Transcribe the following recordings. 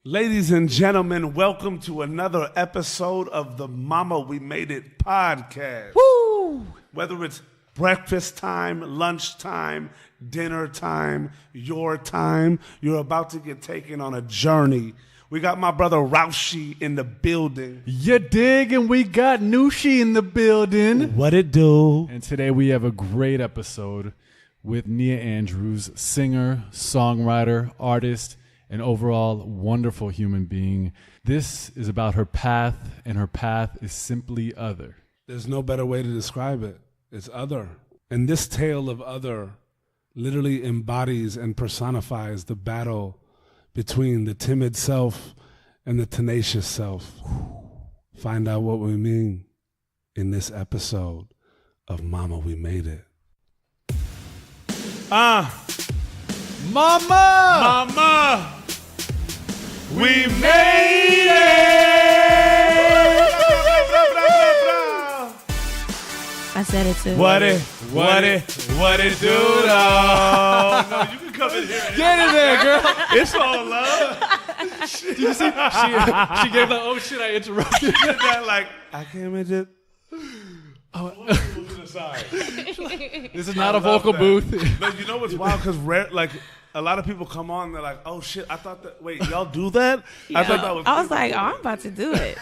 Ladies and gentlemen, welcome to another episode of the Mama We Made It podcast. Woo! Whether it's breakfast time, lunch time, dinner time, your time, you're about to get taken on a journey. We got my brother Roushi in the building. You dig? And we got Nushi in the building. What it do? And today we have a great episode with Nia Andrews, singer, songwriter, artist, an overall wonderful human being. This is about her path, and her path is simply other. There's no better way to describe it. It's other. And this tale of other literally embodies and personifies the battle between the timid self and the tenacious self. Find out what we mean in this episode of Mama We Made It. Mama! We made it! I said it too. What it do, though? No, you can come in here. Get in there, girl. It's all love. Did you see? She gave the, oh shit, I interrupted. That like, I can't make it. This is not a vocal booth. No, you know what's wild? Because like a lot of people come on, they're like, "Oh shit, I thought that. Wait, y'all do that? Yeah. I thought that was." I was like, "Oh, I'm about to do it.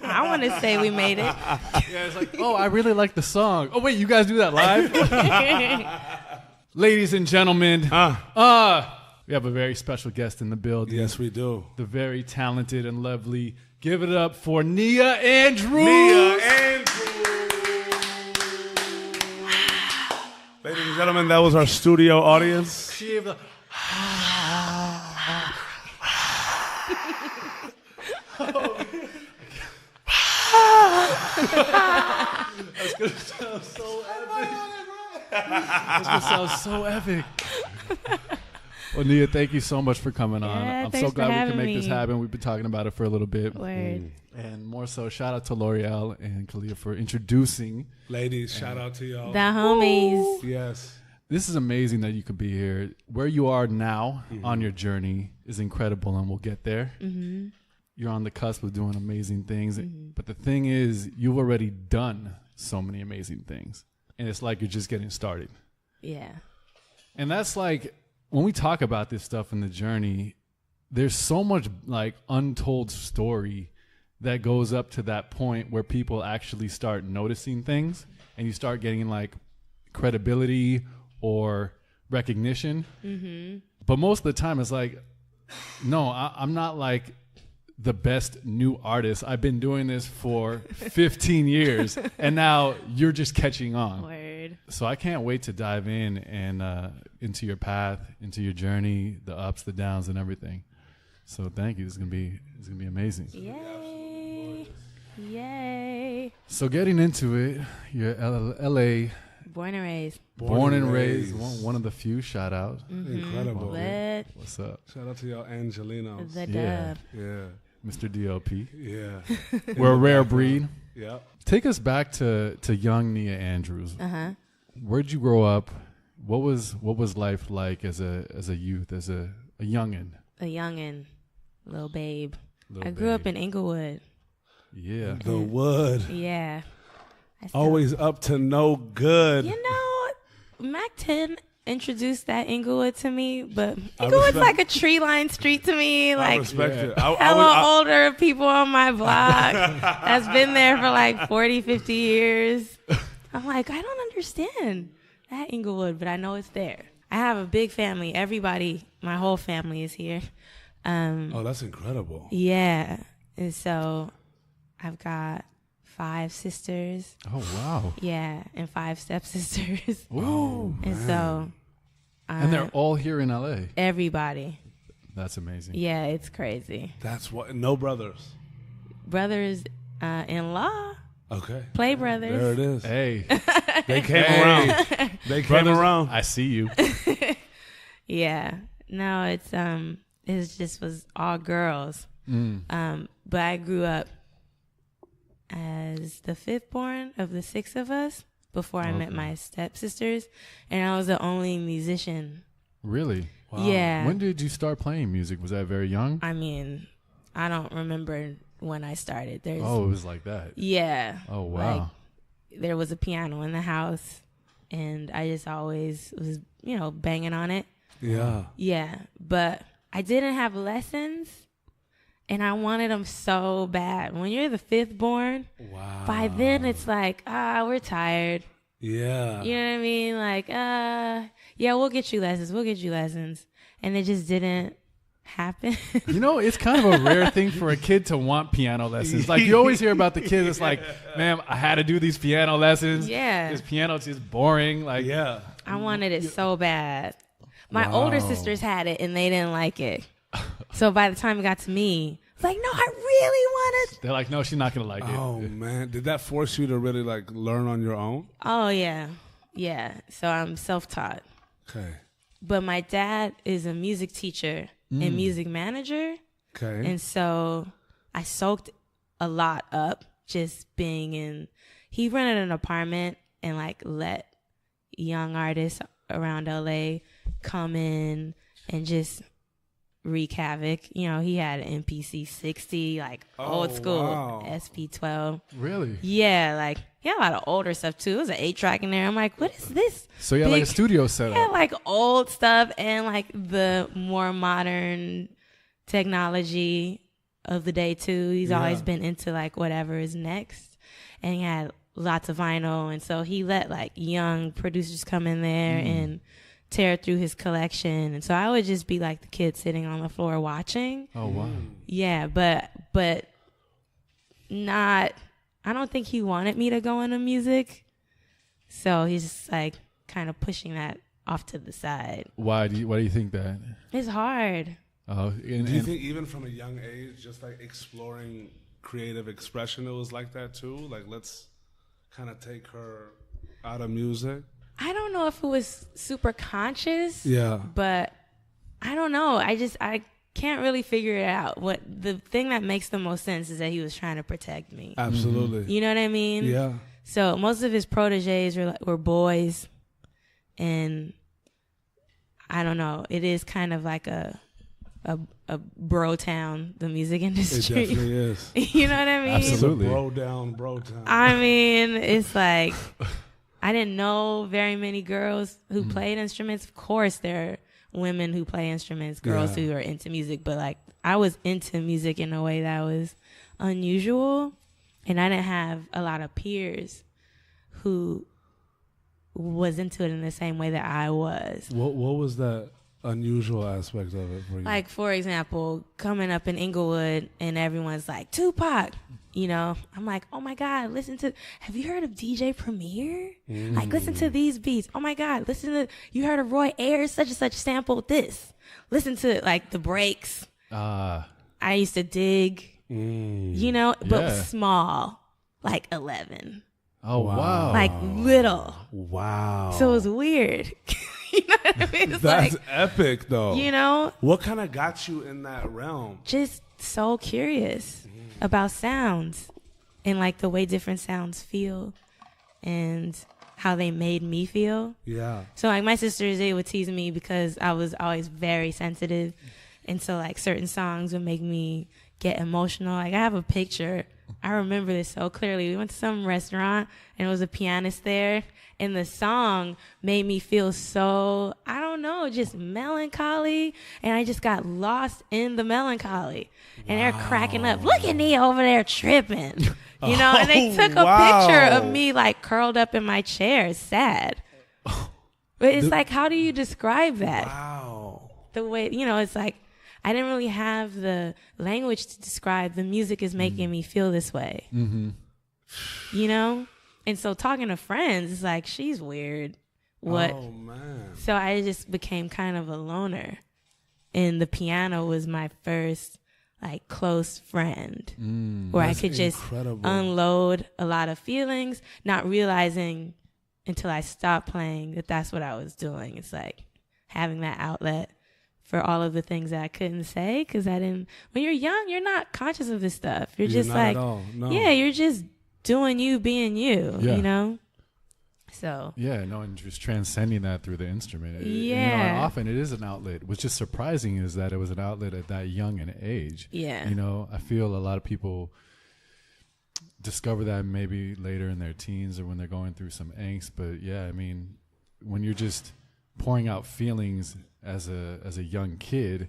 I want to say we made it." Yeah, it's like, oh, I really like the song. Oh wait, you guys do that live? Ladies and gentlemen, we have a very special guest in the building. Yes, we do. The very talented and lovely. Give it up for Nia Andrews. Nia Andrews. Ladies and gentlemen, that was our studio audience. She gave the. That's gonna sound so epic. That's gonna sound so epic. Well, Nia, thank you so much for coming on. I'm so glad we can make this happen. We've been talking about it for a little bit. Word. And more so, shout out to L'Oreal and Kalia for introducing. Ladies, shout out to y'all. The homies. Yes. This is amazing that you could be here. Where you are now on your journey is incredible, and we'll get there. Mm-hmm. You're on the cusp of doing amazing things. Mm-hmm. But the thing is, you've already done so many amazing things. And it's like you're just getting started. Yeah. And that's like, when we talk about this stuff in the journey, there's so much like untold story that goes up to that point where people actually start noticing things and you start getting like credibility or recognition. Mm-hmm. But most of the time it's like, no, I'm not like the best new artist. I've been doing this for 15 years and now you're just catching on. Word. So I can't wait to dive in and into your path, into your journey, the ups, the downs, and everything. So thank you. This is gonna be amazing. Yay! Yay! So getting into it, you're LA, Born and raised. born and raised. One of the few. Shout out. Mm-hmm. Incredible. But What's up, Shout out to y'all Angelinos. the Yeah. dub. Yeah. Mr. DOP? Yeah. We're a rare breed. Yep. Take us back to young Nia Andrews. Uh-huh. Where'd you grow up? What was life like as a youth, as a youngin? A youngin'. Little babe. Little I grew up babe. in Inglewood. Yeah. The wood. Yeah. I still- Always up to no good. You know, Mac 10 introduced that Inglewood to me, but I Inglewood's respect- like a tree-lined street to me. I Like, respect it. hella older people on my block that's been there for like 40, 50 years. I'm like, I don't understand that Inglewood, but I know it's there. I have a big family. Everybody, my whole family is here. Oh, that's incredible. Yeah. And so I've got 5 sisters. Oh wow. Yeah. And 5 stepsisters. Ooh. And so. And they're all here in LA. Everybody. That's amazing. Yeah, it's crazy. That's what. No brothers. Brothers in law. Okay. Play brothers. There it is. Hey, They came around. They came brothers, around. I see you. Yeah. No, it just was all girls. But I grew up as the 5th born of the 6 of us before I met my stepsisters, and I was the only musician. Really? Wow. Yeah. When did you start playing music? Was that very young? I mean, I don't remember when I started. It was like that. Yeah. Oh, wow. Like, there was a piano in the house, and I just always was, banging on it. Yeah. Yeah. But I didn't have lessons, and I wanted them so bad. When you're the fifth born, by then it's like, we're tired. Yeah. You know what I mean? Like, yeah, we'll get you lessons. And it just didn't happen. It's kind of a rare thing for a kid to want piano lessons. Like, you always hear about the kids. It's like, man, I had to do these piano lessons. Yeah. This piano's just boring. Like, yeah. I wanted it so bad. My older sisters had it, and they didn't like it. So by the time it got to me, I was like, no, I really want it. They're like, no, she's not going to like it. Oh, man. Did that force you to really, like, learn on your own? Oh, yeah. Yeah. So I'm self-taught. Okay. But my dad is a music teacher and music manager. Okay. And so I soaked a lot up just being in. He rented an apartment and like let young artists around LA come in and just wreak havoc. He had an MPC 60, like old school SP12. Really? Yeah, like he had a lot of older stuff too. It was an 8-track in there. I'm like, what is this? So you had like a studio setup. Yeah, like old stuff and like the more modern technology of the day too. He's always been into like whatever is next, and he had lots of vinyl, and so he let like young producers come in there and tear through his collection. And so I would just be like the kid sitting on the floor watching. Oh, wow. Yeah, but not, I don't think he wanted me to go into music. So he's just like kind of pushing that off to the side. Why do you think that? It's hard. Oh, do you think even from a young age, just like exploring creative expression, it was like that too? Like, let's kind of take her out of music? I don't know if it was super conscious. Yeah. But I don't know. I can't really figure it out. What the thing that makes the most sense is that he was trying to protect me. Absolutely. You know what I mean? Yeah. So most of his proteges were boys, and I don't know. It is kind of like a bro town, the music industry. It definitely is. You know what I mean? Absolutely. Bro town. I mean, it's like I didn't know very many girls who played instruments. Of course, there are women who play instruments, girls who are into music, but like I was into music in a way that was unusual, and I didn't have a lot of peers who was into it in the same way that I was. What was that unusual aspect of it for you? Like, for example, coming up in Inglewood and everyone's like, Tupac, I'm like, oh my God, have you heard of DJ Premier? Like, listen to these beats. Oh my God, you heard of Roy Ayers, such and such sampled this. Listen to like the breaks. I used to dig, but small, like 11. Oh, wow. Like little. Wow. So it was weird. You know what I mean? It's That's like, epic, though. What kind of got you in that realm? Just so curious about sounds and like the way different sounds feel and how they made me feel. Yeah. So like my sisters, they would tease me because I was always very sensitive. And so like certain songs would make me get emotional. Like I have a picture. I remember this so clearly. We went to some restaurant and there was a pianist there. And the song made me feel so, I don't know, just melancholy. And I just got lost in the melancholy. And they're cracking up. Look at Nia over there tripping. And they took a picture of me like curled up in my chair, sad. But it's like, how do you describe that? Wow. The way, it's like, I didn't really have the language to describe the music is making me feel this way. And so talking to friends, it's like, she's weird. What? Oh, man. So I just became kind of a loner. And the piano was my first, like, close friend. Where I could just unload a lot of feelings, not realizing until I stopped playing that that's what I was doing. It's like having that outlet for all of the things that I couldn't say. Because when you're young, you're not conscious of this stuff. You're just not like, at all. No. yeah, you're just doing you, being you, So and just transcending that through the instrument. Yeah. And often it is an outlet. What's just surprising is that it was an outlet at that young an age. Yeah. I feel a lot of people discover that maybe later in their teens or when they're going through some angst. But when you're just pouring out feelings as a young kid,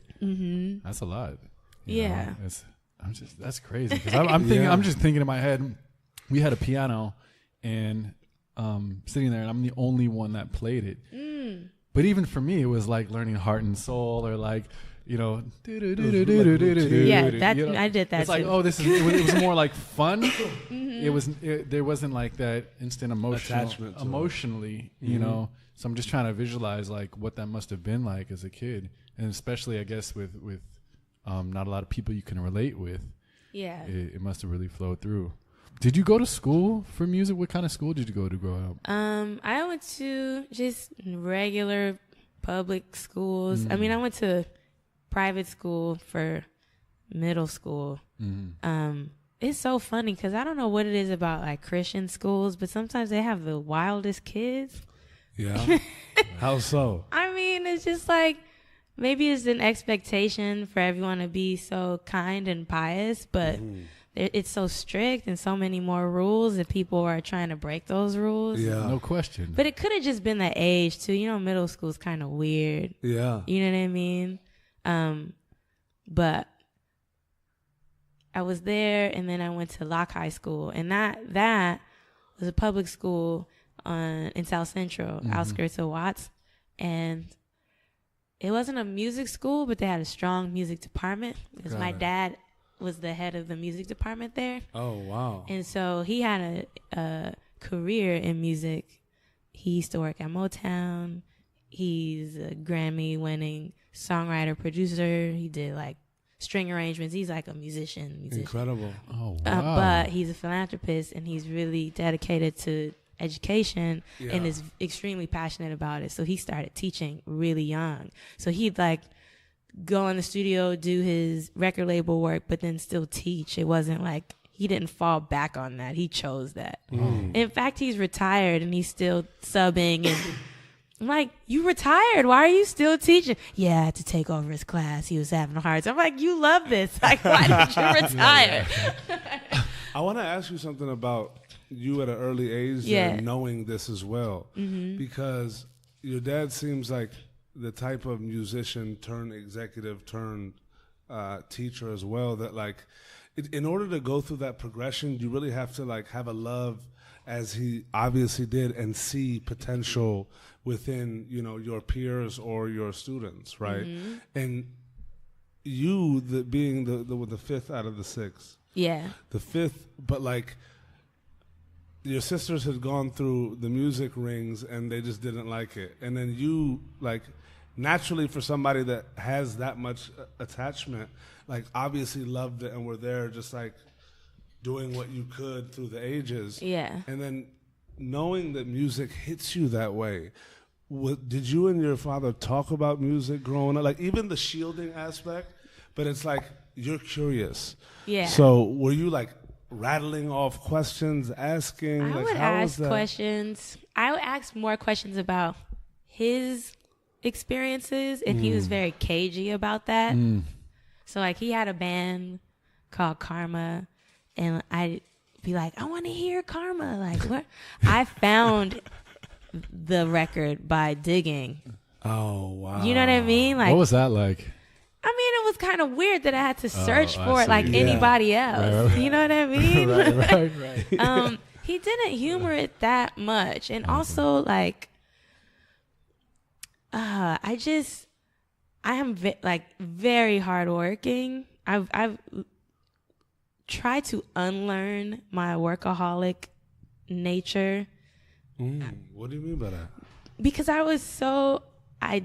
that's a lot. You know? That's crazy. Because I'm thinking, I'm just thinking in my head, we had a piano and sitting there, and I'm the only one that played it. But even for me, it was like learning Heart and Soul, or like, I did that. It's like, too. it was more like fun. There wasn't like that instant Attachment to emotionally, So I'm just trying to visualize like what that must have been like as a kid, and especially I guess with not a lot of people you can relate with. Yeah, it must have really flowed through. Did you go to school for music? What kind of school did you go to grow up? I went to just regular public schools. I mean, I went to private school for middle school. It's so funny because I don't know what it is about like Christian schools, but sometimes they have the wildest kids. Yeah. How so? I mean, it's just like, maybe it's an expectation for everyone to be so kind and pious, but it's so strict and so many more rules that people are trying to break those rules. Yeah. No question. But it could have just been the age too. Middle school is kind of weird. Yeah. You know what I mean? But I was there, and then I went to Locke High School, and that was a public school in South Central, outskirts of Watts, and it wasn't a music school, but they had a strong music department because my dad was the head of the music department there. Oh, wow. And so he had a career in music. He used to work at Motown. He's a Grammy-winning songwriter, producer. He did like string arrangements. He's like a musician. Incredible. Oh, wow. But he's a philanthropist, and he's really dedicated to education and is extremely passionate about it. So he started teaching really young. So he'd like go in the studio, do his record label work, but then still teach. It wasn't like he didn't fall back on that. He chose that. In fact, he's retired and he's still subbing. And I'm like, you retired? Why are you still teaching? Yeah, I had to take over his class. He was having a hard time. I'm like, you love this. Like, why did you retire? I want to ask you something about you at an early age and knowing this as well, because your dad seems like the type of musician turned executive turned teacher as well, that like in order to go through that progression, you really have to like have a love, as he obviously did, and see potential within your peers or your students, right? And you being the fifth out of the six, the fifth, but like your sisters had gone through the music rings and they just didn't like it. And then you, like, naturally for somebody that has that much attachment, like, obviously loved it and were there just, like, doing what you could through the ages. Yeah. And then knowing that music hits you that way, did you and your father talk about music growing up? Like, even the shielding aspect, but it's like, you're curious. Yeah. So were you, like, rattling off questions, asking? I would ask questions. I would ask more questions about his experiences, and he was very cagey about that. So, like, he had a band called Karma, and I'd be like, I want to hear Karma. Like, what? I found the record by digging. Oh, wow. You know what I mean? Like, what was that like? I mean, it was kind of weird that I had to search for it like anybody else. Right. You know what I mean? right. He didn't humor it that much. And also, like, I am very hardworking. I've tried to unlearn my workaholic nature. What do you mean by that? Because I was so I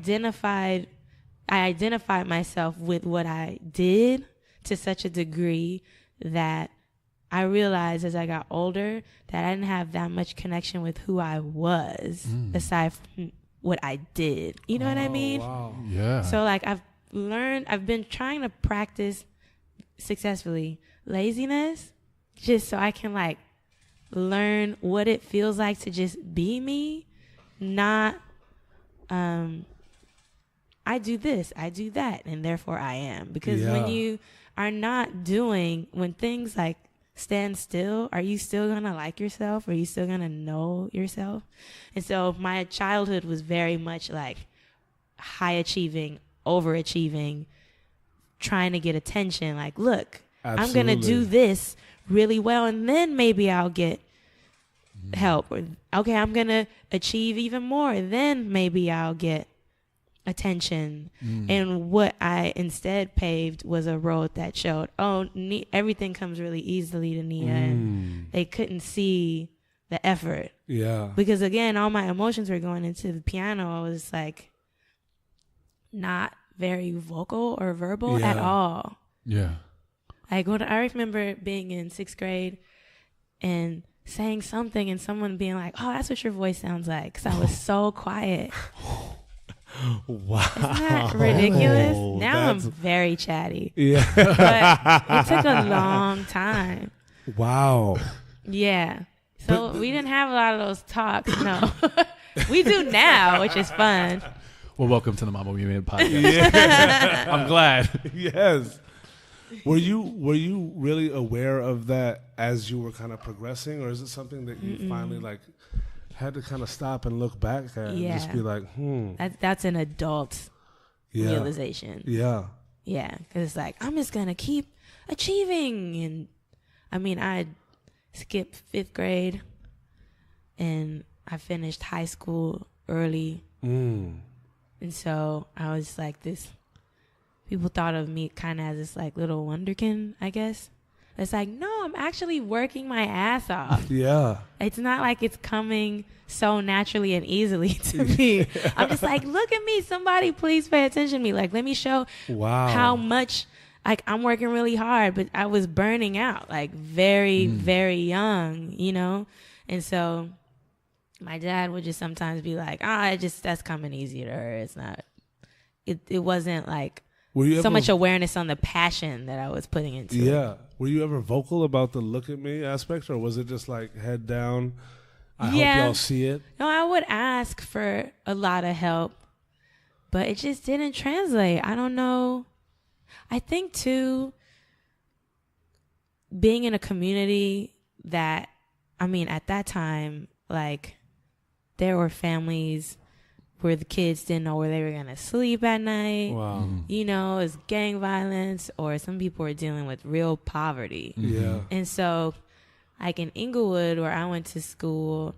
identified myself with what I did to such a degree that I realized as I got older that I didn't have that much connection with who I was aside from what I did. You know what I mean? Wow. Yeah. So, like, I've been trying to practice successfully laziness just so I can, like, learn what it feels like to just be me, not I do this, I do that, and therefore I am. Because when you are not doing, when things like stand still, are you still going to like yourself? Are you still going to know yourself? And so my childhood was very much like high achieving, overachieving, trying to get attention. Like, look, I'm going to do this really well, and then maybe I'll get help. Or, okay, I'm going to achieve even more, then maybe I'll get attention. And what I instead paved was a road that showed, everything comes really easily to Nia, and they couldn't see the effort. Yeah. Because again, all my emotions were going into the piano. I was like not very vocal or verbal at all. Yeah. Like I remember being in 6th grade and saying something and someone being like, "Oh, that's what your voice sounds like," because I was so quiet. Wow. Isn't that ridiculous? Now I'm very chatty. Yeah. But it took a long time. Wow. Yeah. So we didn't have a lot of those talks. No. We do now, which is fun. Well, welcome to the Mama We Made podcast. Yeah. I'm glad. Yes. Were you really aware of that as you were kind of progressing, or is it something that you finally like had to kind of stop and look back at and just be like, That's an adult realization. Yeah. Yeah, because it's like, I'm just going to keep achieving. And I mean, I skipped 5th grade and I finished high school early. And so I was like this, people thought of me kind of as this like little wonderkin, I guess. It's like, no, I'm actually working my ass off. Yeah. It's not like it's coming so naturally and easily to me. I'm just like, look at me. Somebody please pay attention to me. Like, let me show how much, like, I'm working really hard, but I was burning out, like, very, very young, you know? And so my dad would just sometimes be like, that's coming easy to her. It's not, it wasn't like so much awareness on the passion that I was putting into it. Yeah. Were you ever vocal about the look at me aspect, or was it just like head down? I hope y'all see it. No, I would ask for a lot of help, but it just didn't translate. I don't know. I think too, being in a community that, I mean, at that time, like, there were families where the kids didn't know where they were going to sleep at night. Wow. You know, it's gang violence, or some people were dealing with real poverty. Yeah. And so, like in Inglewood, where I went to school,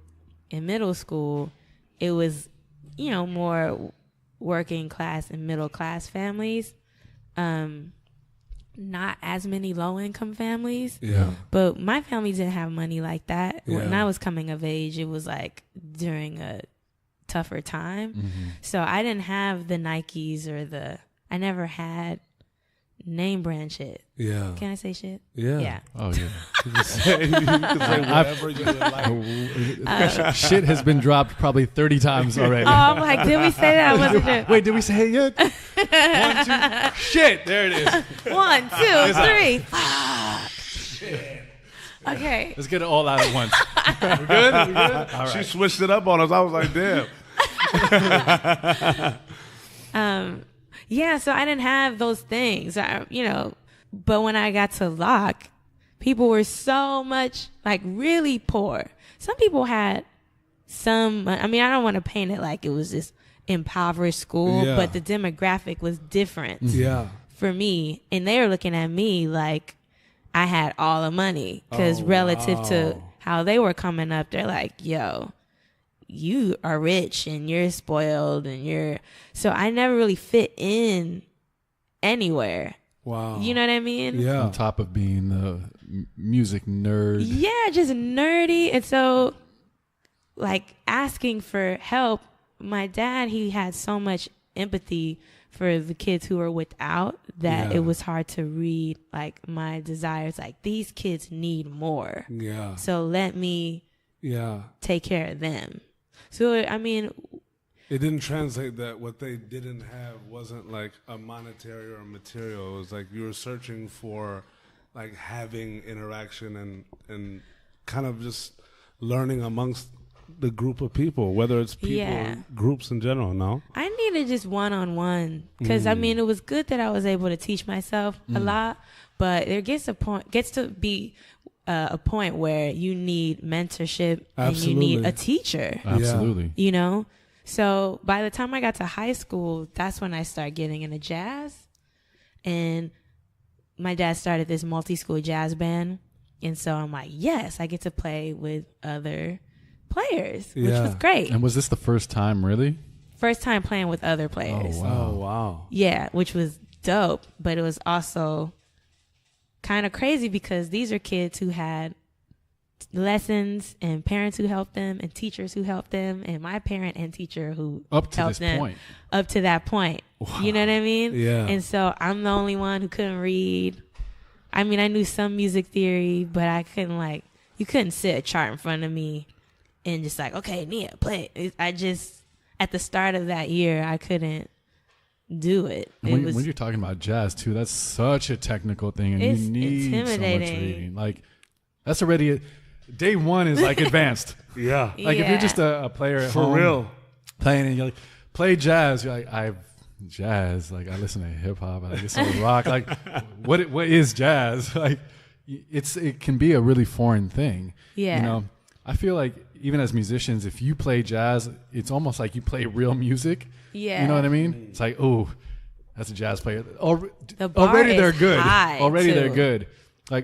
in middle school, it was, you know, more working class and middle class families. Not as many low income families. Yeah. But my family didn't have money like that. Yeah. When I was coming of age, it was like during a tougher time. So I didn't have the Nikes or I never had name brand shit. Yeah. Can I say shit? Yeah. Yeah. Oh, yeah. You can say whatever you would like. Shit has been dropped probably 30 times already. Oh, I'm like, did we say that? I wasn't sure. Wait, did we say it yet? 1, 2, shit. There it is. 1, 2, 3. Fuck. Shit. Okay. Let's get it all out at once. We good? We good? All right. She switched it up on us. I was like, damn. Yeah, so I didn't have those things, you know. But when I got to Locke, people were so much, like, really poor. Some people had some, I mean, I don't want to paint it like it was this impoverished school, but the demographic was different for me. And they were looking at me like I had all the money, because relative to how they were coming up, they're like, yo, you are rich and you're spoiled and so I never really fit in anywhere. Wow. You know what I mean? Yeah. On top of being the music nerd. Yeah, just nerdy. And so, like, asking for help, my dad, he had so much empathy for the kids who were without that it was hard to read, like, my desires. Like, these kids need more. Yeah. So let me take care of them. So, I mean, it didn't translate that what they didn't have wasn't like a monetary or a material. It was like you were searching for, like, having interaction and kind of just learning amongst the group of people, whether it's people or groups in general. No, I needed just one-on-one because I mean it was good that I was able to teach myself a lot, but there gets to be a point where you need mentorship and you need a teacher. Absolutely. You know, so by the time I got to high school, that's when I started getting into jazz, and my dad started this multi-school jazz band, and so I'm like, yes, I get to play with other players, which was great. And was this the first time, really? First time playing with other players. Oh, wow. Yeah, which was dope, but it was also kind of crazy because these are kids who had lessons and parents who helped them and teachers who helped them and my parent and teacher who up to helped this them point. Up to that point. Wow. You know what I mean? Yeah. And so I'm the only one who couldn't read. I mean, I knew some music theory, but I couldn't you couldn't sit a chart in front of me and just okay, Nia, play it. I just, at the start of that year, I couldn't do it. When you're talking about jazz, too, that's such a technical thing, and you need so much reading. That's already, day one is advanced. Yeah. If you're just a player at home. For real. Playing, and you're play jazz, you're jazz, I listen to hip-hop, I listen to rock. What is jazz? It can be a really foreign thing. Yeah. You know, I feel even as musicians, if you play jazz, it's almost like you play real music. Yeah. You know what I mean? It's oh, that's a jazz player. The bar already is they're good. high, Already too. they're good.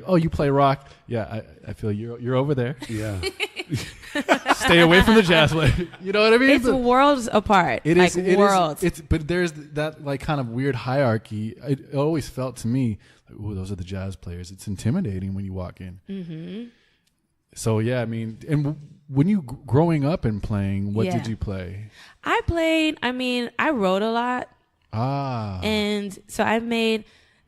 Oh, you play rock. Yeah, I feel you're over there. Yeah. Stay away from the jazz player. You know what I mean? It's worlds apart. It is worlds. But there's that kind of weird hierarchy. It always felt to me oh, those are the jazz players. It's intimidating when you walk in. Mm-hmm. So yeah, I mean, and when you growing up and playing, what did you play? I wrote a lot. And so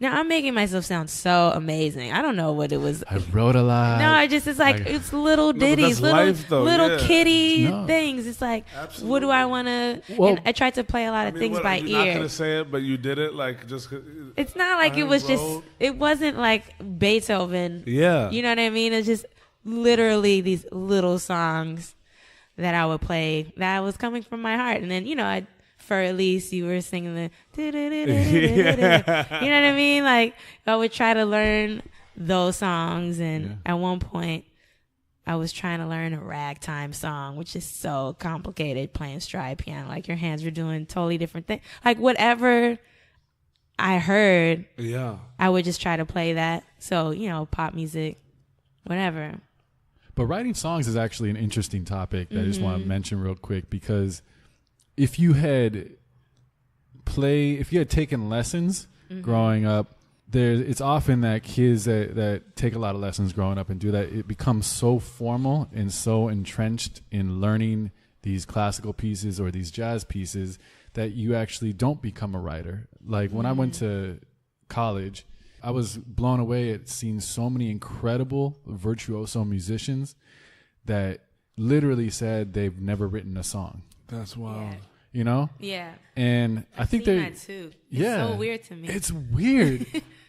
now I'm making myself sound so amazing. I don't know what it was. I wrote a lot. No, it's little ditties, little kitty things. It's Absolutely. What do I want to? Well, I tried to play a lot of things by you're not ear. gonna say it, but you did it just. It's not like it was just. It wasn't like Beethoven. Yeah. You know what I mean? It's just literally these little songs that I would play that was coming from my heart, and then for Elise, you were singing the you know what I mean? I would try to learn those songs, and at one point I was trying to learn a ragtime song, which is so complicated, playing stride piano. Your hands were doing totally different things. Whatever I heard, I would just try to play that. So, pop music, whatever. But writing songs is actually an interesting topic that I just want to mention real quick, because if you had taken lessons growing up, it's often that kids that take a lot of lessons growing up and do that, it becomes so formal and so entrenched in learning these classical pieces or these jazz pieces that you actually don't become a writer. When I went to college, I was blown away at seeing so many incredible virtuoso musicians that literally said they've never written a song. That's wild. You know? Yeah. And I think they're that too. It's so weird to me. It's weird.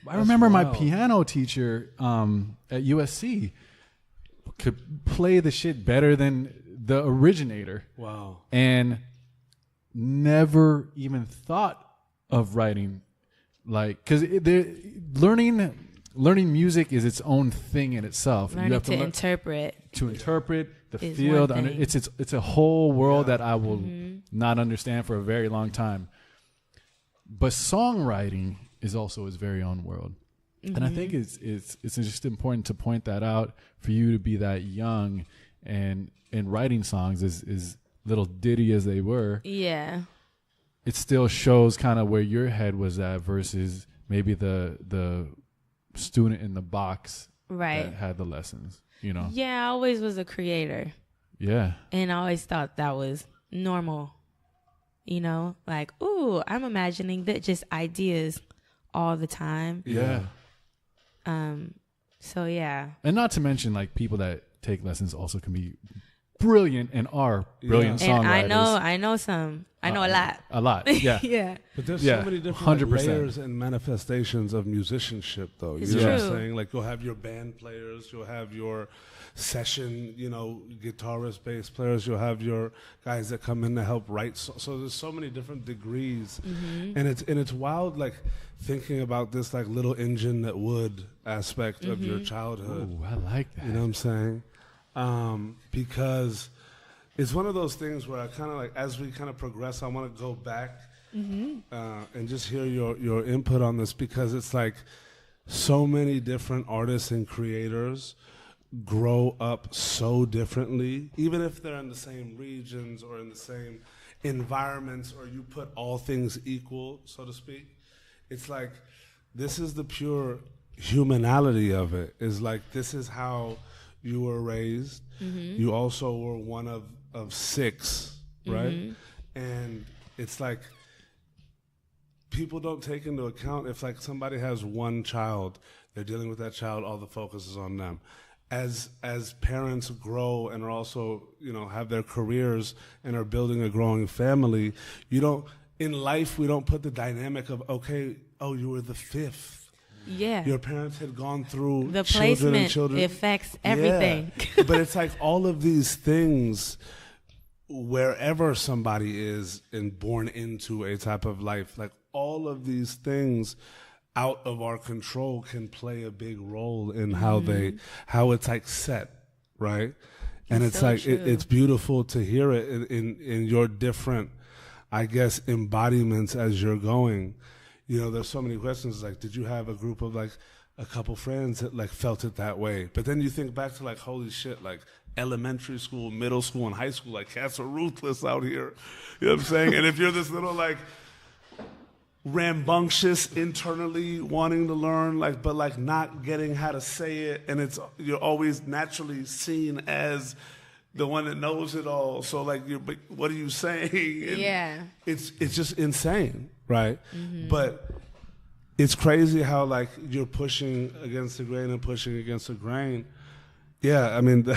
I remember my piano teacher at USC could play the shit better than the originator. Wow. And never even thought of writing, because learning music is its own thing in itself. Learning to interpret the field. It's a whole world that I will not understand for a very long time. But songwriting is also its very own world. And I think it's just important to point that out for you to be that young and writing songs is little ditty as they were. Yeah. It still shows kind of where your head was at versus maybe the student in the box that had the lessons, Yeah, I always was a creator. Yeah. And I always thought that was normal. Ooh, I'm imagining that just ideas all the time. Yeah. So yeah. And not to mention people that take lessons also can be brilliant and are brilliant And songwriters. I know some. I know a lot. A lot, yeah. Yeah. But there's so many different 100%. layers and manifestations of musicianship, though. It's You know what true. I'm saying? Like, you'll have your band players, you'll have your session, guitarist, bass players, you'll have your guys that come in to help write. So there's so many different degrees, and it's wild, like thinking about this like little engine that would aspect of your childhood. Ooh, I like that. You know what I'm saying? Because it's one of those things where I kind of like, as we kind of progress, I want to go back and just hear your input on this, because it's like so many different artists and creators grow up so differently, even if they're in the same regions or in the same environments, or you put all things equal, so to speak. It's like, this is the pure humanality of it. Is like, this is how you were raised. You also were one of six, right? And it's like, people don't take into account, if like somebody has one child, they're dealing with that child, all the focus is on them. As parents grow and are also, have their careers and are building a growing family, in life, we don't put the dynamic of, you were the fifth. Yeah. Your parents had gone through The children and placement children. affects everything. Yeah. But it's like all of these things, wherever somebody is and born into a type of life, like all of these things out of our control can play a big role in how it's like set, right? And it's so like true. it's beautiful to hear it in your different, I guess, embodiments as you're going. There's so many questions like, did you have a group of like a couple friends that like felt it that way? But then you think back to like, holy shit, like elementary school, middle school, and high school, like cats are ruthless out here. You know what I'm saying? And if you're this little like rambunctious internally wanting to learn, but not getting how to say it, and you're always naturally seen as the one that knows it all. So like, but what are you saying? And Yeah. it's just insane, right? But it's crazy how like you're pushing against the grain and pushing against the grain. Yeah, I mean,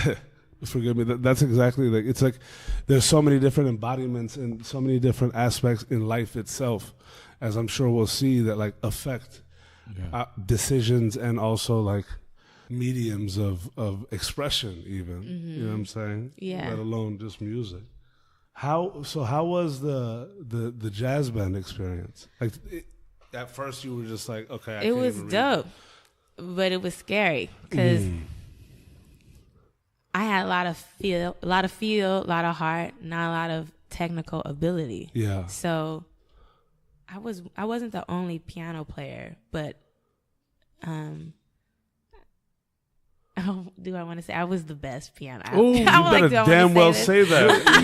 forgive me. That's exactly like, it's like there's so many different embodiments and so many different aspects in life itself, as I'm sure we'll see, that like affect decisions and also like mediums of expression even. You know what I'm saying? Yeah. Let alone just music. How was the jazz band experience? Like at first you were just like, okay, It was dope, but it was scary because I had a lot of feel, a lot of heart, not a lot of technical ability. Yeah. So I wasn't the only piano player, but do I want to say I was the best piano? Oh, you better damn well say that. I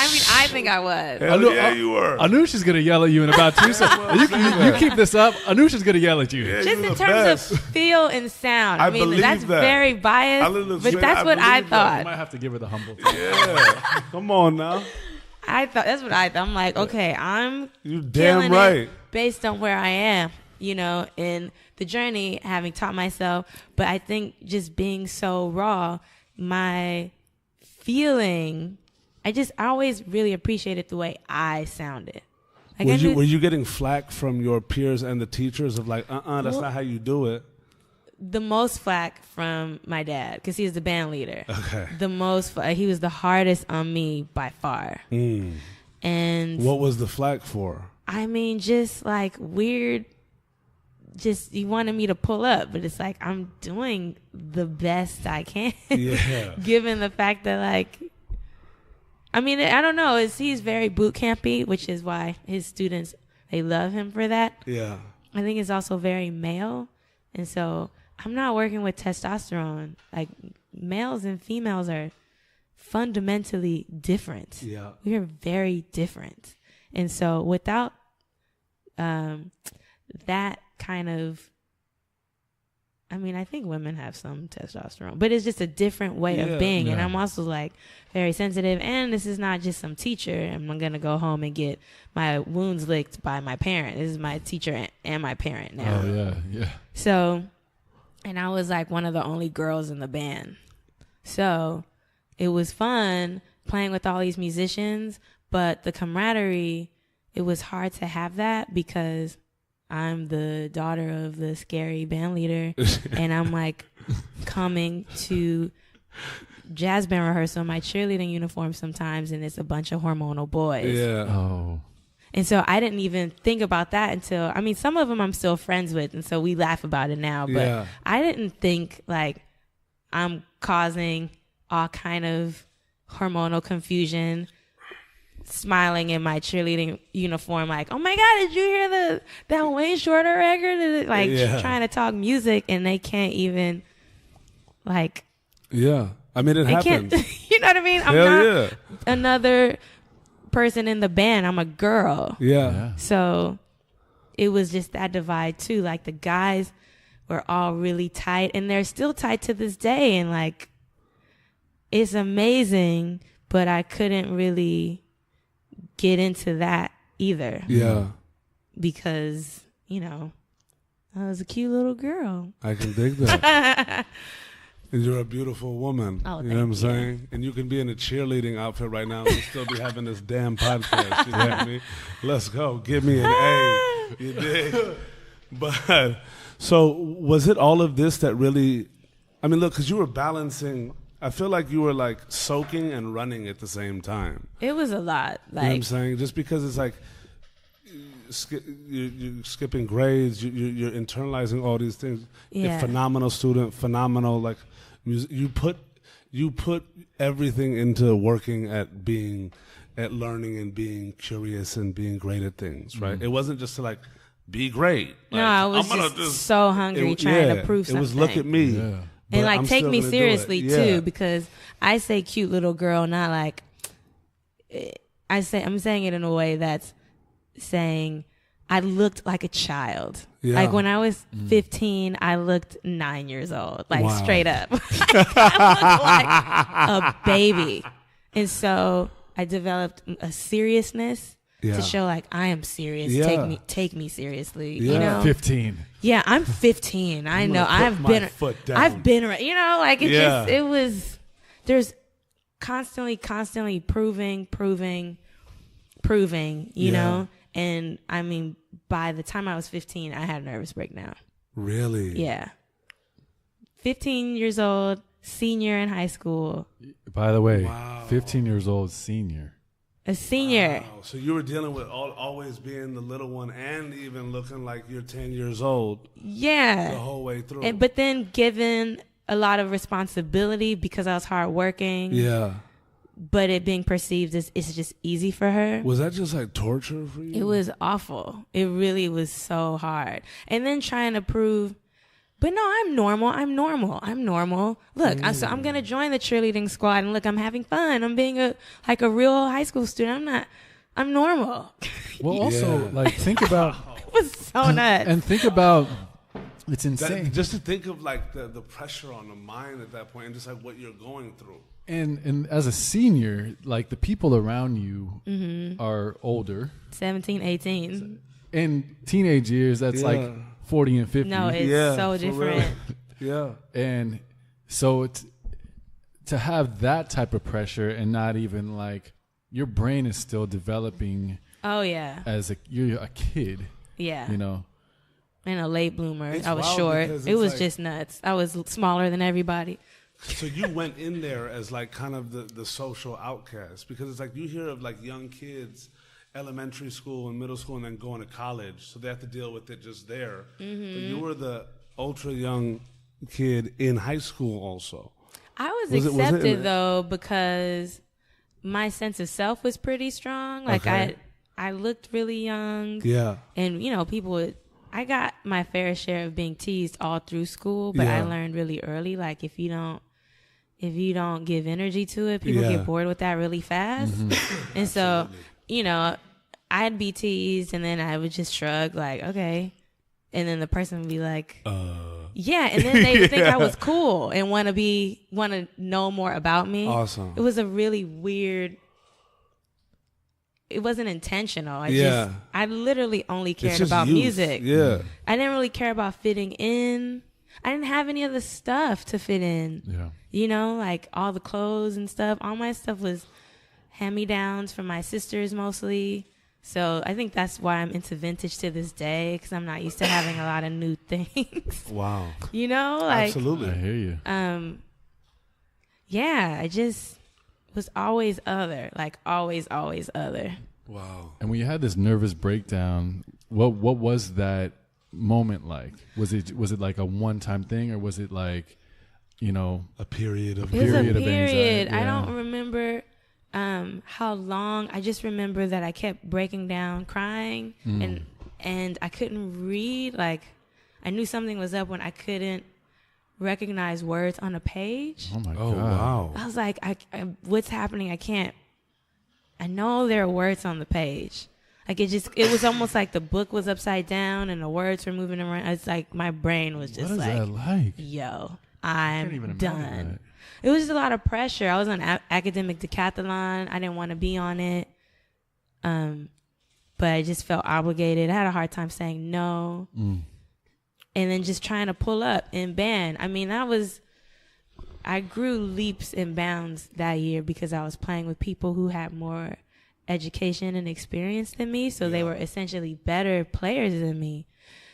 mean, I think I was. Hell yeah, you were. Anusha's gonna yell at you in about 2 seconds. You keep this up, Anusha's gonna yell at you. Yeah, Just you in the terms best. of feel and sound. I mean, believe that's that. very biased, but that's what I I thought. might have to give her the humble. Yeah. Come on now. That's what I thought. I'm like, okay, I'm You damn killing right. it based on where I am, in the journey, having taught myself. But I think just being so raw, my feeling, I always really appreciated the way I sounded. Like Were you getting flack from your peers and the teachers of like, that's not how you do it? The most flack from my dad, because he's the band leader. Okay. The most, he was the hardest on me by far. And What was the flack for? I mean, just like weird, he wanted me to pull up, but it's like, I'm doing the best I can. Yeah. Given the fact that like, I mean, I don't know, he's very boot campy, which is why his students, they love him for that. Yeah. I think it's also very male. And so I'm not working with testosterone. Like, males and females are fundamentally different. Yeah. We are very different. And so without that kind of, I mean, I think women have some testosterone, but it's just a different way of being. And I'm also like very sensitive. And this is not just some teacher. I'm going to go home and get my wounds licked by my parent. This is my teacher and my parent now. Oh, yeah. So, and I was like one of the only girls in the band. So it was fun playing with all these musicians, but the camaraderie, it was hard to have that because I'm the daughter of the scary band leader and I'm like coming to jazz band rehearsal in my cheerleading uniform sometimes and it's a bunch of hormonal boys. Yeah. Oh. And so I didn't even think about that until, I mean, some of them I'm still friends with and so we laugh about it now, but I didn't think like I'm causing all kind of hormonal confusion smiling in my cheerleading uniform like, oh my God, did you hear that Wayne Shorter record? Like trying to talk music and they can't even like. Yeah. I mean, it happens. You know what I mean? I'm not another person in the band. I'm a girl. Yeah. So it was just that divide too. Like the guys were all really tight and they're still tight to this day. And like, it's amazing, but I couldn't really get into that either. Yeah. Because, you know, I was a cute little girl. I can dig that. And you're a beautiful woman. Oh, you know what I'm saying? And you can be in a cheerleading outfit right now and still be having this damn podcast. You know what I mean? Let's go. Give me an A. You dig? But, so was it all of this that really, I mean, look, because you were balancing, I feel like you were like soaking and running at the same time. It was a lot. Like, you know what I'm saying? Just because it's like, you're skipping grades, you're internalizing all these things. Yeah. A phenomenal student, phenomenal, like, you put everything into working at learning and being curious and being great at things, right? It wasn't just to like be great. Like, no, I was just so hungry trying to prove something. It was look at me. Yeah. And like take me seriously too, because I say cute little girl, not like I'm saying it in a way that's saying I looked like a child. Yeah. Like when I was 15, I looked 9 years old, like straight up. I looked like a baby. And so I developed a seriousness to show like I am serious. Yeah. Take me seriously. Yeah. You know? 15. Yeah, I'm 15. I know. I've been you know, like it was there's constantly proving, you know? And I mean, by the time I was 15, I had a nervous breakdown. Really? Yeah. 15 years old, senior in high school. By the way, 15 years old, senior. A senior. Wow. So you were dealing with always being the little one and even looking like you're 10 years old. Yeah. The whole way through. But then given a lot of responsibility because I was hardworking. Yeah. But it being perceived as it's just easy for her. Was that just like torture for you? It was awful. It really was so hard. And then trying to prove, but no, I'm normal. Look, so I'm going to join the cheerleading squad and look, I'm having fun. I'm being a real high school student. I'm normal. Well, also like think about. It was so nuts. And think about, it's insane. Just to think of like the pressure on the mind at that point and just like what you're going through. And as a senior, like the people around you are older. 17, 18. In teenage years, that's like 40 and 50. No, it's so different. Yeah. And so to have that type of pressure and not even like your brain is still developing. Oh, yeah. You're a kid. Yeah. You know. And a late bloomer. I was short. It was like, just nuts. I was smaller than everybody. So you went in there as like kind of the social outcast, because it's like you hear of like young kids, elementary school and middle school and then going to college, so they have to deal with it just there. But you were the ultra young kid in high school also. I was accepted though because my sense of self was pretty strong. Like I looked really young. Yeah. And you know, I got my fair share of being teased all through school, but I learned really early, like if you don't give energy to it, people get bored with that really fast. And so, you know, I'd be teased and then I would just shrug like, okay. And then the person would be like, yeah. And then they think I was cool and want to know more about me. Awesome. It was a really weird, it wasn't intentional. I literally only cared about music. Yeah. I didn't really care about fitting in. I didn't have any of the stuff to fit in. Yeah. You know, like all the clothes and stuff. All my stuff was hand-me-downs from my sisters mostly. So I think that's why I'm into vintage to this day, because I'm not used to having a lot of new things. Wow. You know, like Absolutely. I hear you. Yeah, I just was always other, like always other. Wow. And when you had this nervous breakdown, what was that moment like? Was it like a one-time thing, or was it like, you know, A period of It was a Period of anxiety, period. I yeah. don't remember how long. I just remember that I kept breaking down, crying, and I couldn't read. Like, I knew something was up when I couldn't recognize words on a page. Oh my Oh, god. wow. I was like, I what's happening? I can't. I know there are words on the page. Like, it was almost like the book was upside down and the words were moving around. It's like my brain was just What is like, that like? yo, Can't even I'm imagine done. that. It was just a lot of pressure. I was on academic decathlon. I didn't want to be on it. But I just felt obligated. I had a hard time saying no. And then just trying to pull up in band. I mean, I grew leaps and bounds that year because I was playing with people who had more education and experience than me. So they were essentially better players than me.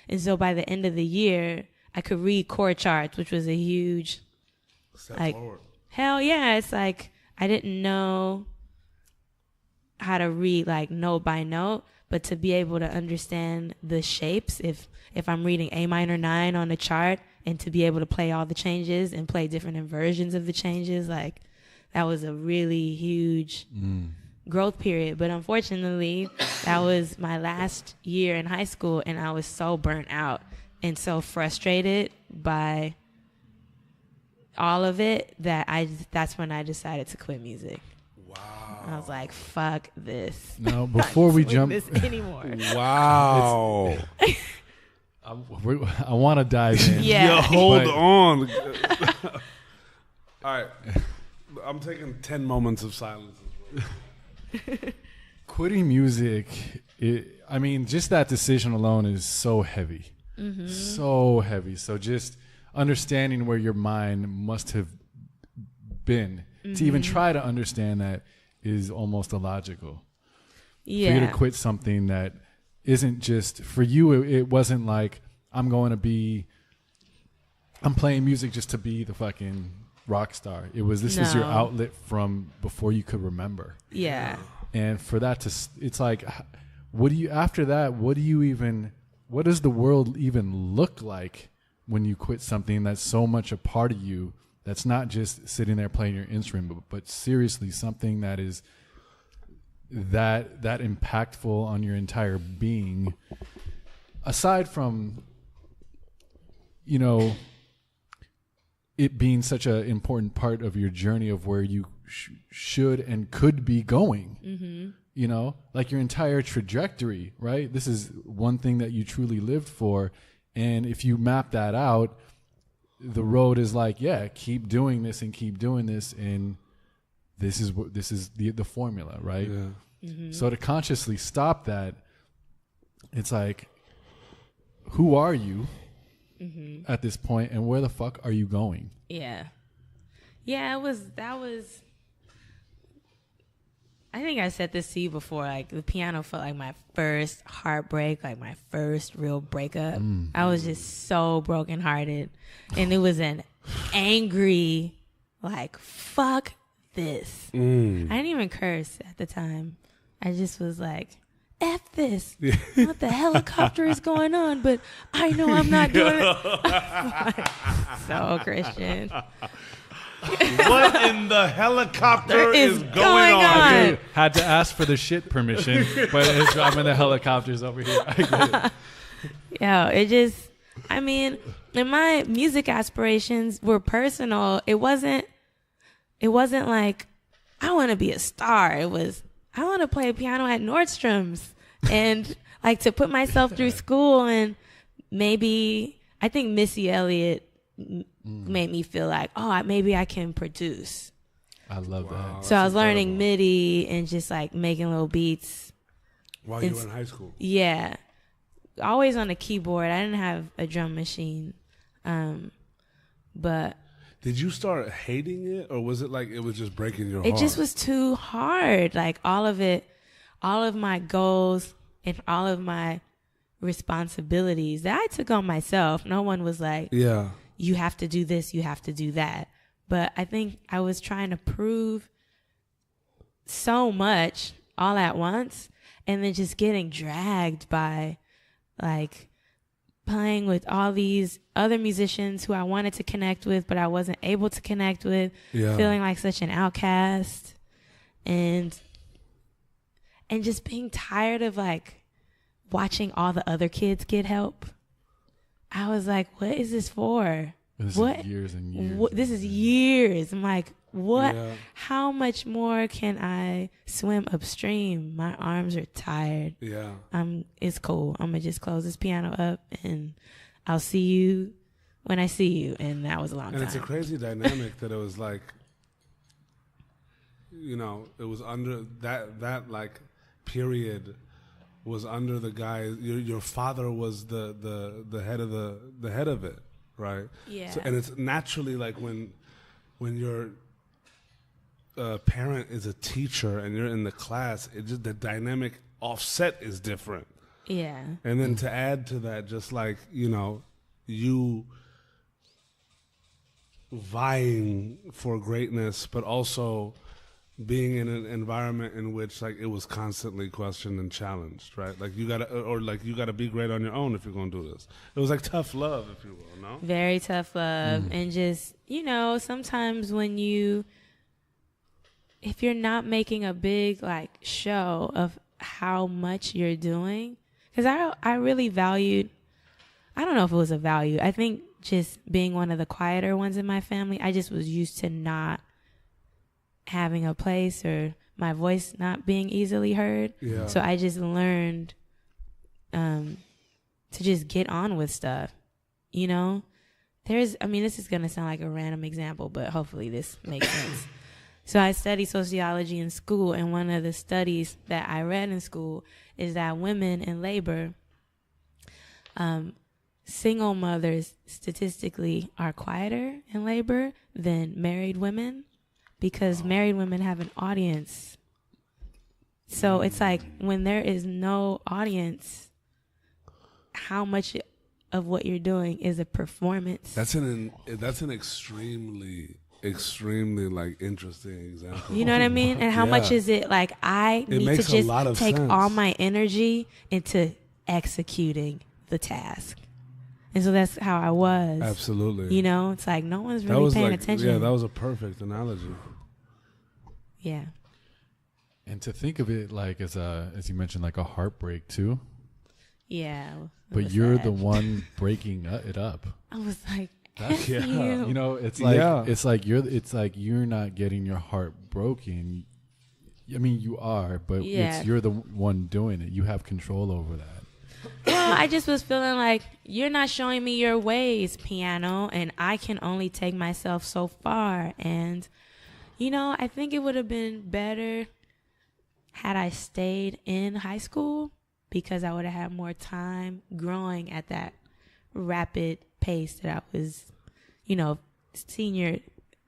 And so by the end of the year, I could read chord charts, which was a huge, Step like, forward. hell yeah. It's like, I didn't know how to read like note by note, but to be able to understand the shapes, if I'm reading A minor 9 on a chart, and to be able to play all the changes and play different inversions of the changes, like, that was a really huge growth period. But unfortunately, that was my last year in high school, and I was so burnt out and so frustrated by all of it that that's when I decided to quit music. Wow. I was like, fuck this. Now, before we Not jump, doing this anymore. Wow. I want to dive in. Yeah. Yeah, hold But- on. All right. I'm taking 10 moments of silence. Quitting music, I mean, just that decision alone is so heavy. So heavy. So just understanding where your mind must have been to even try to understand that is almost illogical. Yeah. For you to quit something that isn't just for you, it wasn't like I'm playing music just to be the fucking rock star. It was this is your No. outlet from before you could remember. Yeah. And for that to, it's like, what do you, after that, what does the world even look like when you quit something that's so much a part of you, that's not just sitting there playing your instrument, but seriously something that is that impactful on your entire being, aside from, you know, it being such an important part of your journey of where you should and could be going, you know, like your entire trajectory, right? This is one thing that you truly lived for. And if you map that out, the road is like, yeah, keep doing this and keep doing this. And this is the formula, right? Yeah. So to consciously stop that, it's like, who are you at this point, and where the fuck are you going? Yeah. Yeah, that was, I think I said this to you before, like, the piano felt like my first heartbreak, like my first real breakup. I was just so brokenhearted. And it was an angry, like, fuck this. I didn't even curse at the time. I just was like, F this. What the helicopter is going on? But I know I'm not doing it. So Christian. What in the helicopter Is is going going on? on? Had to ask for the shit permission, but I'm in the helicopters over here. I get it. Yeah, it just, I mean, and my music aspirations were personal. It wasn't like, I want to be a star. It was, I want to play piano at Nordstrom's, and like to put myself through school. And maybe, I think Missy Elliott made me feel like, oh, maybe I can produce. I love that. So I was learning MIDI and just like making little beats. While you were in high school. Yeah. Always on a keyboard. I didn't have a drum machine. But did you start hating it, or was it like it was just breaking your heart? It just was too hard. Like all of it, all of my goals and all of my responsibilities that I took on myself. No one was like, yeah, you have to do this, you have to do that. But I think I was trying to prove so much all at once, and then just getting dragged by like playing with all these other musicians who I wanted to connect with, but I wasn't able to connect with, feeling like such an outcast, and just being tired of like watching all the other kids get help. I was like, what is this for? This what? Is years and years. This is years. I'm like, what? Yeah. How much more can I swim upstream? My arms are tired. Yeah. It's cool. I'm gonna just close this piano up and I'll see you when I see you. And that was a long time. And it's a crazy dynamic that it was like, you know, it was under that like period was under the guy. Your father was the head of it, right? Yeah. So, and it's naturally like when your parent is a teacher and you're in the class, it just the dynamic offset is different. Yeah. And then to add to that, just like, you know, you vying for greatness, but also being in an environment in which like it was constantly questioned and challenged, right? Like you gotta be great on your own if you're gonna do this. It was like tough love, if you will, no? Very tough love. And just, you know, sometimes if you're not making a big like show of how much you're doing, because I really valued, I don't know if it was a value, I think just being one of the quieter ones in my family, I just was used to not having a place or my voice not being easily heard. Yeah. So I just learned to just get on with stuff, you know? This is going to sound like a random example, but hopefully this makes sense. So I studied sociology in school, and one of the studies that I read in school is that women in labor, single mothers statistically are quieter in labor than married women because married women have an audience. So it's like when there is no audience, how much of what you're doing is a performance? That's an extremely like interesting example. You know what I mean? And how much is it like I need to just take all my energy into executing the task. And so that's how I was. Absolutely. You know, it's like no one's really paying attention. Yeah, that was a perfect analogy. Yeah. And to think of it like as you mentioned, like a heartbreak too. Yeah. But you're the one breaking it up. I was like, that's, you. You know, it's like you're not getting your heart broken. I mean, you are, but you're the one doing it. You have control over that. Well, I just was feeling like you're not showing me your ways, piano, and I can only take myself so far. And, you know, I think it would have been better had I stayed in high school because I would have had more time growing at that rapid pace that I was, you know,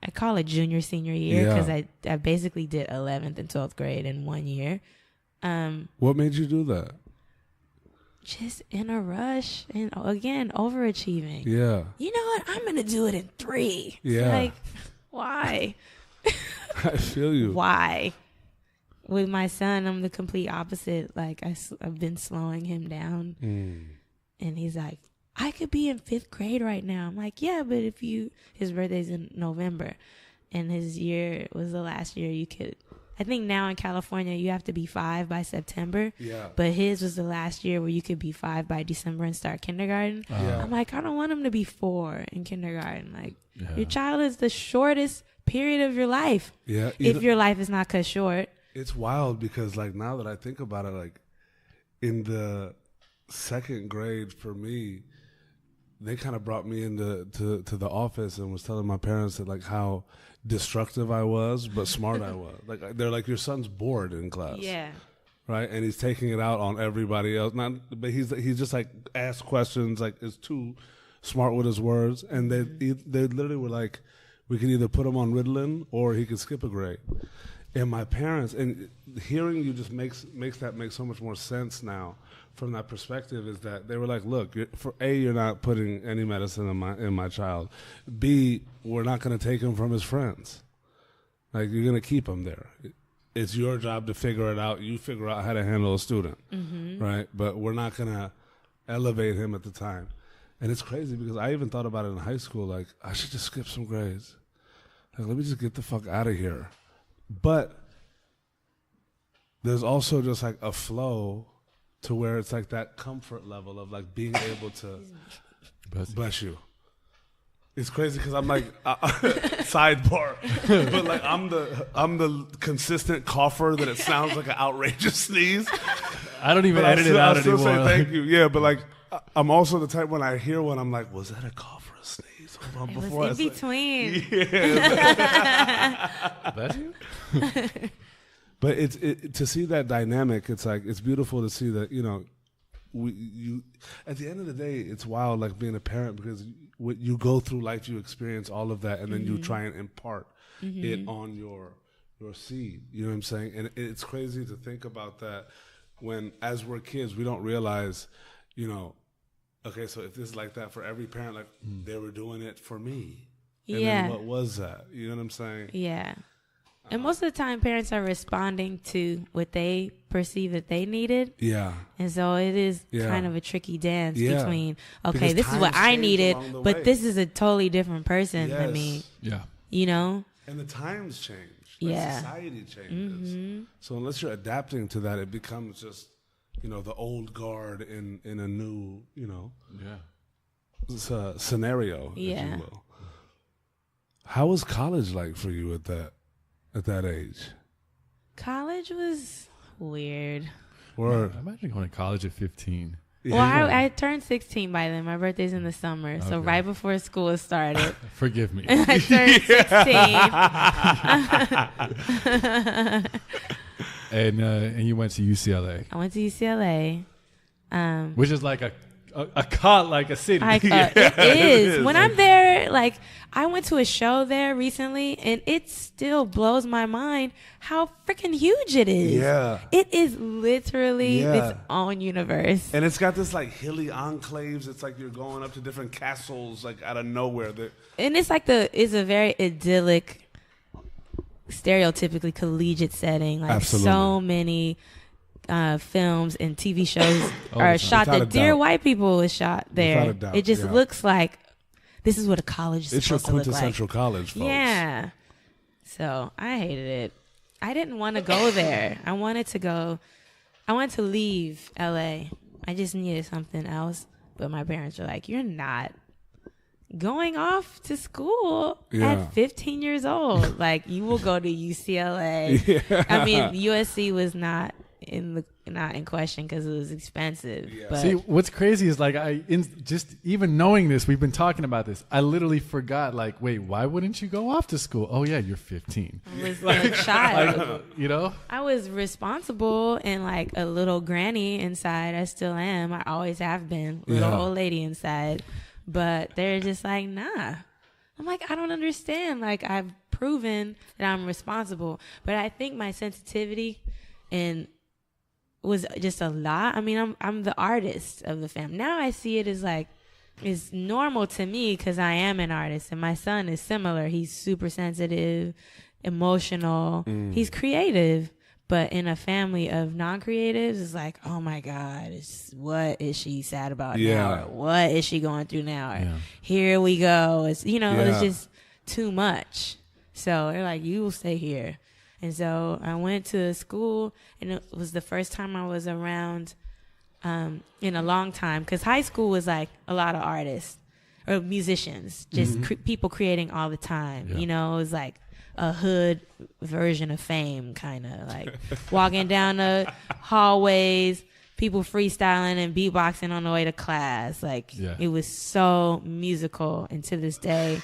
I call it junior, senior year because I basically did 11th and 12th grade in 1 year. What made you do that? Just in a rush and again, overachieving. Yeah. You know what? I'm going to do it in 3. Yeah. It's like, why? I feel you. Why? With my son, I'm the complete opposite. Like I've been slowing him down and he's like, I could be in 5th grade right now. I'm like, yeah, but his birthday's in November and his year was the last year you could, I think now in California, you have to be 5 by September. Yeah. But his was the last year where you could be 5 by December and start kindergarten. Yeah. I'm like, I don't want him to be 4 in kindergarten. Like, your child is the shortest period of your life. Yeah. If your life is not cut short. It's wild because, like, now that I think about it, like, in the 2nd grade for me, they kind of brought me into to the office and was telling my parents that, like, how destructive I was, but smart I was. Like, they're like, your son's bored in class. Yeah. Right? And he's taking it out on everybody else. But he's just like, ask questions, like, is too smart with his words, and they literally were like, we could either put him on Ritalin or he could skip a grade. And my parents, and hearing you just makes that make so much more sense now from that perspective, is that they were like, look, you're not putting any medicine in my child. B, we're not going to take him from his friends. Like, you're going to keep him there. It's your job to figure it out. You figure out how to handle a student, right? But we're not going to elevate him at the time. And it's crazy because I even thought about it in high school, like, I should just skip some grades. Like, let me just get the fuck out of here. But there's also just like a flow to where it's like that comfort level of like being able to bless you. It's crazy because I'm like sidebar, but like I'm the consistent cougher that it sounds like an outrageous sneeze. I don't even edit it out anymore. I still say thank you. Yeah, but like I'm also the type when I hear one, I'm like, was that a cough or a sneeze? Hold on, it was in between. Yeah. Bless you. But it's to see that dynamic. It's like it's beautiful to see that, you know, you at the end of the day, it's wild like being a parent because you go through life, you experience all of that, and then you try and impart it on your seed. You know what I'm saying? And it's crazy to think about that when, as we're kids, we don't realize, you know, okay, so if this is like that for every parent, like they were doing it for me. And then what was that? You know what I'm saying? Yeah. And most of the time, parents are responding to what they perceive that they needed. Yeah. And so it is kind of a tricky dance between, okay, because this is what I needed, but way. This is a totally different person than me. Yeah. You know? And the times change. Like society changes. So unless you're adapting to that, it becomes just, you know, the old guard in a new, you know, scenario, if you will. How was college like for you at that age? College was weird. Or imagine going to college at 15. Well, I turned 16 by then. My birthday's in the summer, so right before school started. Forgive me. I turned 16. And you went to UCLA. I went to UCLA. Which is like a cult, like a city. It is. When I'm there, like, I went to a show there recently, and it still blows my mind how freaking huge it is. Yeah. It is literally its own universe. And it's got this, like, hilly enclaves. It's like you're going up to different castles, like, out of nowhere. And it's like it's a very idyllic, stereotypically collegiate setting. Like, absolutely. So many films and TV shows are shot there. Dear White People is shot there. It just looks like this is what a college is supposed to look like. It's your quintessential college, folks. Yeah. So I hated it. I didn't want to go there. I wanted to leave LA. I just needed something else. But my parents were like, you're not going off to school at 15 years old. Like, you will go to UCLA. Yeah. I mean, USC was not in question because it was expensive. Yeah. But see, what's crazy is like just even knowing this, we've been talking about this. I literally forgot. Like, wait, why wouldn't you go off to school? Oh yeah, you're 15. I was a child. Like, you know, I was responsible and like a little granny inside. I still am. I always have been, little old lady inside. But they're just like, nah. I'm like, I don't understand. Like, I've proven that I'm responsible, but I think my sensitivity was just a lot. I mean, I'm the artist of the family. Now I see it as like, it's normal to me because I am an artist, and my son is similar. He's super sensitive, emotional. He's creative, but in a family of non-creatives, it's like, oh my God, what is she sad about now? Or what is she going through now? Or, here we go. It's, it's just too much. So they're like, you will stay here. And so I went to school, and it was the first time I was around in a long time, because high school was like a lot of artists or musicians, just people creating all the time. Yeah. It was like a hood version of fame, kind of like walking down the hallways, people freestyling and beatboxing on the way to class. Like, it was so musical. And to this day,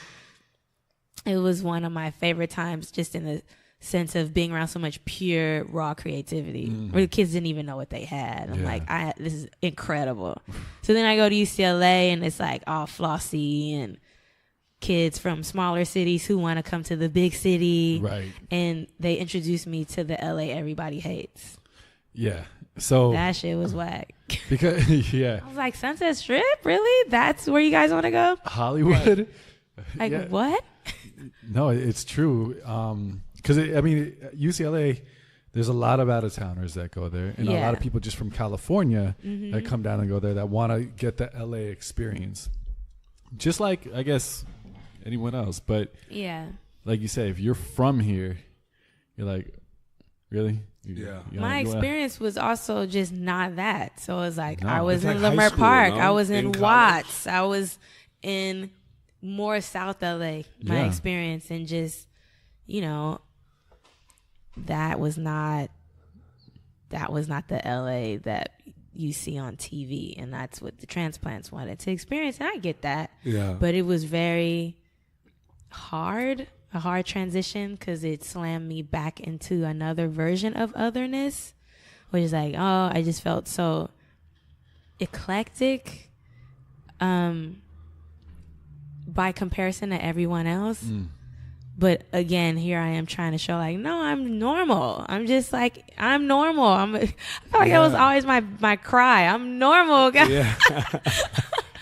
it was one of my favorite times just in the sense of being around so much pure raw creativity where the kids didn't even know what they had. I'm like, this is incredible. So then I go to UCLA and it's like all flossy and kids from smaller cities who want to come to the big city. Right. And they introduced me to the LA everybody hates. Yeah. So that shit was whack. Because I was like, Sunset Strip? Really? That's where you guys want to go? Hollywood? Like what? No, it's true. Because UCLA, there's a lot of out of towners that go there, and a lot of people just from California that come down and go there that want to get the LA experience. Just like, I guess, anyone else. But like you say, if you're from here, you're like, really? My experience was also just not that. So it was like, I was in like Leimert school, Park. no? I was in In Watts. I was in more South LA, my experience. And just, that was not the LA that you see on TV. And that's what the transplants wanted to experience. And I get that. Yeah. But it was very hard. A hard transition because it slammed me back into another version of otherness, which is like, I just felt so eclectic by comparison to everyone else. But again, here I am trying to show like, no, I'm normal. I'm just like, I'm normal. I feel like that was always my cry. I'm normal. Yeah.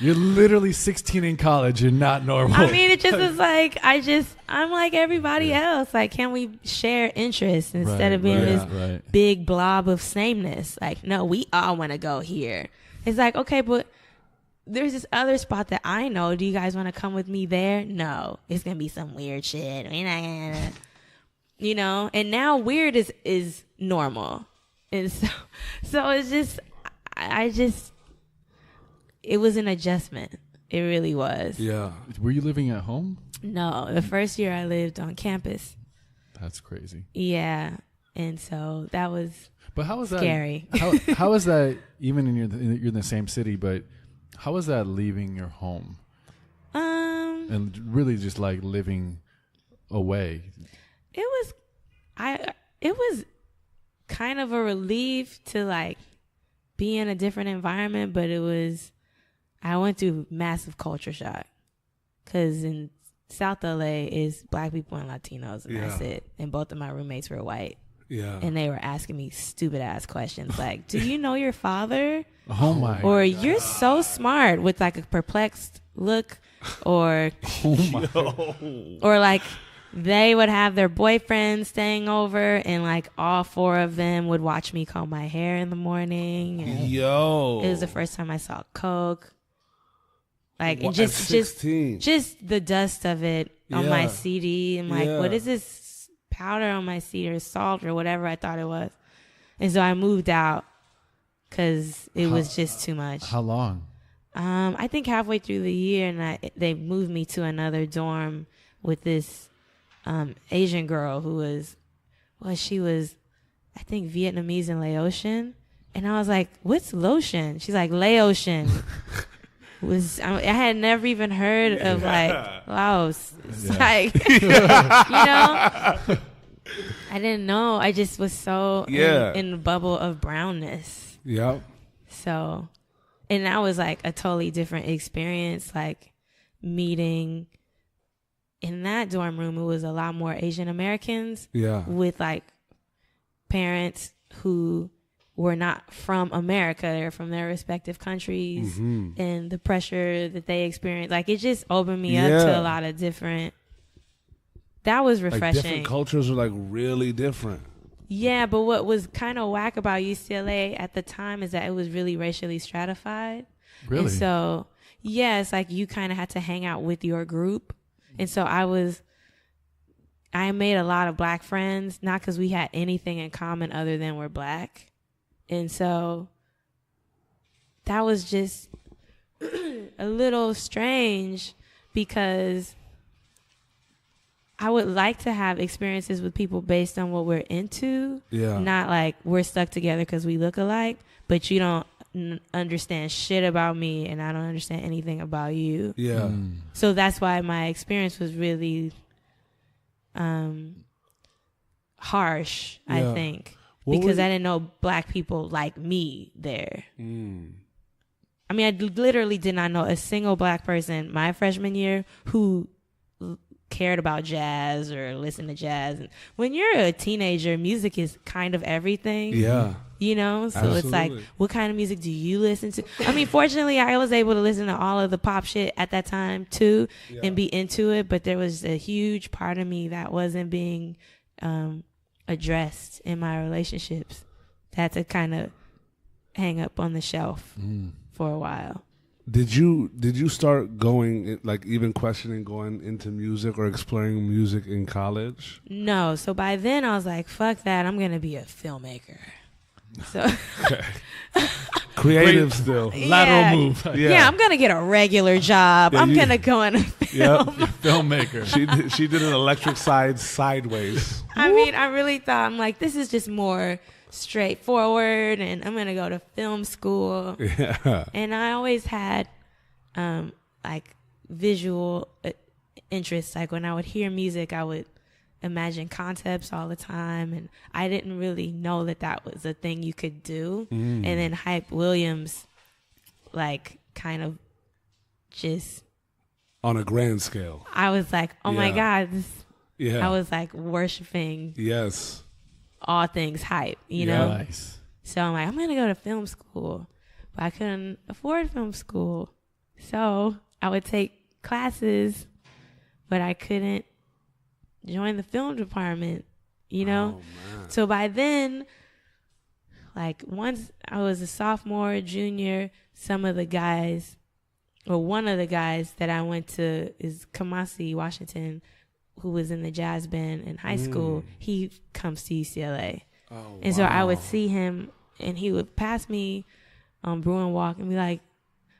You're literally 16 in college. You're not normal. I mean, it just is like, I'm like everybody else. Like, can we share interests instead of being this big blob of sameness? Like, no, we all want to go here. It's like, okay, but there's this other spot that I know. Do you guys want to come with me there? No, it's going to be some weird shit. We're not gonna, and now weird is normal. And so it's just, it was an adjustment. It really was. Yeah. Were you living at home? No, the first year I lived on campus. That's crazy. Yeah, and so that was. But how was scary? That? How was that? Even you're in the same city, but how was that leaving your home? And really just like living away. It was kind of a relief to like be in a different environment, but I went through massive culture shock because in South LA is black people and Latinos, and that's it. And both of my roommates were white. Yeah. And they were asking me stupid ass questions like, do you know your father? Oh my. Or you're so smart, with like a perplexed look, or or like they would have their boyfriends staying over and like all four of them would watch me comb my hair in the morning. It was the first time I saw coke. Like, and just the dust of it on my CD. I'm like, what is this powder on my CD or salt or whatever I thought it was? And so I moved out because it was just too much. How long? I think halfway through the year, and they moved me to another dorm with this Asian girl who was, she was, I think, Vietnamese and Laotian. And I was like, what's lotion? She's like, Laotian. I had never even heard of like Laos. It's like, I didn't know. I just was so in the bubble of brownness. Yep. So, and that was like a totally different experience. Like meeting in that dorm room, it was a lot more Asian Americans. Yeah. With like parents who were not from America. They're from their respective countries, and the pressure that they experienced. Like, it just opened me up to a lot of different. That was refreshing. Like different cultures are like really different. Yeah, but what was kind of whack about UCLA at the time is that it was really racially stratified. Really? And so, it's like you kind of had to hang out with your group. And so I made a lot of black friends, not because we had anything in common other than we're black. And so that was just a little strange because I would like to have experiences with people based on what we're into. Yeah. Not like we're stuck together because we look alike, but you don't understand shit about me and I don't understand anything about you. Yeah. So that's why my experience was really harsh, I Yeah. think, What because was- I didn't know black people like me there. I mean, I literally did not know a single black person my freshman year who cared about jazz or listened to jazz. And when you're a teenager, music is kind of everything. Yeah. You know, so it's like, Absolutely. what kind of music do you listen to? I mean, fortunately, I was able to listen to all of the pop shit at that time too, and be into it. But there was a huge part of me that wasn't being addressed in my relationships. That to kind of hang up on the shelf for a while. Did you start going, like, even questioning going into music or exploring music in college? No, so by then I was like, fuck that, I'm gonna be a filmmaker. So Creative still. Lateral move. yeah, I'm gonna get a regular job. Yeah, I'm you- gonna go in a film. Filmmaker. She did an electric side sideways. I mean, I really thought, I'm like, this is just more straightforward, and I'm gonna go to film school. Yeah. And I always had like visual interests. Like when I would hear music, I would imagine concepts all the time, and I didn't really know that was a thing you could do. And then Hype Williams, like, kind of just, On a grand scale. I was like, oh my Yeah. God, Yeah. I was like worshiping Yes. all things Hype, you Yeah. know? Nice. So I'm like, I'm going to go to film school. But I couldn't afford film school. So I would take classes, but I couldn't join the film department, you know? Oh, man. So by then, like, once I was a sophomore, junior, some of the guys, or one of the guys that I went to is Kamasi Washington, who was in the jazz band in high school. He comes to UCLA. Oh, And so I would wow. see him, and he would pass me on Bruin Walk and be like,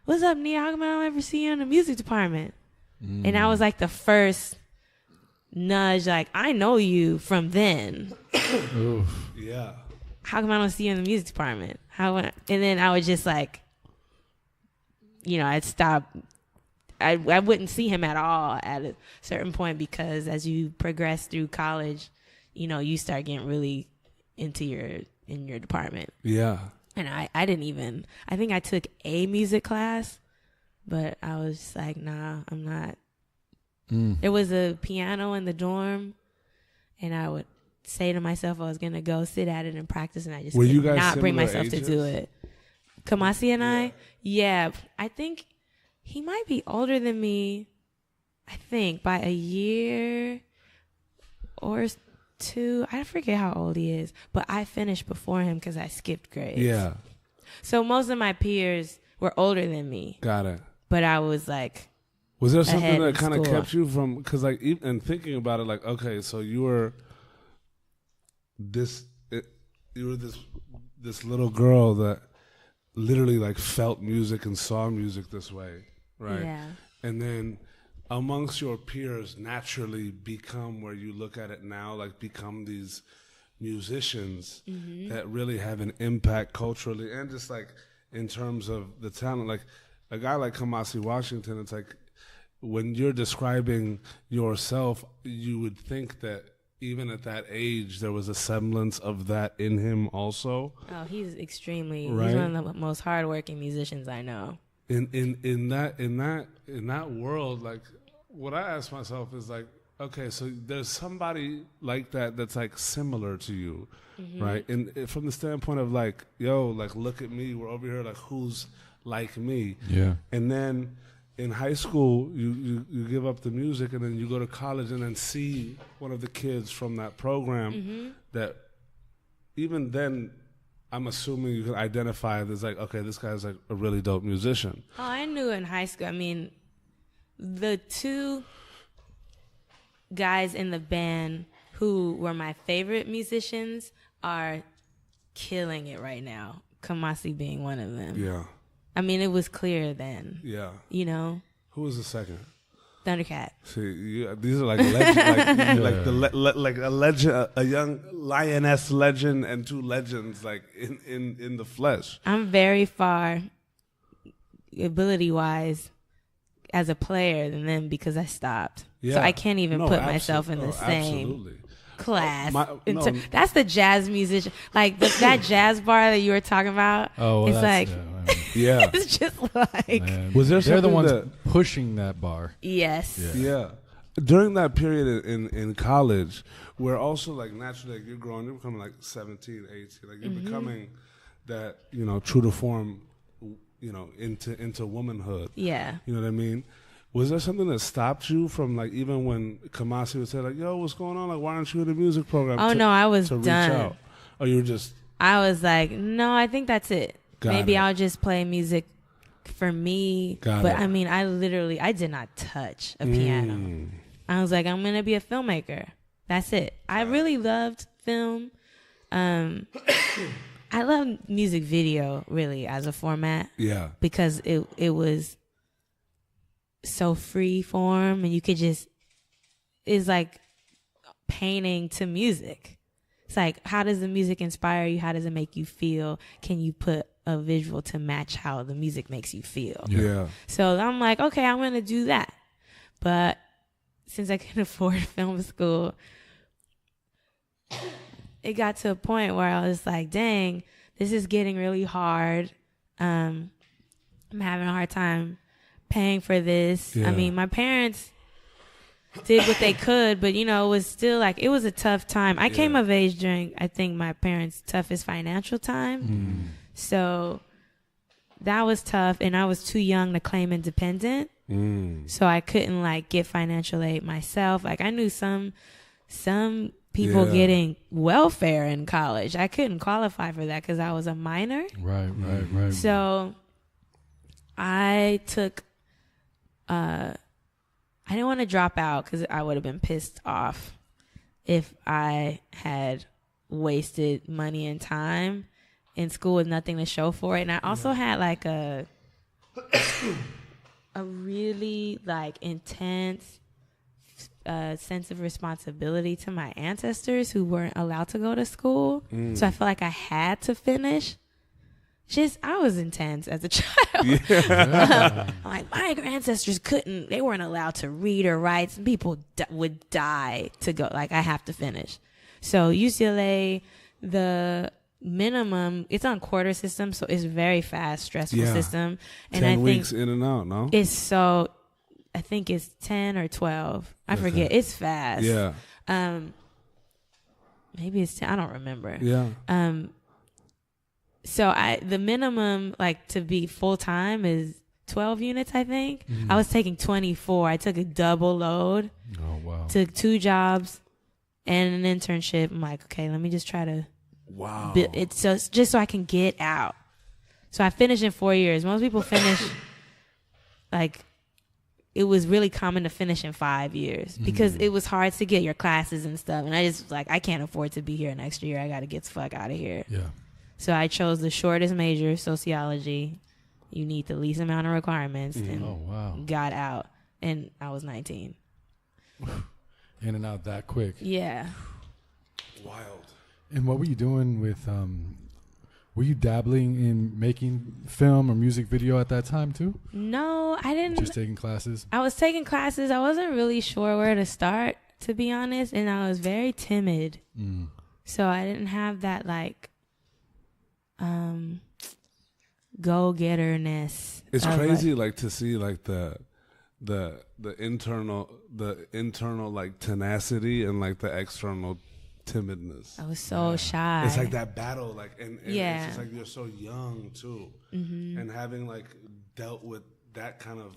what's up, Nia? How come I don't ever see you in the music department? And I was like the first nudge, like, I know you from then. Oof. Yeah. How come I don't see you in the music department? And then I would just, like, you know, I'd stop. I wouldn't see him at all at a certain point, because as you progress through college, you know, you start getting really into in your department. Yeah. And I didn't even, I think I took a music class, but I was just like, nah, I'm not. There was a piano in the dorm, and I would say to myself I was going to go sit at it and practice, and I just Were could you guys not bring similar myself to do ages? it. Kamasi and I, yeah, I think he might be older than me, I think, by a year or two. I forget how old he is, but I finished before him because I skipped grades. Yeah. So most of my peers were older than me, Got it. but I was like, Was there ahead something that in kind of school. kept you from, because, like, and thinking about it, like, okay, so you were this little girl that literally, like, felt music and saw music this way, right? yeah, And then amongst your peers naturally become, where you look at it now, like, become these musicians that really have an impact culturally and just, like, in terms of the talent. Like, a guy like Kamasi Washington, it's like, when you're describing yourself, you would think that even at that age there was a semblance of that in him also. oh, he's extremely, Right. he's one of the most hardworking musicians I know. In that world, like, what I ask myself is, like, okay, so there's somebody like that that's, like, similar to you, right? And from the standpoint of, like, yo, like, look at me, we're over here, like, who's like me? Yeah. And then in high school, you give up the music, and then you go to college and then see one of the kids from that program that even then, I'm assuming you can identify as, like, okay, this guy's, like, a really dope musician. Oh, I knew in high school. I mean, the two guys in the band who were my favorite musicians are killing it right now. Kamasi being one of them. Yeah, I mean, it was clear then, yeah. you know, Who was the second? Thundercat. See, these are like legend, like a legend, a young lioness legend, and two legends, like, in the flesh. I'm very far, ability-wise, as a player than them because I stopped. So I can't even put myself in the same. Absolutely. class. No. That's the jazz musician. Like that jazz bar that you were talking about. Oh, well, it's like, yeah. it's just like. Man. Was there They're the ones that, pushing that bar. Yes. Yeah. During that period in college, where also like naturally like you're becoming like 17, 18, like you're becoming that, true to form, into womanhood. Yeah. You know what I mean? Was there something that stopped you from like even when Kamasi would say like, "Yo, what's going on? Like, why aren't you in the music program?" Oh no, I was to reach done. out? Oh, you were just. I was like, no, I think that's it. Maybe it. I'll just play music for me. Got but it. I mean, I did not touch a piano. I was like, I'm gonna be a filmmaker. That's it. I really loved film. I love music video really as a format. Yeah. Because it was so free form, and you could it's like painting to music. It's like, how does the music inspire you? How does it make you feel? Can you put a visual to match how the music makes you feel? Yeah. So I'm like, okay, I'm going to do that. But since I couldn't afford film school, it got to a point where I was like, dang, this is getting really hard. I'm having a hard time paying for this. Yeah. I mean, my parents did what they could, but it was still like, it was a tough time. I came of age during, I think, my parents' toughest financial time. So that was tough, and I was too young to claim independent. So I couldn't like get financial aid myself. Like I knew some people getting welfare in college. I couldn't qualify for that because I was a minor. Right. So I took, I didn't want to drop out because I would have been pissed off if I had wasted money and time in school with nothing to show for it. And I also had like a really like intense sense of responsibility to my ancestors who weren't allowed to go to school. So I felt like I had to finish. I was intense as a child. I'm like, my ancestors they weren't allowed to read or write. Some people would die to go. Like, I have to finish. So UCLA, the minimum, it's on quarter system, so it's very fast, stressful system. And 10 I think weeks in and out, no? I think it's 10 or 12. I forget. It's fast. Yeah. Maybe it's 10. I don't remember. Yeah. So the minimum like to be full time is 12 units, I think. I was taking 24. I took a double load. Oh wow. Took 2 jobs and an internship. I'm like, okay, let me just try to it's just so I can get out. So I finished in 4 years. Most people finish like, it was really common to finish in 5 years because it was hard to get your classes and stuff. And I just was like, I can't afford to be here next year. I got to get the fuck out of here. Yeah. So I chose the shortest major, sociology. You need the least amount of requirements. And got out. And I was 19. In and out that quick. Yeah. Wild. And what were you doing with, were you dabbling in making film or music video at that time too? No, I didn't. Just taking classes? I was taking classes. I wasn't really sure where to start, to be honest. And I was very timid. So I didn't have that like, go-getterness. It's crazy, like to see like the internal like tenacity and like the external timidness. I was so shy. It's like that battle, like and yeah. It's just like you're so young too, and having like dealt with that kind of,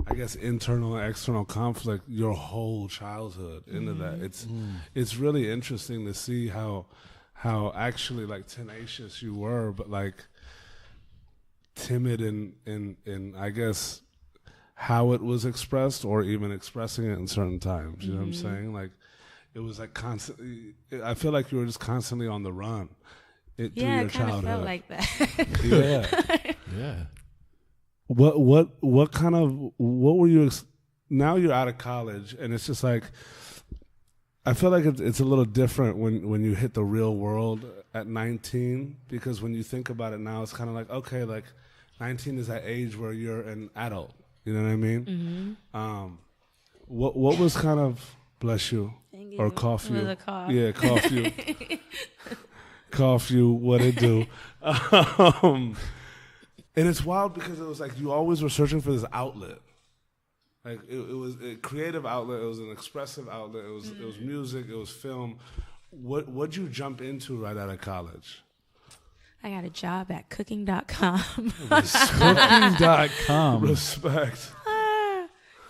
I guess, internal and external conflict your whole childhood into that. It's really interesting to see how actually like tenacious you were, but like timid in I guess how it was expressed or even expressing it in certain times. You know what I'm saying? Like it was like constantly. I feel like you were just constantly on the run. Through your childhood. Felt like that. Yeah. What were you? Now you're out of college, and it's just like. I feel like it's a little different when you hit the real world at 19, because when you think about it now, it's kind of like, okay, like 19 is that age where you're an adult. You know what I mean? What was kind of, bless you. Thank or cough you. It was a cough. Yeah, cough you. Cough you, what it do. And it's wild because it was like you always were searching for this outlet. Like it was a creative outlet. It was an expressive outlet. It was music. It was film. What'd you jump into right out of college? I got a job at cooking.com. Cooking.com. Respect.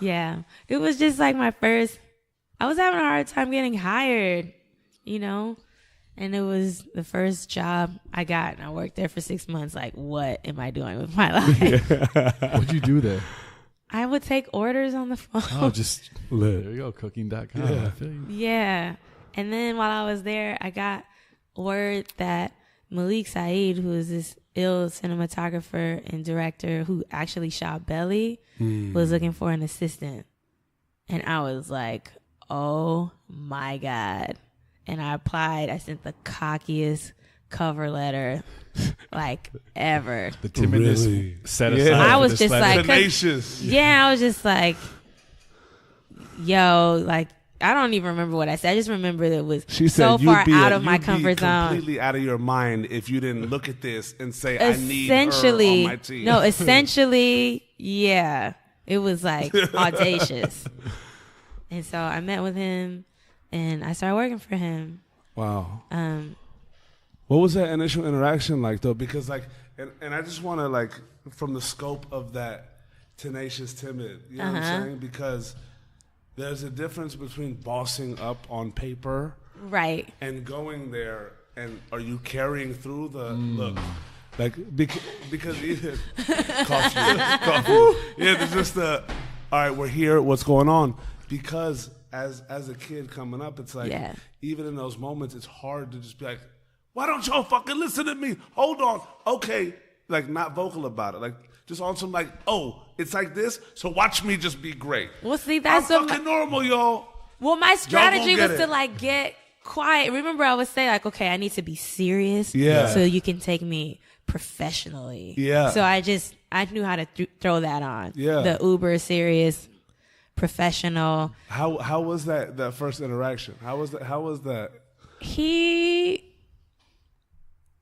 Yeah. It was just like my first, I was having a hard time getting hired, and it was the first job I got, and I worked there for 6 months. Like, what am I doing with my life? What'd you do there? I would take orders on the phone. Oh, just lit. There you go, cooking.com. Yeah. I feel you. Yeah. And then while I was there, I got word that Malik Saeed, who is this ill cinematographer and director who actually shot Belly, was looking for an assistant. And I was like, oh my God. And I applied. I sent the cockiest cover letter like ever. The timidness Really? set Yeah. aside. I for was this just letter. like, Tenacious. yeah, I was just like, yo, like, I don't even remember what I said. I just remember that it was She said so you'd far be out of my you'd be comfort zone. completely out of your mind if you didn't look at this and say, I need her Essentially, on my team. no, essentially, yeah, it was like audacious. And so I met with him, and I started working for him. Wow. What was that initial interaction like, though? Because, like, and I just want to, like, from the scope of that tenacious, timid, you know what I'm saying? Because there's a difference between bossing up on paper Right. and going there, and are you carrying through the look? Like, because even coffee. Yeah, there's just the, all right, we're here, what's going on? Because as a kid coming up, it's like, even in those moments, it's hard to just be like, why don't y'all fucking listen to me? Hold on. Okay. Like, not vocal about it. Like, just on some, like, oh, it's like this, so watch me just be great. Well, see, that's I'm fucking normal, y'all. Well, my strategy get was it. to like get quiet. Remember, I would say like, okay, I need to be serious, Yeah. so you can take me professionally. Yeah. So I knew how to throw that on. Yeah. The uber serious, professional. How was that first interaction? How was that?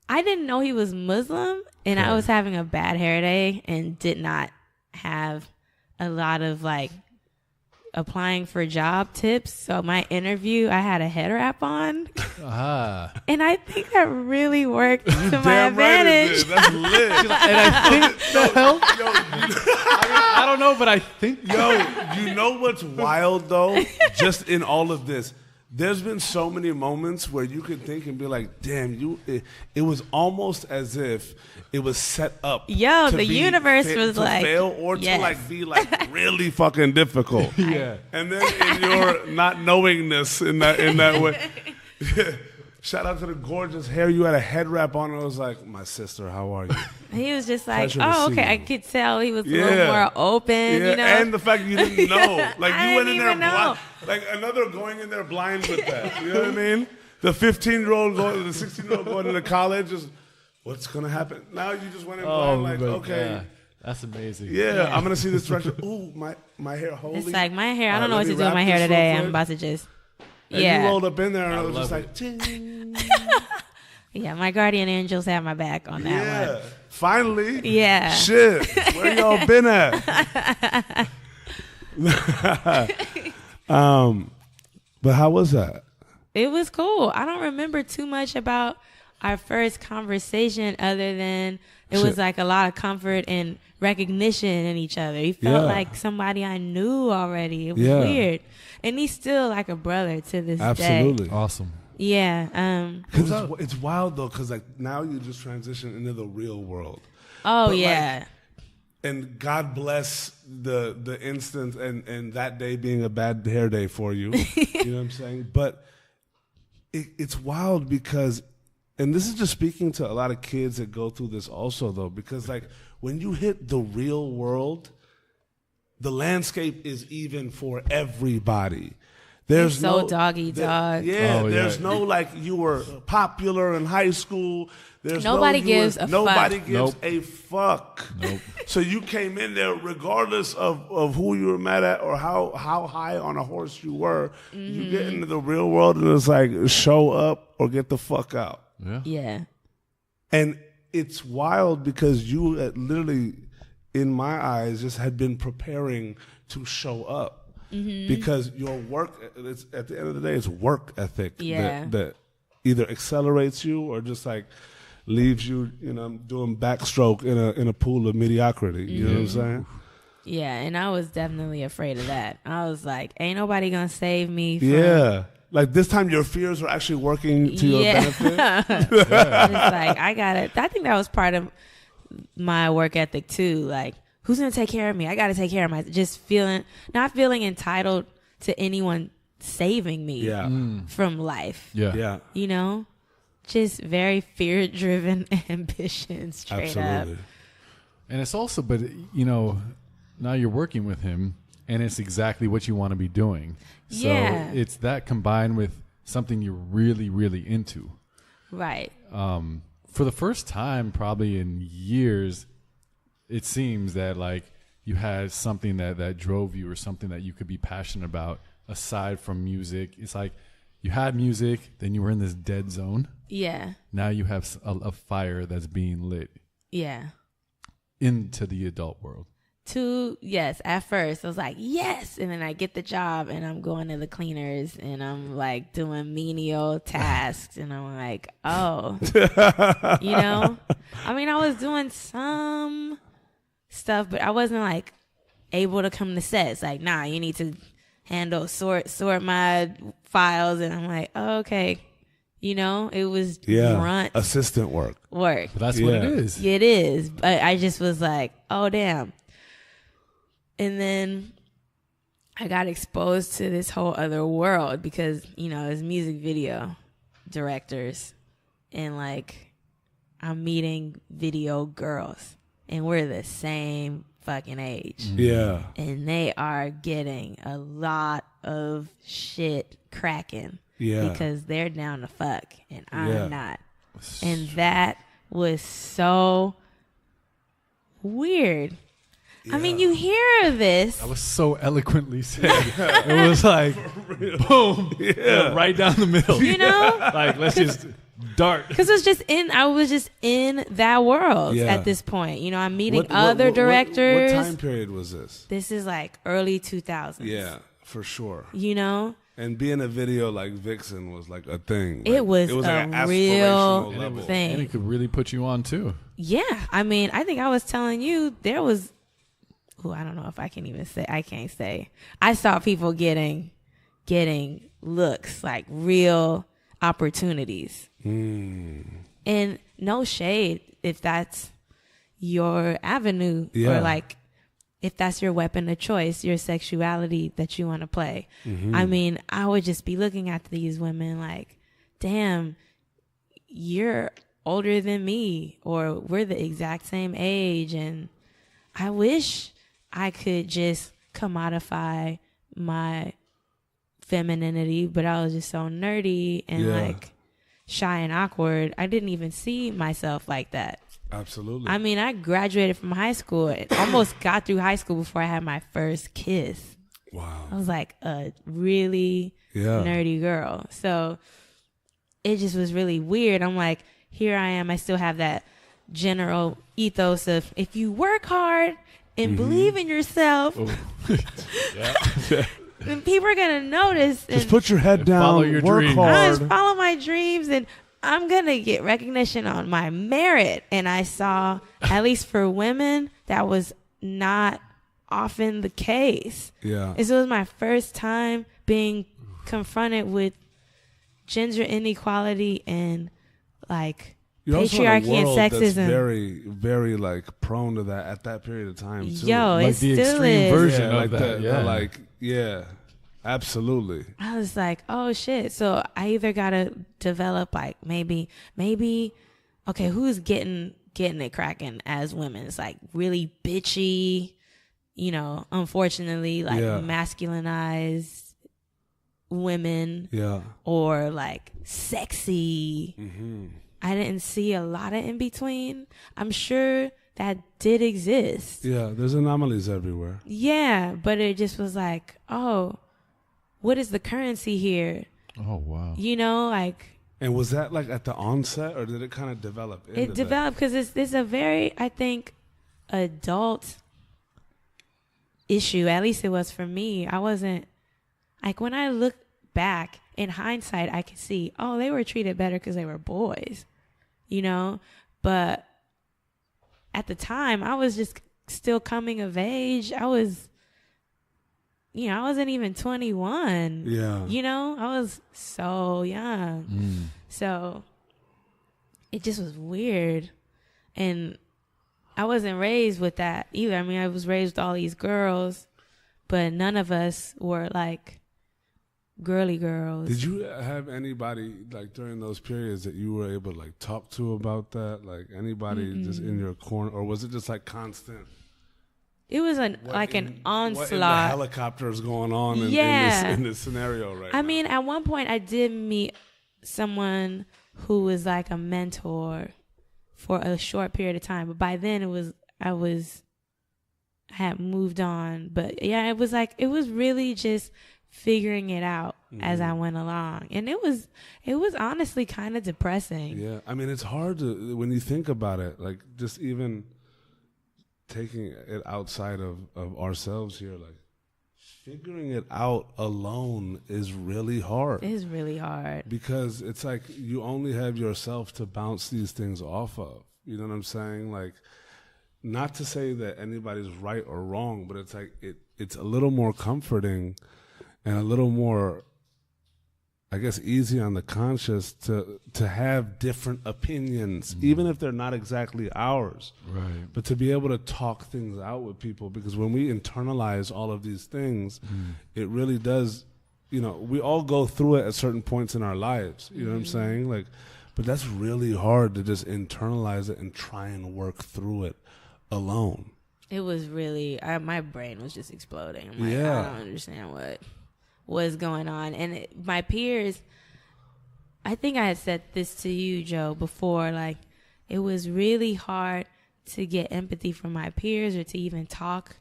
I didn't know he was Muslim, and I was having a bad hair day and did not have a lot of like applying for job tips. So my interview, I had a head wrap on. And I think that really worked to my Damn right it advantage. did. That's lit. And I think that helped. I don't know, but I think. You know what's wild though? Just in all of this, there's been so many moments where you could think and be like, damn, it was almost as if it was set up. Yo, to the be universe fit, was to like, fail or yes. to like be like really fucking difficult. Yeah. And then in your not knowingness in that way. Shout out to the gorgeous hair. You had a head wrap on. And I was like, my sister, how are you? He was just like, Pleasure to oh, see okay. you. I could tell he was a little more open, you know. And the fact you didn't know. Like, I you went in didn't there even know. blind. Like, another going in there blind with that. You know what I mean? The 15-year-old going, the 16-year-old going into college is, what's going to happen? Now you just went in blind, like, my okay. God. That's amazing. Yeah, I'm going to see this direction. Ooh, my hair, holy. It's like my hair. I All don't know right, what let to me do with wrap my hair this today. real I'm quick. about to just, And you yeah. rolled up in there and I was love just it. like, ting. Yeah, my guardian angels have my back on that Yeah. one. Finally. Yeah. Shit. Where y'all been at? But how was that? It was cool. I don't remember too much about our first conversation other than it was like a lot of comfort and recognition in eeach other. He felt like somebody I knew already. It was weird. And he's still like a brother to this day. Absolutely. Awesome. Yeah. Cause it's wild though, because like now you just transition into the real world. Oh, But, yeah. like, and God bless the instant and that day being a bad hair day for you. You know what I'm saying? But it's wild because, and this is just speaking to a lot of kids that go through this also though, because like when you hit the real world, the landscape is even for everybody. There's It's so no dog-eat-dog. Yeah, Oh, there's yeah. no like you were popular in high school. Nobody gives a fuck. Nobody gives Nope. a fuck. Nope. So you came in there regardless of who you were mad at or how high on a horse you were. You get into the real world and it's like show up or get the fuck out. Yeah. Yeah. And it's wild because you literally, in my eyes, just had been preparing to show up. Because your work, it's, at the end of the day, it's work ethic that either accelerates you or just like leaves you, doing backstroke in a pool of mediocrity. You know what I'm saying? Yeah, and I was definitely afraid of that. I was like, ain't nobody gonna save me from Like this time your fears were actually working to your benefit. It's like, I think that was part of my work ethic too. Like, who's gonna take care of me? I gotta take care of myself. Just not feeling entitled to anyone saving me from life. Yeah. Just very fear-driven ambition, straight up. And it's also, but now you're working with him, and it's exactly what you want to be doing. So it's that combined with something you're really, really into. Right. For the first time, probably in years, it seems that like you had something that drove you or something that you could be passionate about aside from music. It's like you had music, then you were in this dead zone. Yeah. Now you have a fire that's being lit. Yeah. Into the adult world. Yes, at first I was like, yes, and then I get the job and I'm going to the cleaners and I'm like doing menial tasks and I'm like, oh, I mean, I was doing some stuff, but I wasn't like able to come to sets. Like, nah, you need to sort my files, and I'm like, oh, okay, it was grunt assistant work. But that's what it is. It is, but I just was like, oh damn. And then I got exposed to this whole other world because, it's music video directors and like I'm meeting video girls and we're the same fucking age. Yeah. And they are getting a lot of shit cracking. Yeah. Because they're down to fuck and I'm not. And that was so weird. I mean, you hear this. That was so eloquently said. It was like, boom, right down the middle. Like, let's just dart. Because I was just in that world at this point. I'm meeting other directors. What time period was this? This is like early 2000s. Yeah, for sure. And being a video like Vixen was like a thing. It was like a real level. thing. And it could really put you on too. Yeah. I mean, I think I was telling you there was, I don't know if I can even say, I can't say. I saw people getting looks, like real opportunities. And no shade if that's your avenue or like if that's your weapon of choice, your sexuality that you want to play. I mean, I would just be looking at these women like, damn, you're older than me, or we're the exact same age, and I wish I could just commodify my femininity, but I was just so nerdy and like shy and awkward. I didn't even see myself like that. Absolutely. I mean, I graduated from high school and almost got through high school before I had my first kiss. Wow. I was like a really nerdy girl. So it just was really weird. I'm like, here I am. I still have that general ethos of if you work hard and believe in yourself, then people are going to notice. Just put your head down, follow your work dreams. hard. I just follow my dreams, and I'm going to get recognition on my merit. And I saw, at least for women, that was not often the case. Yeah. And so it was my first time being confronted with gender inequality and like You're patriarchy and sexism. That's very, very like prone to that at that period of time too. Yo, like it the still extreme is. version of like that. Absolutely. I was like, oh shit. So I either gotta develop like maybe, okay, who's getting it cracking as women? It's like really bitchy, unfortunately, like masculinized women. Yeah. Or like sexy. I didn't see a lot of in between. I'm sure that did exist. Yeah, there's anomalies everywhere. Yeah, but it just was like, oh, what is the currency here? Oh, wow. You know, like. And was that like at the onset, or did it kind of develop? It developed because it's a very, I think, adult issue. At least it was for me. I wasn't, like, when I look back in hindsight, I can see, oh, they were treated better because they were boys, you know? But at the time, I was just still coming of age. I was, you know, I wasn't even 21. Yeah. You know, I was so young. So it just was weird. And I wasn't raised with that either. I mean, I was raised with all these girls, but none of us were like girly girls. Did you have anybody like during those periods that you were able to like talk to about that? Like anybody just in your corner, or was it just like constant? It was an onslaught. What in the helicopters going on in this scenario right now? I mean, at one point I did meet someone who was like a mentor for a short period of time, but by then I had moved on. But yeah, it was really just figuring it out as I went along, and it was honestly kind of depressing. Yeah, I mean, it's hard to, when you think about it, like just even taking it outside of ourselves here, like figuring it out alone is really hard. It's really hard because it's like you only have yourself to bounce these things off of. You know what I'm saying? Like, not to say that anybody's right or wrong, but it's like it's a little more comforting and a little more, I guess, easy on the conscious to have different opinions, even if they're not exactly ours. Right. But to be able to talk things out with people, because when we internalize all of these things, it really does, you know, we all go through it at certain points in our lives. You know what I'm saying? Like, but that's really hard to just internalize it and try and work through it alone. It was really, my brain was just exploding. I'm like, Yeah. I don't understand what was going on. And my peers, I think I had said this to you, Joe, before, like, it was really hard to get empathy from my peers or to even talk,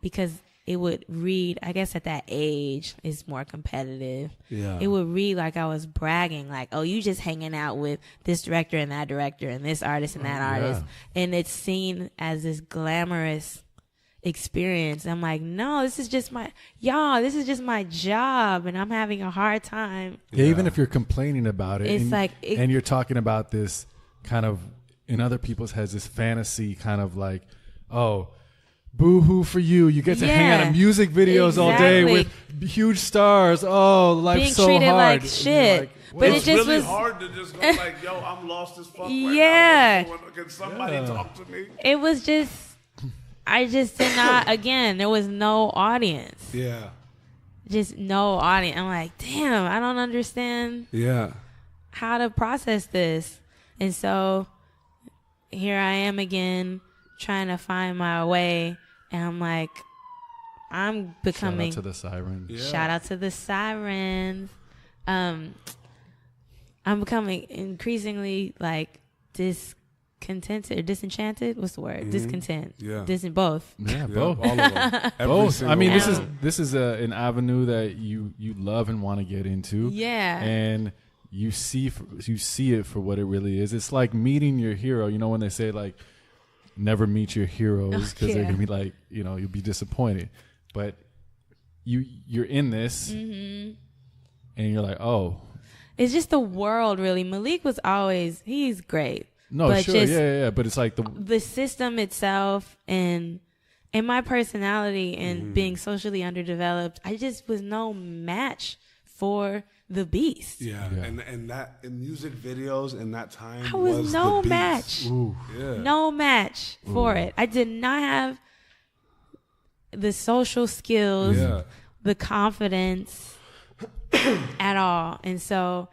because it would read, I guess at that age, it's more competitive. Yeah. It would read like I was bragging, like, oh, you just hanging out with this director and that director and this artist and that artist. And it's seen as this glamorous experience. I'm like, no, this is just my job, and I'm having a hard time. Yeah, even if you're complaining about it, it's and you're talking about this kind of, in other people's heads, this fantasy kind of like, oh, boo-hoo for you. You get to hang out in music videos all day with huge stars. Oh, life's being so treated hard. like shit. Like, but it's it just really was hard to just go like, yo, I'm lost as fuck right now. Can somebody talk to me? It was just, I just did not, again, there was no audience. Yeah. Just no audience. I'm like, damn, I don't understand how to process this. And so here I am again, trying to find my way. And I'm like, I'm becoming. Shout out to the sirens. Yeah. Shout out to the sirens. I'm becoming increasingly like discontented or disenchanted. What's the word? Discontent. Yeah. Both. Yeah, both. All of them. Both. I mean, one. this is an avenue that you love and want to get into. Yeah. And you see it for what it really is. It's like meeting your hero. You know when they say like, never meet your heroes because they're gonna be like, you know, you'll be disappointed. But you're in this, and you're like, oh, it's just the world, really. Malik was always, he's great. No, but sure, just yeah. But it's like the system itself and my personality and being socially underdeveloped, I just was no match for the beast. Yeah. And that in music videos in that time I was no the match. ooh, No match for it. I did not have the social skills, the confidence at all. And so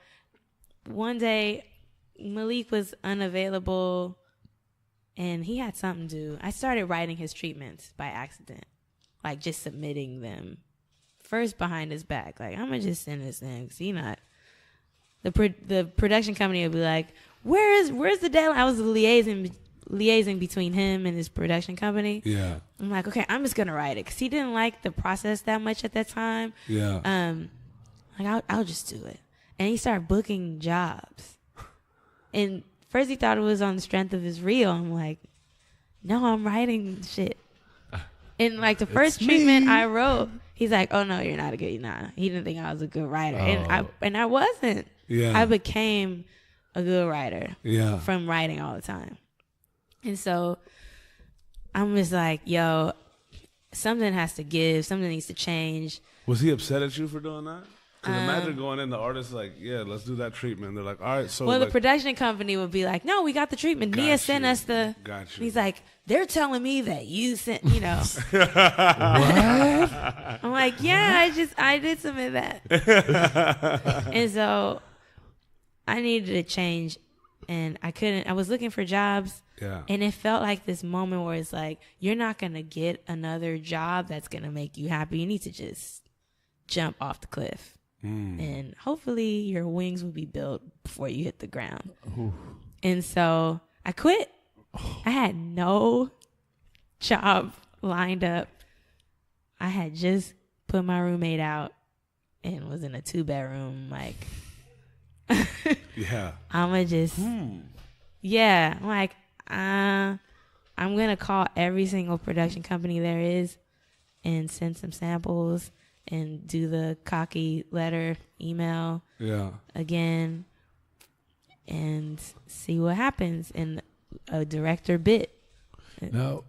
one day Malik was unavailable and he had something to do. I started writing his treatments by accident, like just submitting them. First behind his back, like, I'm gonna just send this in because the production company would be like, where's the deadline? I was liaising between him and his production company. Yeah. I'm like, okay, I'm just gonna write it because he didn't like the process that much at that time. Yeah. Like I'll just do it. And he started booking jobs. And first he thought it was on the strength of his reel. I'm like, no, I'm writing shit. And like the first treatment I wrote, he's like, oh no, you're not a good. Nah, he didn't think I was a good writer, and I wasn't. Yeah. I became a good writer. Yeah. From writing all the time. And so I'm just like, yo, something has to give. Something needs to change. Was he upset at you for doing that? Because imagine going in, the artist like, yeah, let's do that treatment. They're like, all right, so. Well, like, the production company would be like, no, we got the treatment. Nia sent us the. Got you. He's like, they're telling me that you sent, you know. What? I'm like, yeah, I did some of that. And so I needed to change, and I was looking for jobs. Yeah. And it felt like this moment where it's like, you're not going to get another job that's going to make you happy. You need to just jump off the cliff. And hopefully your wings will be built before you hit the ground. Ooh. And so I quit. I had no job lined up. I had just put my roommate out and was in a 2-bedroom, like, yeah. I'ma just, yeah, I'm like, I'm going to call every single production company there is and send some samples and do the cocky letter email again and see what happens. And a director bit. Now,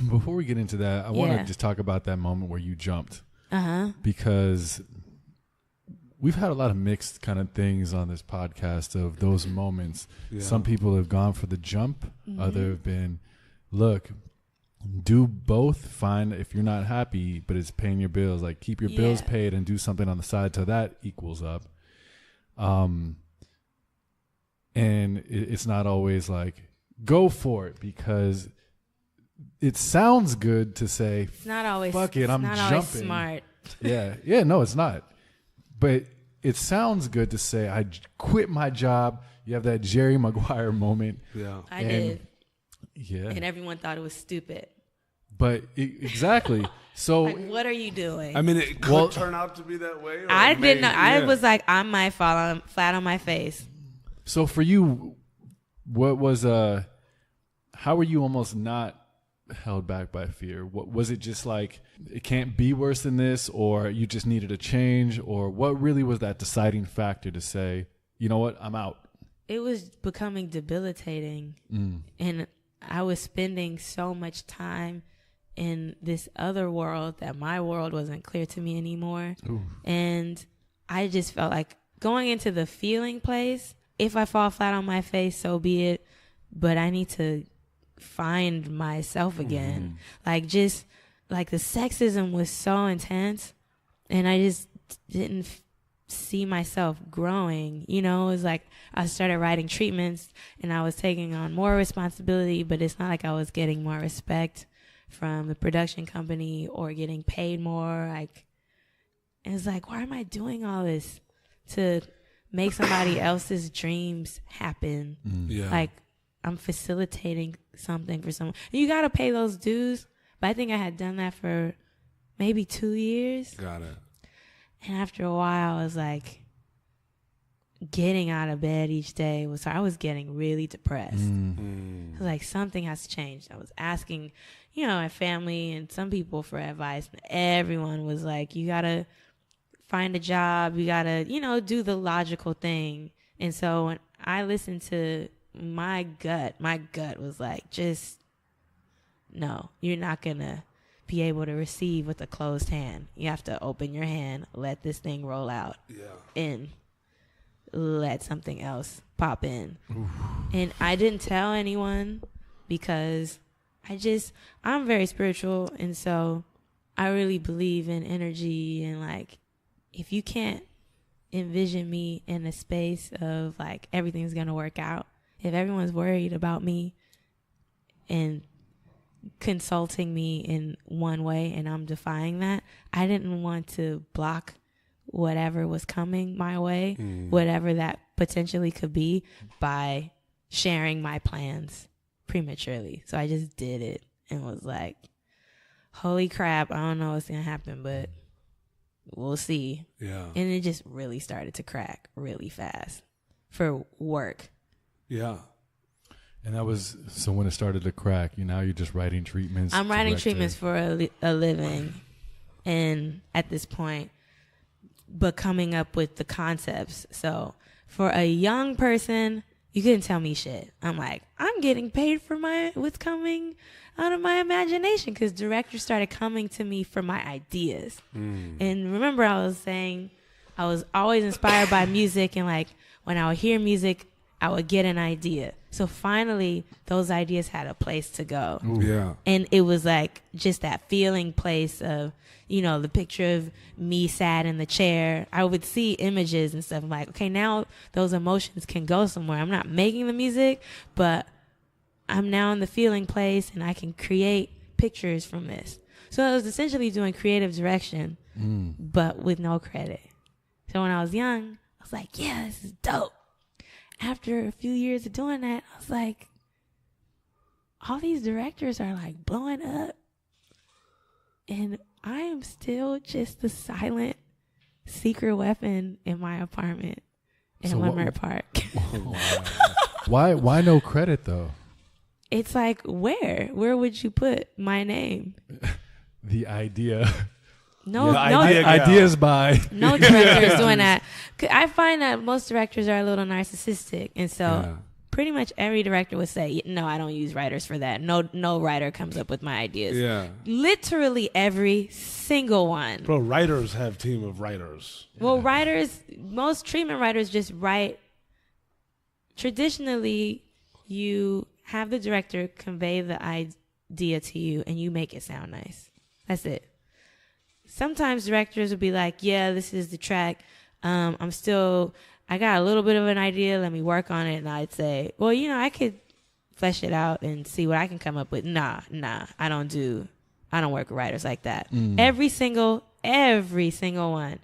before we get into that, I want to just talk about that moment where you jumped. Because we've had a lot of mixed kind of things on this podcast of those moments. Yeah. Some people have gone for the jump. Other have been, look, do both. Fine if you're not happy, but it's paying your bills. Like, keep your bills paid and do something on the side till that equals up. And it's not always like, go for it, because it sounds good to say, it's not always, fuck it, I'm jumping. Always smart. Yeah, no, it's not. But it sounds good to say, I quit my job. You have that Jerry Maguire moment. Yeah, I did. Yeah. And everyone thought it was stupid. But exactly. So like, what are you doing? I mean, it could turn out to be that way. I didn't know. I was like, I might fall flat on my face. So for you, what was how were you almost not held back by fear? What was it? Just like, it can't be worse than this, or you just needed a change, or what really was that deciding factor to say, you know what, I'm out? It was becoming debilitating, and I was spending so much time in this other world that my world wasn't clear to me anymore. Ooh. And I just felt like going into the feeling place, if I fall flat on my face, so be it, but I need to find myself again. Like, just like the sexism was so intense, and I just didn't see myself growing. You know, it was like I started writing treatments and I was taking on more responsibility, but it's not like I was getting more respect from the production company or getting paid more. Like, it's like, why am I doing all this to make somebody else's dreams happen? Yeah. Like, I'm facilitating something for someone. You got to pay those dues. But I think I had done that for maybe 2 years. Got it. And after a while, I was like, getting out of bed each day I was getting really depressed. I was like, something has changed. I was asking, you know, my family and some people for advice. And everyone was like, you got to find a job. You got to, you know, do the logical thing. And so when I listened to my gut was like, just, no, you're not going to be able to receive with a closed hand. You have to open your hand, let this thing roll out, and let something else pop in. Oof. And I didn't tell anyone because I'm very spiritual, and so I really believe in energy, and like, if you can't envision me in a space of like everything's gonna work out, if everyone's worried about me and consulting me in one way and I'm defying that, I didn't want to block whatever was coming my way, whatever that potentially could be, by sharing my plans prematurely. So I just did it and was like, holy crap, I don't know what's going to happen, but we'll see. Yeah. And it just really started to crack really fast for work. Yeah. And that was, so when it started to crack, now you're just writing treatments. I'm writing treatments for a living. And at this point, but coming up with the concepts. So for a young person, you couldn't tell me shit. I'm like, I'm getting paid for what's coming out of my imagination, because directors started coming to me for my ideas. And remember, I was saying I was always inspired by music, and like when I would hear music, I would get an idea. So finally, those ideas had a place to go. Ooh. Yeah. And it was like just that feeling place of, the picture of me sat in the chair. I would see images and stuff. I'm like, okay, now those emotions can go somewhere. I'm not making the music, but I'm now in the feeling place and I can create pictures from this. So I was essentially doing creative direction, but with no credit. So when I was young, I was like, yeah, this is dope. After a few years of doing that, I was like, all these directors are like blowing up, and I am still just the silent secret weapon in my apartment in Leimert Park. Why no credit though? It's like, where would you put my name? The idea. No, ideas by. No directors doing that. I find that most directors are a little narcissistic, and so pretty much every director would say, "No, I don't use writers for that. No writer comes up with my ideas." Yeah, literally every single one. Bro, writers have team of writers. Well, most treatment writers just write. Traditionally, you have the director convey the idea to you, and you make it sound nice. That's it. Sometimes directors will be like, yeah, this is the track. I got a little bit of an idea. Let me work on it. And I'd say, well, I could flesh it out and see what I can come up with. Nah, I don't work with writers like that. Every single one.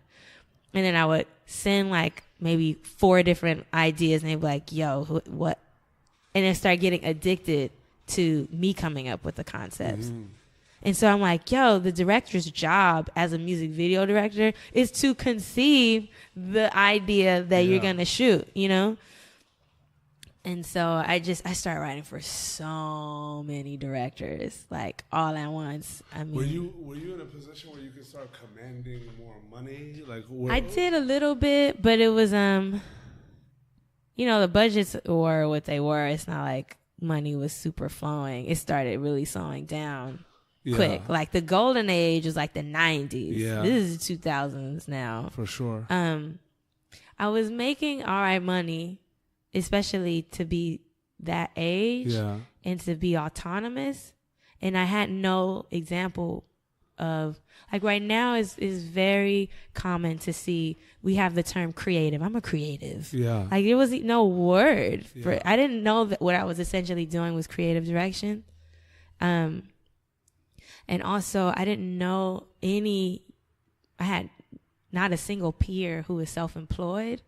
And then I would send like maybe 4 different ideas, and they'd be like, yo, what? And then start getting addicted to me coming up with the concepts. And so I'm like, yo, the director's job as a music video director is to conceive the idea that you're going to shoot, And so I started writing for so many directors, like all at once. I mean, were you in a position where you could start commanding more money? Like, I did a little bit, but it was, the budgets were what they were. It's not like money was super flowing. It started really slowing down. Quick. Like the golden age was like the 90s. Yeah. This is the 2000s now. For sure. I was making all right money, especially to be that age and to be autonomous. And I had no example of, like right now is very common to see, we have the term creative. I'm a creative. Yeah. Like there was no word for it. I didn't know that what I was essentially doing was creative direction. And also, I didn't know I had not a single peer who was self-employed.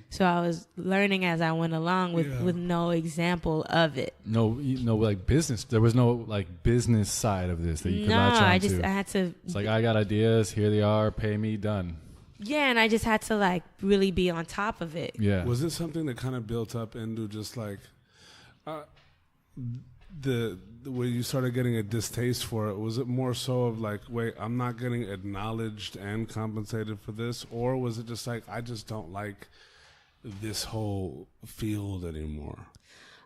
So I was learning as I went along with no example of it. No, like business. There was no like business side of this that you could latch on to. I had to. It's like, I got ideas. Here they are. Pay me. Done. Yeah, and I just had to like really be on top of it. Yeah. Was it something that kind of built up into just like the where you started getting a distaste for it? Was it more so of like, wait, I'm not getting acknowledged and compensated for this? Or was it just like, I just don't like this whole field anymore?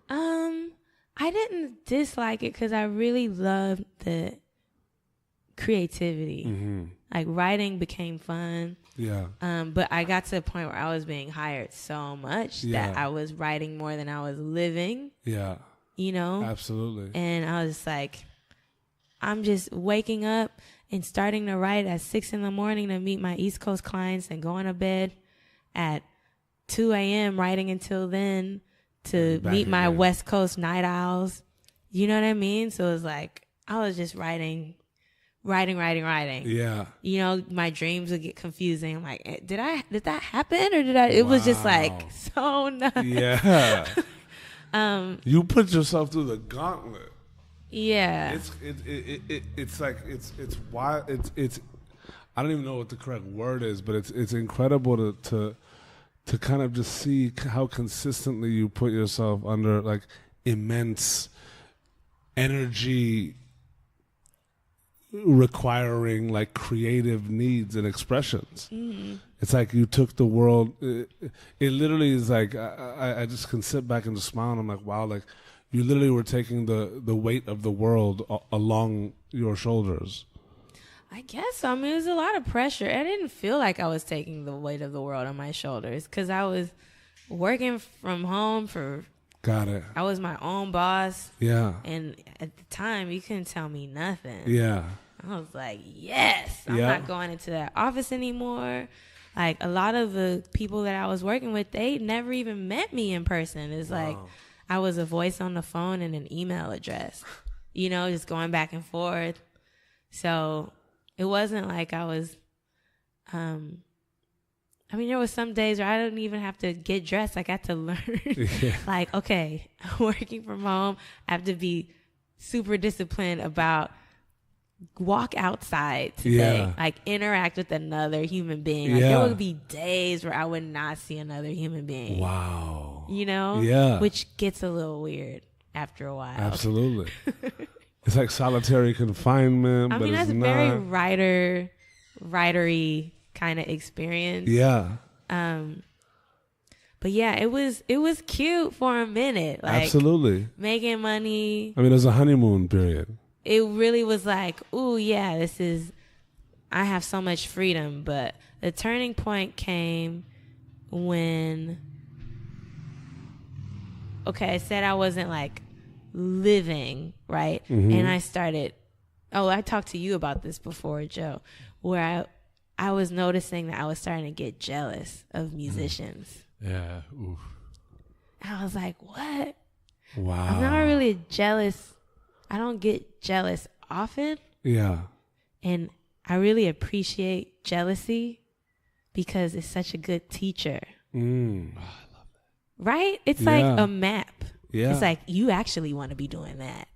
I didn't dislike it because I really loved the creativity. Like writing became fun. Yeah. But I got to a point where I was being hired so much that I was writing more than I was living. Yeah. Absolutely. And I was like, I'm just waking up and starting to write at 6 a.m. to meet my East Coast clients and going to bed at 2 a.m. writing until then to meet my West Coast night owls. You know what I mean? So it was like, I was just writing. Yeah. My dreams would get confusing. I'm like, did that happen or did I? It was just like so nuts. Yeah. You put yourself through the gauntlet. Yeah. It's like it's why it's I don't even know what the correct word is, but it's incredible to kind of just see how consistently you put yourself under like immense energy requiring like creative needs and expressions. Mm-hmm. It's like you took the world. It literally is like I just can sit back and just smile and I'm like, wow, like you literally were taking the weight of the world along your shoulders. I guess so. I mean, it was a lot of pressure. I didn't feel like I was taking the weight of the world on my shoulders because I was working from home for. Got it. I was my own boss. Yeah. And at the time, you couldn't tell me nothing. Yeah. I was like, yes, I'm not going into that office anymore. Like, a lot of the people that I was working with, they never even met me in person. It's like I was a voice on the phone and an email address, you know, just going back and forth. So it wasn't like I was, I mean, there was some days where I didn't even have to get dressed. I got to learn, like, okay, I'm working from home. I have to be super disciplined about walk outside today, like interact with another human being. Like there would be days where I would not see another human being. Wow. You know? Yeah. Which gets a little weird after a while. Absolutely. It's like solitary confinement. I mean, that's not. Very writery kind of experience. Yeah. But yeah, it was cute for a minute. Like, absolutely. Making money. I mean, there's a honeymoon period. It really was like, ooh, yeah, I have so much freedom. But the turning point came when, I said I wasn't like living, right? Mm-hmm. And I started, I talked to you about this before, Joe, where I was noticing that I was starting to get jealous of musicians. Yeah. Oof. I was like, what? Wow. I'm not really jealous. I don't get jealous often. Yeah. And I really appreciate jealousy because it's such a good teacher. Mm. Oh, I love that. Right? It's like a map. Yeah. It's like you actually want to be doing that.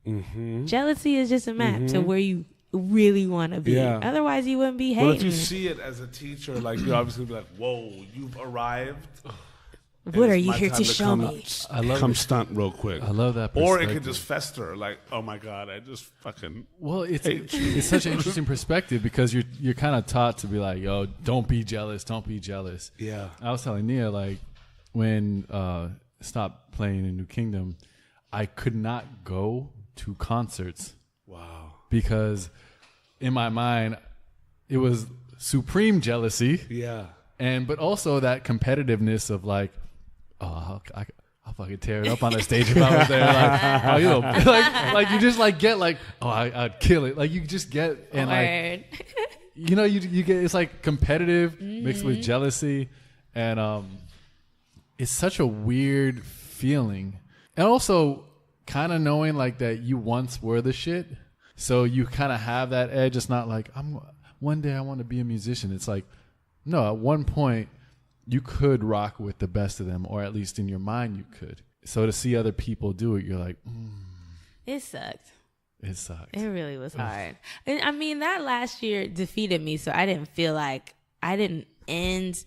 Mm-hmm. Jealousy is just a map to where you really want to be. Yeah. Otherwise, you wouldn't be hating. Well, if you see it as a teacher, like you're obviously be like, whoa, you've arrived. What are you here to show me? Come stunt real quick. I love that Or it could just fester, like, oh my God, I just fucking. Well, it's such an interesting perspective because you're kind of taught to be like, yo, don't be jealous, don't be jealous. Yeah. I was telling Nia, like, when stopped playing in New Kingdom, I could not go to concerts. Wow. Because in my mind, it was supreme jealousy. Yeah. But also that competitiveness of like, oh, I'll fucking tear it up on the stage if I was there. Like, oh, you know, like you just like get like, oh, I'd kill it. Like you just get and like, you know, you get it's like competitive mixed with jealousy, and it's such a weird feeling, and also kind of knowing like that you once were the shit, so you kind of have that edge. It's not like one day I want to be a musician. It's like, no, at one point you could rock with the best of them, or at least in your mind you could. So to see other people do it, you're like, It sucked. It sucked. It really was hard. And I mean, that last year defeated me, so I didn't feel like I didn't end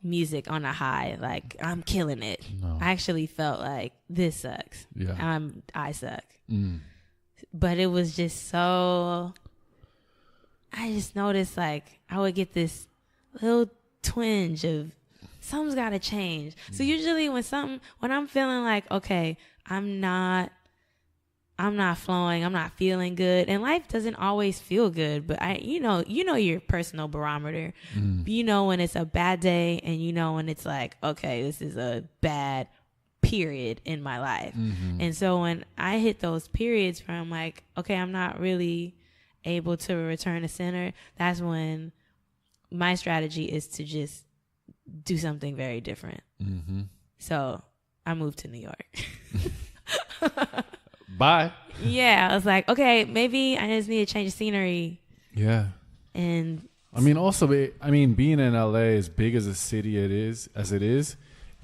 music on a high. Like, I'm killing it. No. I actually felt like this sucks. Yeah. I suck. But it was just so. I just noticed like I would get this little twinge of something's got to change. So usually when I'm feeling like, okay, I'm not flowing, I'm not feeling good, and life doesn't always feel good, but you know your personal barometer. You know when it's a bad day, and you know when it's like, okay, this is a bad period in my life. And so when I hit those periods where I'm like, okay, I'm not really able to return to center, that's when my strategy is to just do something very different. So I moved to New York. Bye. Yeah, I was like, okay, maybe I just need to change the scenery. Yeah. And I mean, also, being in LA, as big as a city it is,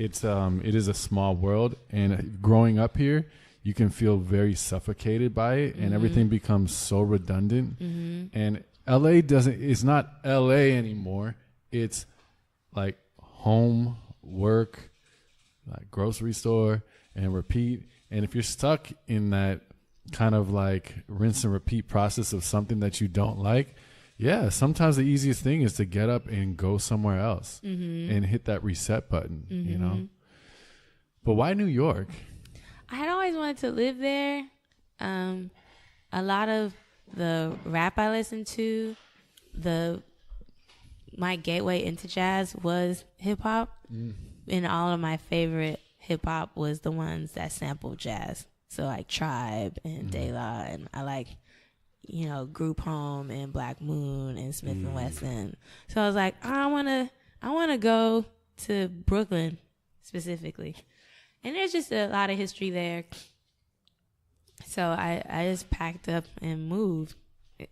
it is a small world, and growing up here, you can feel very suffocated by it, and everything becomes so redundant. And LA it's not LA anymore. It's like home, work, like grocery store, and repeat. And if you're stuck in that kind of like rinse and repeat process of something that you don't like, yeah, sometimes the easiest thing is to get up and go somewhere else and hit that reset button, you know? But why New York? I had always wanted to live there. A lot of the rap I listened to, my gateway into jazz was hip hop. And all of my favorite hip hop was the ones that sampled jazz. So like Tribe and De La, and I like, you know, Group Home and Black Moon and Smith and Wesson. So I was like, I wanna go to Brooklyn specifically. And there's just a lot of history there. So I just packed up and moved.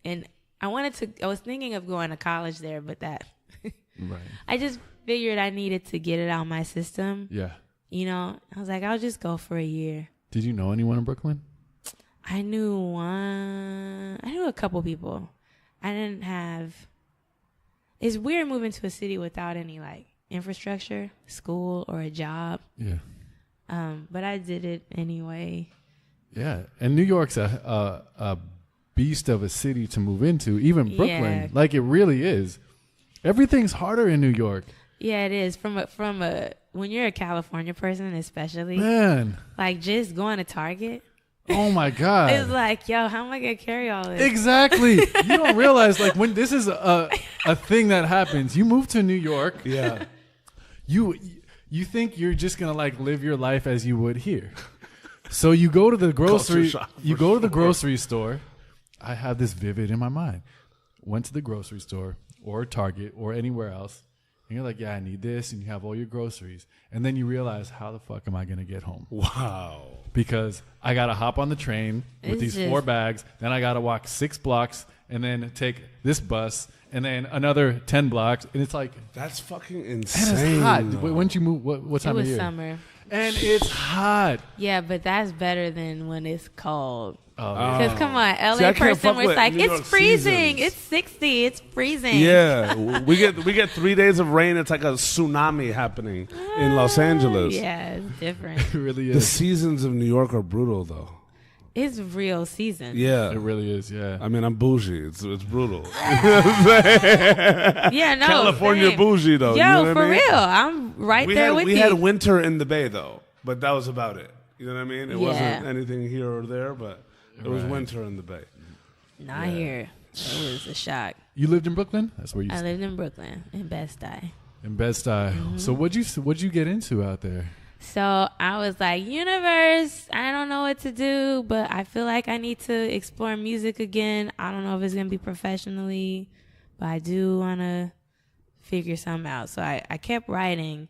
And I was thinking of going to college there, but right. I just figured I needed to get it out of my system. Yeah. You know, I was like, I'll just go for a year. Did you know anyone in Brooklyn? I knew a couple people. It's weird moving to a city without any like infrastructure, school, or a job. Yeah. But I did it anyway. Yeah, and New York's a beast of a city to move into. Even Brooklyn, like it really is. Everything's harder in New York. Yeah, it is. From when you're a California person, especially, man, like just going to Target. Oh my God! It's like, yo, how am I gonna carry all this? Exactly. You don't realize like when this is a thing that happens. You move to New York. Yeah. You think you're just gonna like live your life as you would here. So you go to the grocery store. I have this vivid in my mind. Went to the grocery store or Target or anywhere else, and you're like, yeah, I need this, and you have all your groceries, and then you realize, how the fuck am I gonna get home? Wow. Because I gotta hop on the train with these 4 bags, then I gotta walk 6 blocks, and then take this bus, and then another 10 blocks, and it's like, that's fucking insane. And it's hot. When you move, what time of year? It was summer. And it's hot. Yeah, but that's better than when it's cold. Oh, because come on, LA person was like, it's freezing. Seasons. It's 60. It's freezing. Yeah, we get 3 days of rain. It's like a tsunami happening in Los Angeles. Yeah, it's different. It really is. The seasons of New York are brutal, though. It's real season. Yeah, it really is. Yeah, I mean, I'm bougie. It's brutal. Yeah, no, California same. bougie though. Yo, you know what for I mean? real, I'm right there with you. We had winter in the Bay though, but that was about it. You know what I mean? It Yeah. wasn't anything here or there, but it was winter in the Bay. Not here. It was a shock. You lived in Brooklyn? That's where you. I lived in Brooklyn, in Bed-Stuy. In Bed-Stuy. So what'd you get into out there? So I was like, universe, I don't know what to do, but I feel like I need to explore music again. I don't know if it's going to be professionally, but I do want to figure something out. So I kept writing,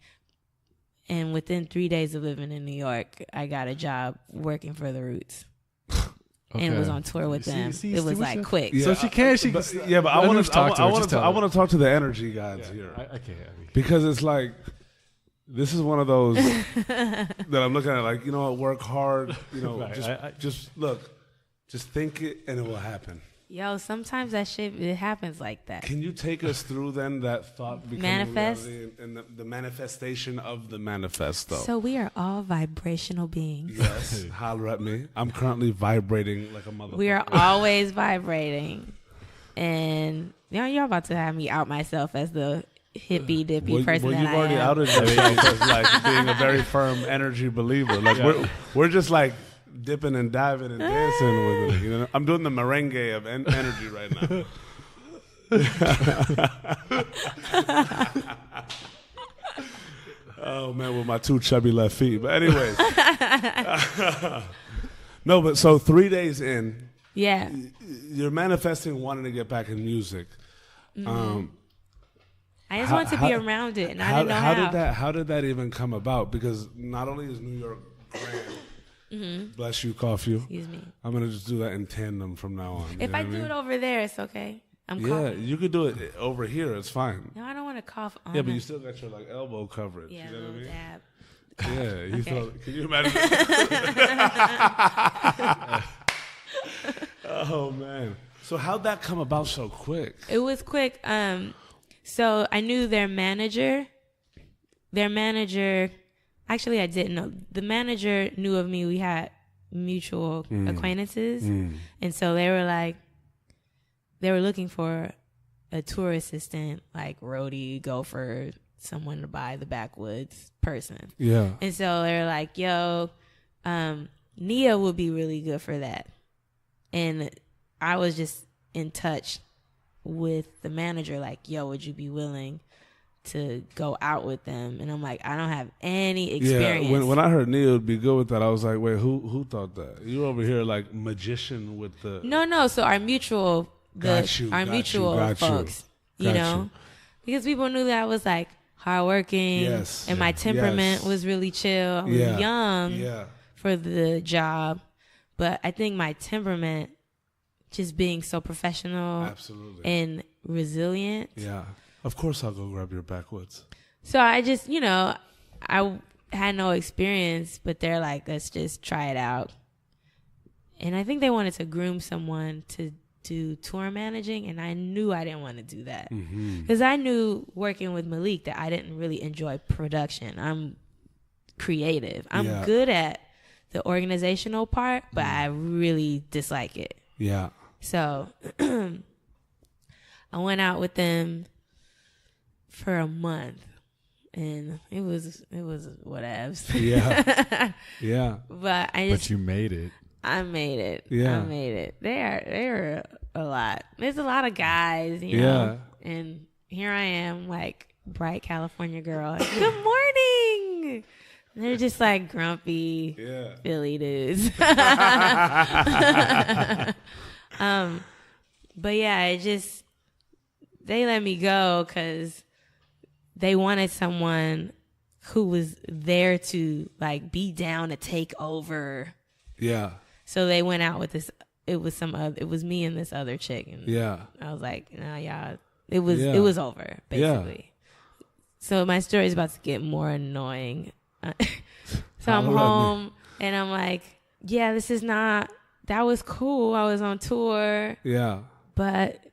and within 3 days of living in New York, I got a job working for The Roots. Okay. And was on tour with them. It was like quick. Yeah, so she can't. But I want to talk to the energy guys here. I can't. Because it's like, this is one of those that I'm looking at like, you know what, work hard, you know, right. just think it and it will happen. Yo, sometimes that shit, it happens like that. Can you take us through then that thought becoming Manifest? reality and the manifestation of the manifesto? So we are all vibrational beings. Yes, holler at me. I'm currently vibrating like a motherfucker. We are always vibrating. And you know, you're about to have me out myself as the hippie dippy person that I am. You've already outed yourself as like being a very firm energy believer. Like we're just like dipping and diving and dancing with it. You know, I'm doing the merengue of energy right now. Oh man, with my 2 chubby left feet. But anyways, no. But so 3 days in, yeah, you're manifesting wanting to get back in music. I just wanted to be around it, and I didn't know how did that even come about? Because not only is New York grand, bless you, cough you. Excuse me. I'm gonna just do that in tandem from now on. If I do it over there, it's okay. I'm yeah, coughing. you could do it over here. It's fine. No, I don't want to cough on Yeah, but it. you still got your like elbow coverage. Yeah, you know what I mean? dab. Yeah, you Okay. thought, can you imagine? Oh man! So how'd that come about so quick? It was quick. So I knew their manager. Actually, I didn't know. The manager knew of me. We had mutual acquaintances, and so they were looking for a tour assistant, like roadie, gopher, someone to buy the backwoods person. Yeah. And so they were like, "Yo, Nia would be really good for that." And I was just in touch with the manager, like, "Yo, would you be willing to go out with them?" And I'm like, I don't have any experience. Yeah, when I heard Nia would be good with that, I was like, wait, who thought that? You over here like magician with the... No. So our mutual, mutual folks, you know, because people knew that I was like hardworking, and my temperament was really chill. I was young for the job, but I think my temperament, just being so professional, and resilient. Yeah. Of course I'll go grab your backwoods. So I just, I had no experience, but they're like, let's just try it out. And I think they wanted to groom someone to do tour managing, and I knew I didn't want to do that. Because I knew working with Malik that I didn't really enjoy production. I'm creative. I'm good at the organizational part, but I really dislike it. Yeah. So I went out with them for a month, and it was whatevs. Yeah. Yeah. But But you made it. I made it. Yeah. I made it. They're a lot. There's a lot of guys, you know. And here I am, like bright California girl. Like, good morning. And they're just like grumpy Philly dudes. But yeah, they let me go because they wanted someone who was there to like be down to take over. Yeah. So they went out with this. It was me and this other chick. And I was like, no, y'all. It was over basically. Yeah. So my story is about to get more annoying. So I'm home and I'm like, yeah, that was cool. I was on tour. Yeah. But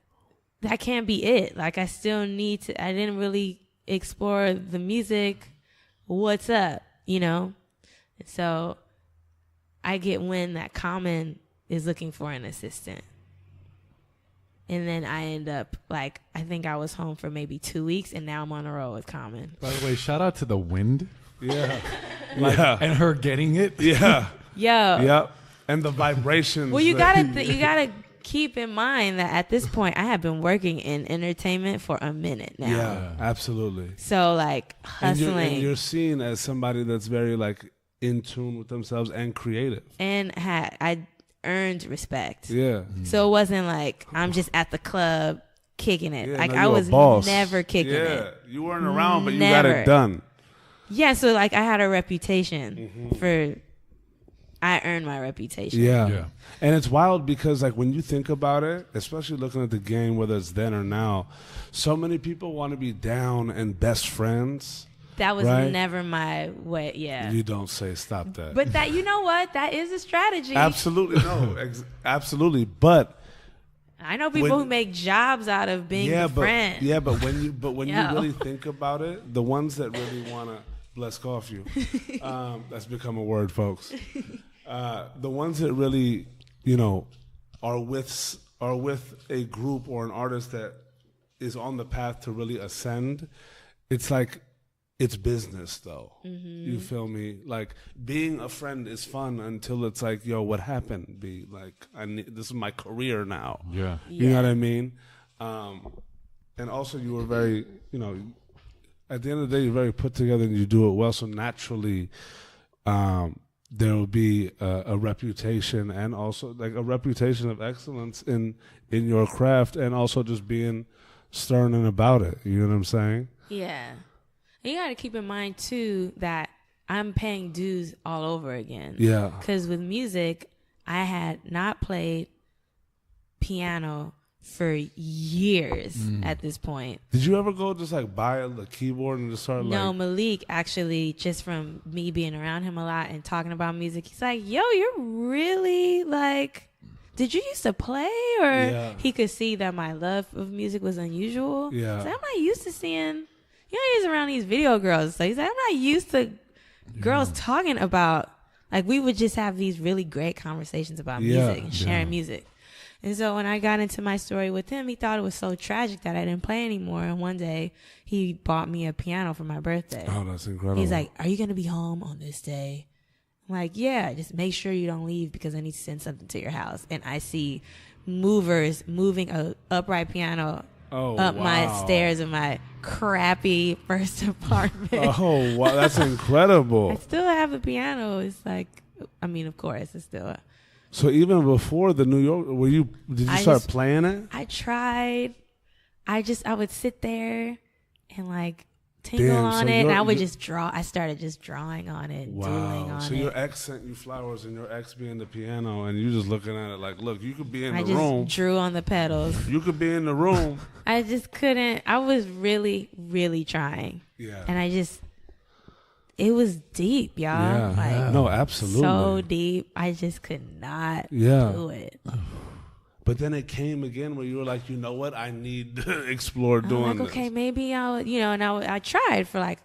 that can't be it. Like I still need to. I didn't really explore the music. What's up, you know? So I get wind that Common is looking for an assistant. And then I end up, like, I think I was home for maybe 2 weeks, and now I'm on the road with Common. By the way, shout out to the wind. Yeah. And her getting it. Yeah. Yo. Yep. And the vibrations. Well, you gotta keep in mind that at this point, I have been working in entertainment for a minute now. Yeah, absolutely. So, like, hustling. And you're seen as somebody that's very, like, in tune with themselves and creative. And I earned respect. Yeah. So it wasn't like I'm just at the club kicking it. Yeah, like no, I was never kicking it. Yeah, you weren't around, but you got it done. Yeah, so like I had a reputation I earned my reputation. Yeah. And it's wild because like when you think about it, especially looking at the game, whether it's then or now, so many people want to be down and best friends. That was never my way. Yeah. You don't say. Stop that. But that, you know what? That is a strategy. Absolutely. No, absolutely. But I know people who make jobs out of being the friend. Yeah, but when you really think about it, the ones that really want to bless cough you, that's become a word, folks. The ones that really, are with a group or an artist that is on the path to really ascend, it's like, it's business though. You feel me? Like being a friend is fun until it's like, yo, what happened? Be like, this is my career now. Yeah. You know what I mean? And also you were very, at the end of the day, you're very put together and you do it well. So naturally, there will be a reputation and also like a reputation of excellence in your craft and also just being stern and about it. You know what I'm saying? Yeah. And you got to keep in mind, too, that I'm paying dues all over again. Yeah. Because with music, I had not played piano for years at this point. Did you ever go just like buy a keyboard and just start No, like? Malik actually, just from me being around him a lot and talking about music, he's like, yo, you're really like, did you used to play? Or he could see that my love of music was unusual. Yeah. He's like, I'm not used to seeing, he's around these video girls. So he's like, I'm not used to girls talking about, like, we would just have these really great conversations about music and sharing music. And so when I got into my story with him, he thought it was so tragic that I didn't play anymore. And one day he bought me a piano for my birthday. Oh, that's incredible. He's like, are you going to be home on this day? I'm like, yeah, just make sure you don't leave because I need to send something to your house. And I see movers moving a upright piano up my stairs in my crappy first apartment. Oh, wow. That's incredible. I still have a piano. It's like, I mean, of course, it's still So even before the New York, did you start playing it? I tried. I would sit there and like tingle on it, and I would just draw. I started just drawing on it, doodling on it. So your ex sent you flowers, and your ex being the piano, and you just looking at it like, look, you could be in the room. I just drew on the pedals. You could be in the room. I just couldn't. I was really, really trying. Yeah. And it was deep, y'all. No, absolutely. So deep. I just could not do it. But then it came again where you were like, you know what? I need to explore doing this. Okay, maybe I'll, and I tried for like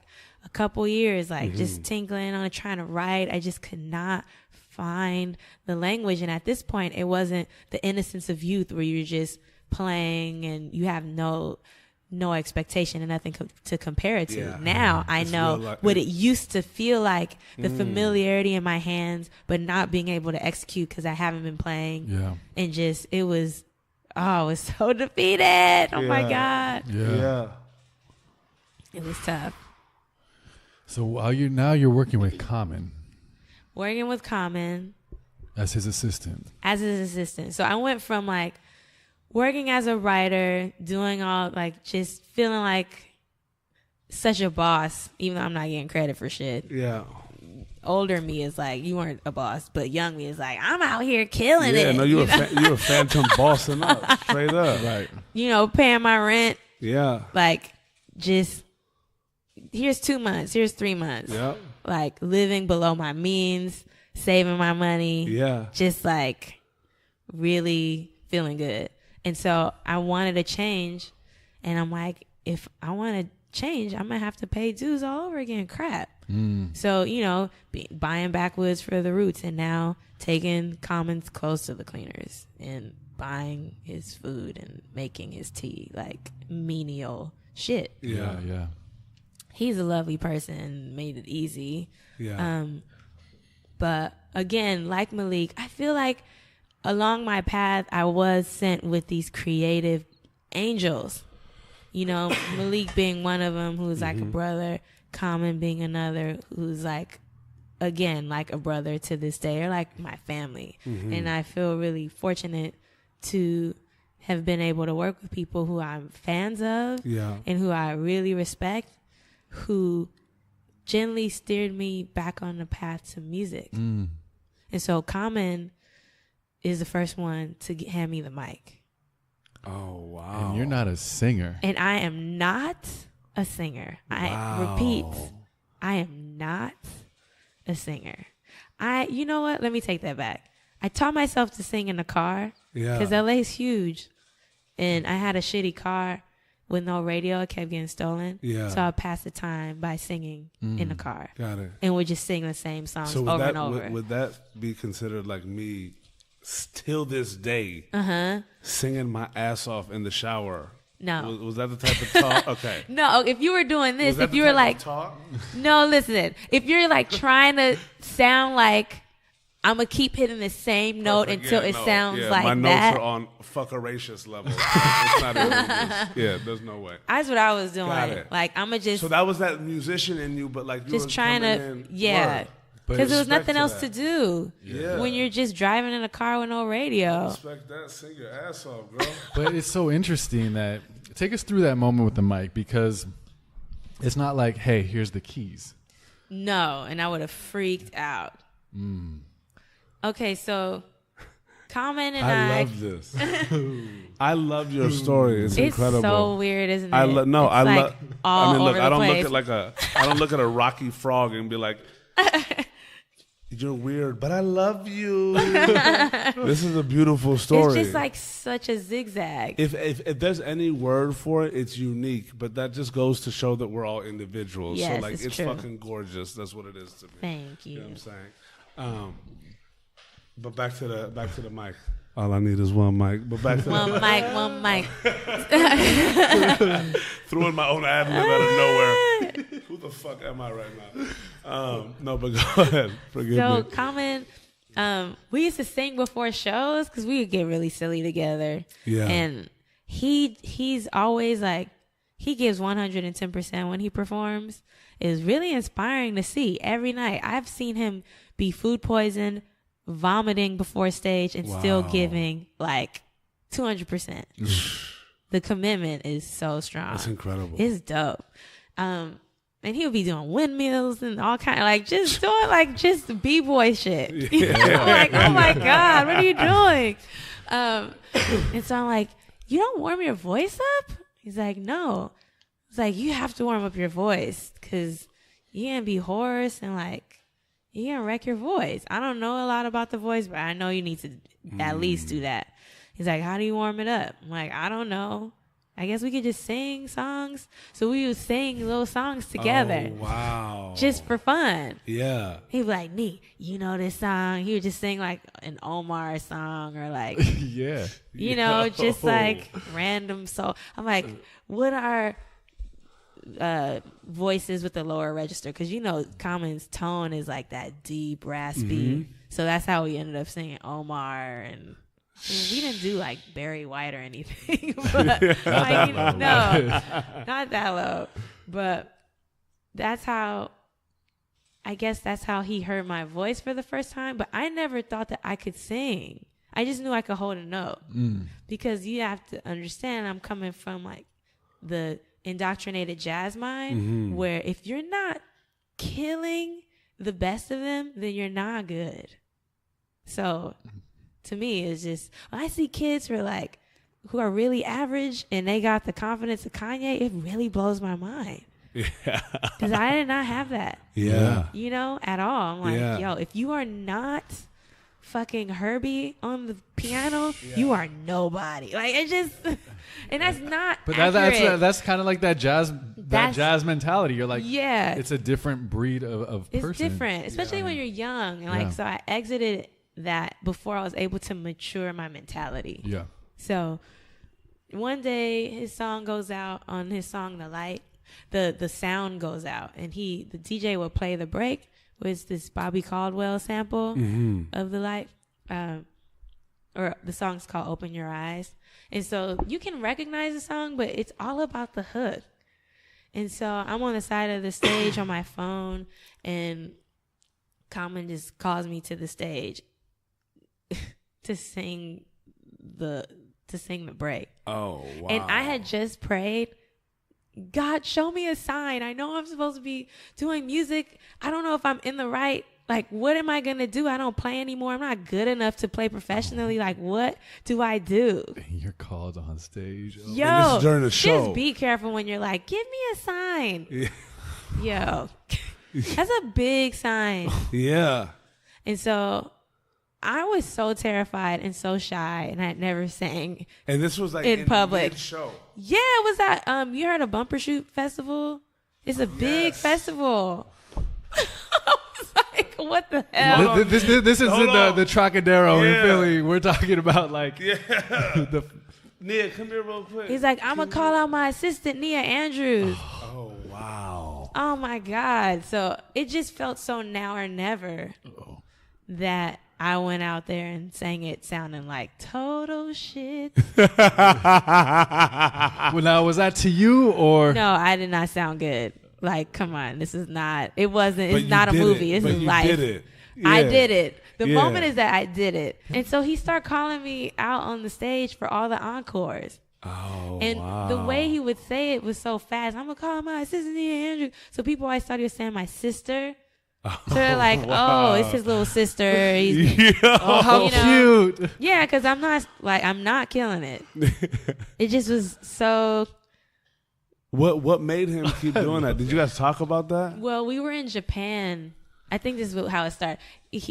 a couple years, like just tinkling on it, trying to write. I just could not find the language. And at this point, it wasn't the innocence of youth where you're just playing and you have no expectation and nothing to compare it to. Yeah. Now I know what it used to feel like, the familiarity in my hands, but not being able to execute because I haven't been playing. Yeah. And just, it was so defeated. Oh my God. Yeah. It was tough. So while you're working with Common. Working with Common. As his assistant. So I went from like working as a writer, doing all, like, just feeling like such a boss, even though I'm not getting credit for shit. Yeah. Older me is like, you weren't a boss, but young me is like, I'm out here killing it. Yeah, no, you were phantom bossing up, straight up. Right. Paying my rent. Yeah. Like, just, here's 2 months, here's 3 months. Yeah. Like, living below my means, saving my money. Yeah. Just, like, really feeling good. And so I wanted to change, and I'm like, if I want to change, I'm going to have to pay dues all over again. Crap. So, buying backwoods for the roots, and now taking Common's clothes to the cleaners and buying his food and making his tea, like menial shit. Yeah. He's a lovely person, made it easy. Yeah. But again, like Malik, I feel like along my path, I was sent with these creative angels. Malik being one of them, who's like a brother. Common being another, who's like, again, like a brother to this day, or like my family. And I feel really fortunate to have been able to work with people who I'm fans of and who I really respect, who gently steered me back on the path to music. And so Common is the first one to hand me the mic. Oh, wow. And you're not a singer. And I am not a singer. I repeat, I am not a singer. You know what? Let me take that back. I taught myself to sing in the car because LA's huge. And I had a shitty car with no radio. It kept getting stolen. Yeah. So I passed the time by singing in the car. Got it. And would just sing the same songs over and over. Would that be considered like me till this day singing my ass off in the shower? No. Was that the type of talk? Okay. No, if you were doing this, if you were like, no, listen, if you're like trying to sound like I'm going to keep hitting the same note until it sounds like my that. My notes are on fuckeracious level. It's not even there's no way. That's what I was doing. Got it. Like, I'm going to just. So that was that musician in you, but like you just were trying to, because there was nothing else to do when you're just driving in a car with no radio. Respect that. Sing your ass off, girl. But it's so interesting that, take us through that moment with the mic, because it's not like, hey, here's the keys. No, and I would have freaked out. Okay, so Common and I love this. I love your story. It's incredible. It's so weird, isn't it? I love. I like all over the I don't place. look at I don't look at a Rocky Frog and be like, "You're weird," but I love you. This is a beautiful story. It's just like such a zigzag. If there's any word for it, it's unique. But that just goes to show that we're all individuals. Yes, so like, it's true. fucking gorgeous. That's what it is to me. Thank you. You know what I'm saying? But back to the mic. All I need is one mic. But back to one mic. Threw in my own ad lib out of nowhere. Who the fuck am I right now? No, but go ahead. Forgive me. Common, we used to sing before shows because we would get really silly together. Yeah. And he's always like, he gives 110% when he performs. It's really inspiring to see every night. I've seen him be food poisoned, vomiting before stage, and still giving like 200%. The commitment is so strong. That's incredible. It's dope. And he'll be doing windmills and all kind of like just doing like just b-boy shit. You know? Like, oh my God, what are you doing? And so I'm like, you don't warm your voice up? He's like, no. It's like, you have to warm up your voice because you're going to be hoarse and like, you're going to wreck your voice. I don't know a lot about the voice, but I know you need to at least do that. He's like, how do you warm it up? I'm like, I don't know. I guess we could just sing songs. So we would sing little songs together. Oh, wow. Just for fun. Yeah. He'd be like, Nee, you know this song? He would just sing like an Omar song or like, Yeah. you know, just like random. So I'm like, what are voices with the lower register? Because, you know, Common's tone is like that deep, raspy. So that's how we ended up singing Omar. And we didn't do like Barry White or anything. But like, no, not that low. But that's how, I guess that's how he heard my voice for the first time. But I never thought that I could sing. I just knew I could hold a note. Because you have to understand, I'm coming from like the indoctrinated jazz mind, where if you're not killing the best of them, then you're not good. So to me, it's just, when I see kids who are really average and they got the confidence of Kanye, it really blows my mind. Yeah. Because I did not have that. Yeah. You know, at all. I'm like, yo, if you are not fucking Herbie on the piano, you are nobody. Like, it just, and that's not But accurate. that's kind of like that jazz mentality. You're like, yeah, it's a different breed of person. It's different, especially when you're young. And like, so I exited that before I was able to mature my mentality. Yeah. So one day his song goes out on his song The Light. The sound goes out, and the DJ will play the break with this Bobby Caldwell sample of The Light. Or the song's called Open Your Eyes. And so you can recognize the song, but it's all about the hook. And so I'm on the side of the stage on my phone, and Common just calls me to the stage to sing the break. Oh, wow. And I had just prayed, God, show me a sign. I know I'm supposed to be doing music. I don't know if I'm in the right, like, what am I going to do? I don't play anymore. I'm not good enough to play professionally. Like, what do I do? You're called on stage. Yo, and this is during the show. Just be careful when you're like, give me a sign. Yeah. Yo, that's a big sign. Yeah. And so I was so terrified and so shy, and I had never sang. And this was like in public. Show. Yeah, it was that. You heard of Bumper Shoot Festival? It's a big festival. I was like, what the hell? This is the Trocadero in Philly. We're talking about like. Yeah. Nia, come here real quick. He's like, I'm gonna call out my assistant, Nia Andrews. Oh wow. Oh my God. So it just felt so now or never that I went out there and sang it sounding like total shit. Well, now, was that to you or? No, I did not sound good. Like, come on. This is not, it wasn't, it's not a movie. This is life. Did it. Yeah. I did it. The moment is that I did it. And so he started calling me out on the stage for all the encores. Oh, and the way he would say it was so fast. I'm going to call my assistant, Nia Andrews. So people always thought he was saying my sister. So they're like, oh, it's his little sister. He's, Oh, how cute. Yeah, because I'm not killing it. It just was so. What made him keep doing that? Did you guys talk about that? Well, we were in Japan. I think this is how it started.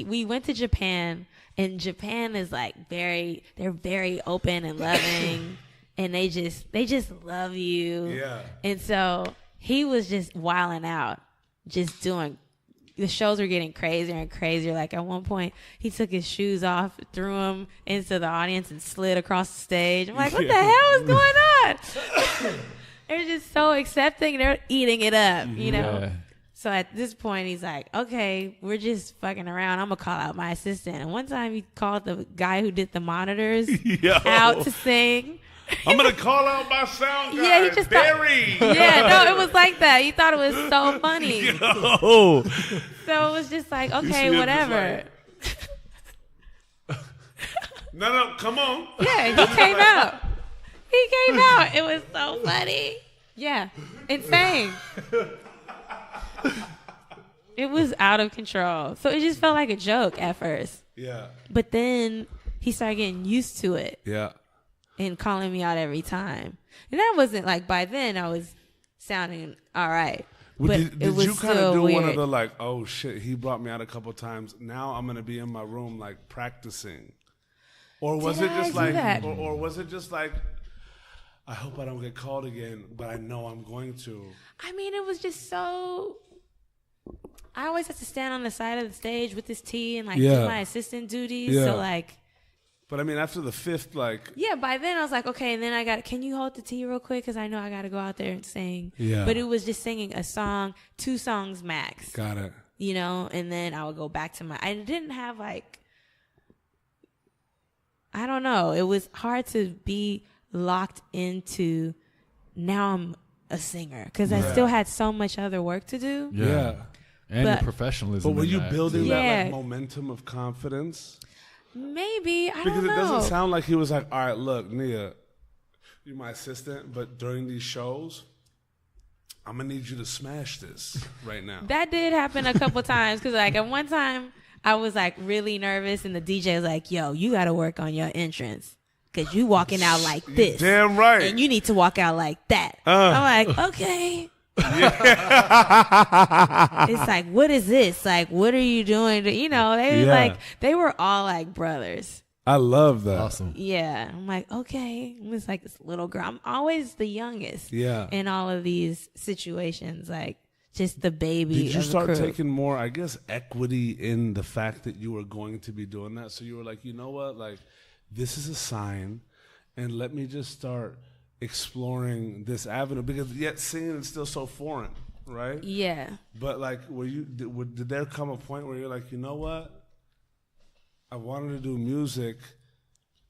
We went to Japan, and Japan is like they're very open and loving, and they just love you. Yeah. And so he was just wilding out, just doing. The shows were getting crazier and crazier. Like at one point, he took his shoes off, threw them into the audience, and slid across the stage. I'm like, what the hell is going on? They're just so accepting. They're eating it up, you know? Yeah. So at this point, he's like, okay, we're just fucking around. I'm going to call out my assistant. And one time he called the guy who did the monitors out to sing. I'm going to call out my sound guy, Yeah, he just Barry. No, it was like that. He thought it was so funny. Yo. So it was just like, You see okay, him whatever. No, come on. Yeah, he came out. He came out. It was so funny. Yeah, insane. It was out of control. So it just felt like a joke at first. Yeah. But then he started getting used to it Yeah. and calling me out every time. And that wasn't like, by then I was sounding all right. Well, But did it was you kind of still do weird. one of the like, oh shit, he brought me out a couple times. Now I'm gonna be in my room like practicing, or was Did it just I do like, that? or was it just like, I hope I don't get called again, but I know I'm going to. I mean, it was just so. I always have to stand on the side of the stage with this tea and like do Yeah. my assistant duties. Yeah. So like. But I mean, after the fifth, like, Yeah, by then I was like, okay, and then can you hold the tea real quick? Because I know I got to go out there and sing. Yeah. But it was just singing a song, 2 songs max, got it. you know, and then I would go back to I didn't have like, I don't know. It was hard to be locked into, now I'm a singer. Because I still had so much other work to do. Yeah. And But- your professionalism. But were in you that, building too. that Yeah. like momentum of confidence? Maybe, I Because don't it know. doesn't sound like he was like, all right, look, Nia, you're my assistant, but during these shows, I'm gonna need you to smash this right now. That did happen a couple times because, like, at one time I was like really nervous, and the DJ was like, "Yo, you got to work on your entrance because you walking out like this, Damn right. and you need to walk out like that." I'm like, okay. It's like, what is this? Like, what are you doing? They was Yeah. like, they were all like brothers. I love that. Awesome. Yeah, I'm like, okay. I'm just like this little girl. I'm always the youngest. Yeah. In all of these situations, like just the baby. Did you of the start crew. taking more, I guess, equity in the fact that you were going to be doing that? So you were like, you know what? Like, this is a sign, and let me just start exploring this avenue, because yet singing is still so foreign, right? Yeah. But like, did there come a point where you're like, you know what? I wanted to do music.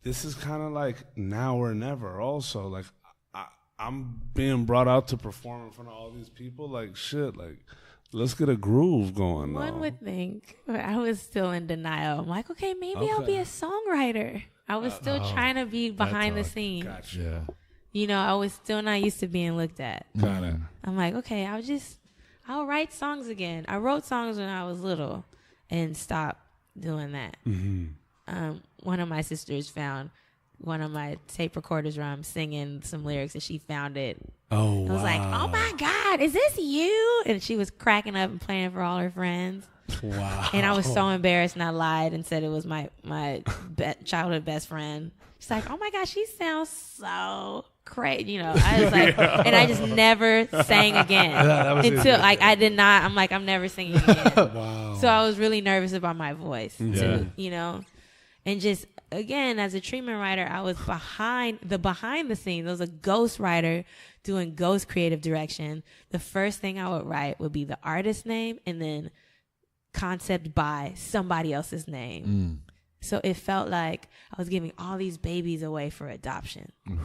This is kind of like now or never. Also, like, I'm being brought out to perform in front of all these people. Like, shit, like, let's get a groove going. One now. would think, but I was still in denial. I'm like, okay, maybe I'll be a songwriter. I was still trying to be behind the scenes. Gotcha. Yeah. I was still not used to being looked at. Got it. I'm like, okay, I'll write songs again. I wrote songs when I was little and stopped doing that. Mm-hmm. One of my sisters found one of my tape recorders where I'm singing some lyrics, and she found it. Oh, I was like, oh my God, is this you? And she was cracking up and playing for all her friends. wow. And I was so embarrassed, and I lied and said it was my childhood best friend. She's like, oh my gosh, she sounds so crazy. I was like, and I just never sang again until like I did not. I'm like, I'm never singing again. Wow. So I was really nervous about my voice Yeah. too, and just again, as a treatment writer, I was behind the scenes. I was a ghost writer doing ghost creative direction. The first thing I would write would be the artist name and then concept by somebody else's name. So it felt like I was giving all these babies away for adoption, But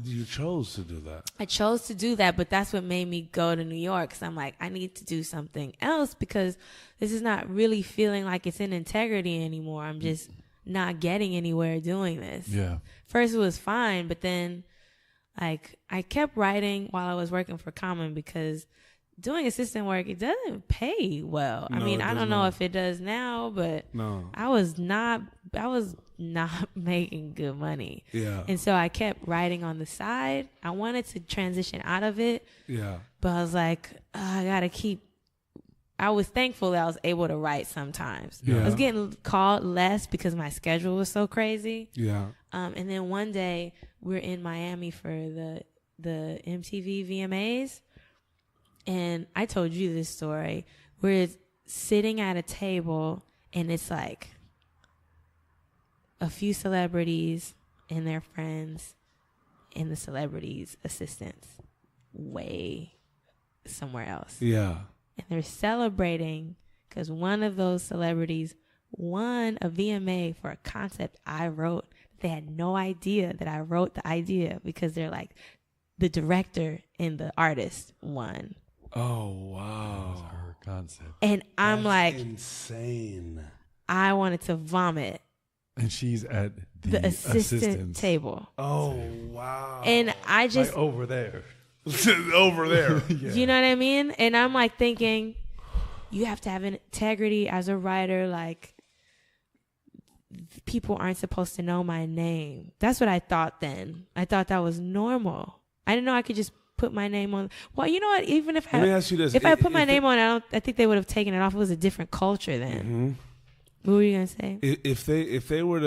you chose to do that. I chose to do that, but that's what made me go to New York. Because I'm like, I need to do something else because this is not really feeling like it's in integrity anymore. I'm just not getting anywhere doing this. Yeah. First it was fine, but then like I kept writing while I was working for Common because doing assistant work, it doesn't pay well. I No, mean, it I does don't know not. if it does now, but No. I was not making good money. Yeah. And so I kept writing on the side. I wanted to transition out of it, Yeah. but I was like, I gotta keep. I was thankful that I was able to write sometimes. Yeah. I was getting called less because my schedule was so crazy. Yeah. And then one day we're in Miami for the MTV VMAs, and I told you this story. We're sitting at a table, and it's like a few celebrities and their friends and the celebrities' assistants way somewhere else. Yeah. And they're celebrating because one of those celebrities won a VMA for a concept I wrote. They had no idea that I wrote the idea because they're like, the director and the artist won. Oh, wow. Her concept. And I'm like, insane. I wanted to vomit. And she's at The assistant assistant's table. Oh, wow. And I just, like over there. Over there. Yeah. you know what I mean? And I'm like thinking, you have to have integrity as a writer. Like, people aren't supposed to know my name. That's what I thought then. I thought that was normal. I didn't know I could just put my name on. Well, you know what? Even if Let me ask you this. if I put my name on, I think they would have taken it off. It was a different culture then. Mm-hmm. What were you gonna say? If they were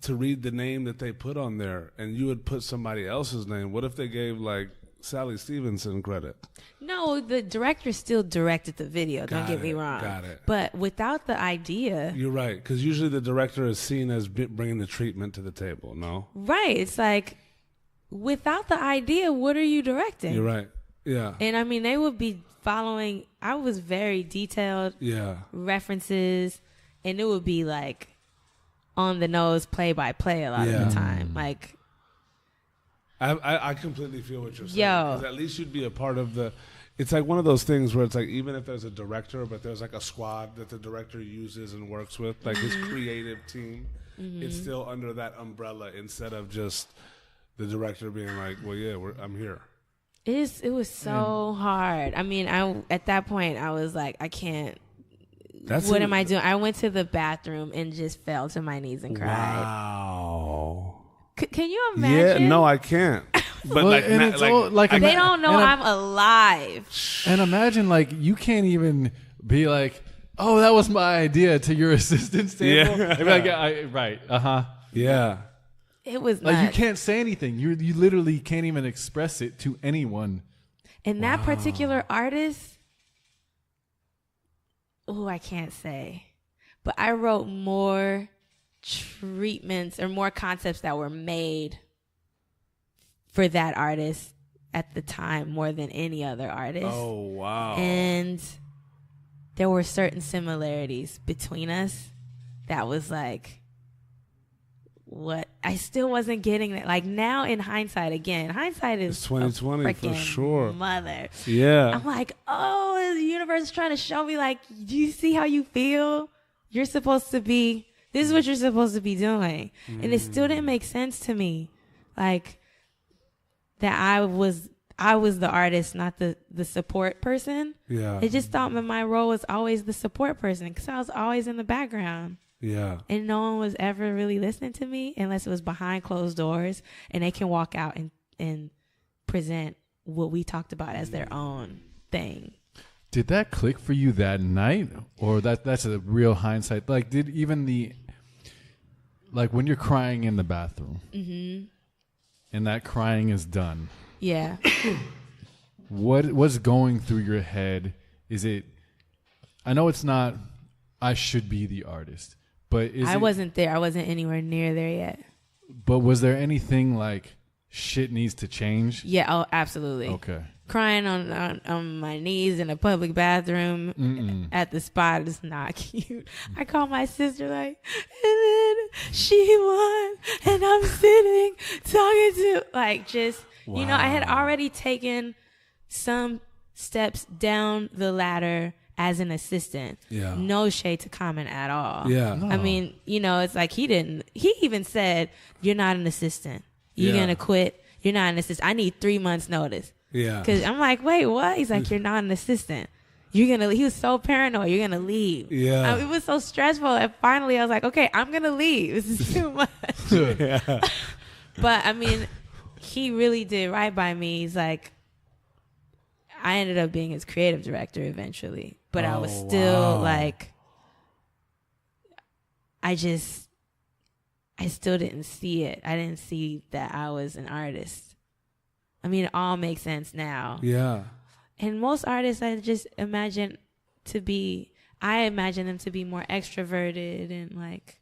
to read the name that they put on there, and you would put somebody else's name, what if they gave like Sally Stevenson credit? No, the director still directed the video. Don't get me wrong. Got it. But without the idea, You're right, because usually the director is seen as bringing the treatment to the table. No, right? It's like, without the idea, what are you directing? you're right. Yeah, And I mean, they would be following. I was very detailed yeah, references, and it would be like on the nose, play by play a lot of the time. Like, I completely feel what you're saying. Yo. 'Cause at least you'd be a part of the. It's like one of those things where it's like, even if there's a director, but there's like a squad that the director uses and works with, like his creative team, it's still under that umbrella instead of just the director being like, well, yeah, I'm here. it was so hard. I mean, at that point I was like, I can't. What am I doing? I went to the bathroom and just fell to my knees and cried. Wow. Can you imagine? Yeah, no, I can't. But Well, and it's all, like They don't know I'm alive. And imagine, like, you can't even be like, oh, that was my idea to your assistant's table. Yeah. I'd be like, right, yeah. It was Like, you nuts. can't say anything. You literally can't even express it to anyone. And that particular artist, I can't say. But I wrote more treatments or more concepts that were made for that artist at the time more than any other artist. Oh, wow. And there were certain similarities between us that was like, what? I still wasn't getting that. Like, now in hindsight, again, hindsight is It's 2020 for freaking sure. mother. Yeah. I'm like, oh, the universe is trying to show me, like, do you see how you feel? You're supposed to be, this is what you're supposed to be doing. And it still didn't make sense to me. Like, that I was the artist, not the support person. Yeah. I just thought that my role was always the support person because I was always in the background. Yeah. And no one was ever really listening to me unless it was behind closed doors and they can walk out and present what we talked about as their own thing. Did that click for you that night? Or that's a real hindsight? Like, did even like when you're crying in the bathroom and that crying is done, Yeah. what's going through your head? Is it, I know it's not, I should be the artist, but I wasn't there. I wasn't anywhere near there yet. But was there anything like shit needs to change? Yeah. Oh, absolutely. Okay. Crying on my knees in a public bathroom at the spot is not cute. I called my sister like, and then she won, and I'm sitting talking to like just you know, I had already taken some steps down the ladder as an assistant. Yeah. No shade to comment at all. Yeah. No. I mean, you know, it's like he even said, you're not an assistant. You're Yeah. going to quit. You're not an assistant. I need 3 months notice. Yeah. Because I'm like, wait, what? He's like, you're not an assistant. You're gonna. He was so paranoid. You're gonna leave. Yeah. It was so stressful. And finally, I was like, okay, I'm gonna leave. This is too much. Yeah. But I mean, he really did right by me. He's like, I ended up being his creative director eventually, but I was still like, I still didn't see it. I didn't see that I was an artist. I mean, it all makes sense now. Yeah. And most artists, I imagine them to be more extroverted and like,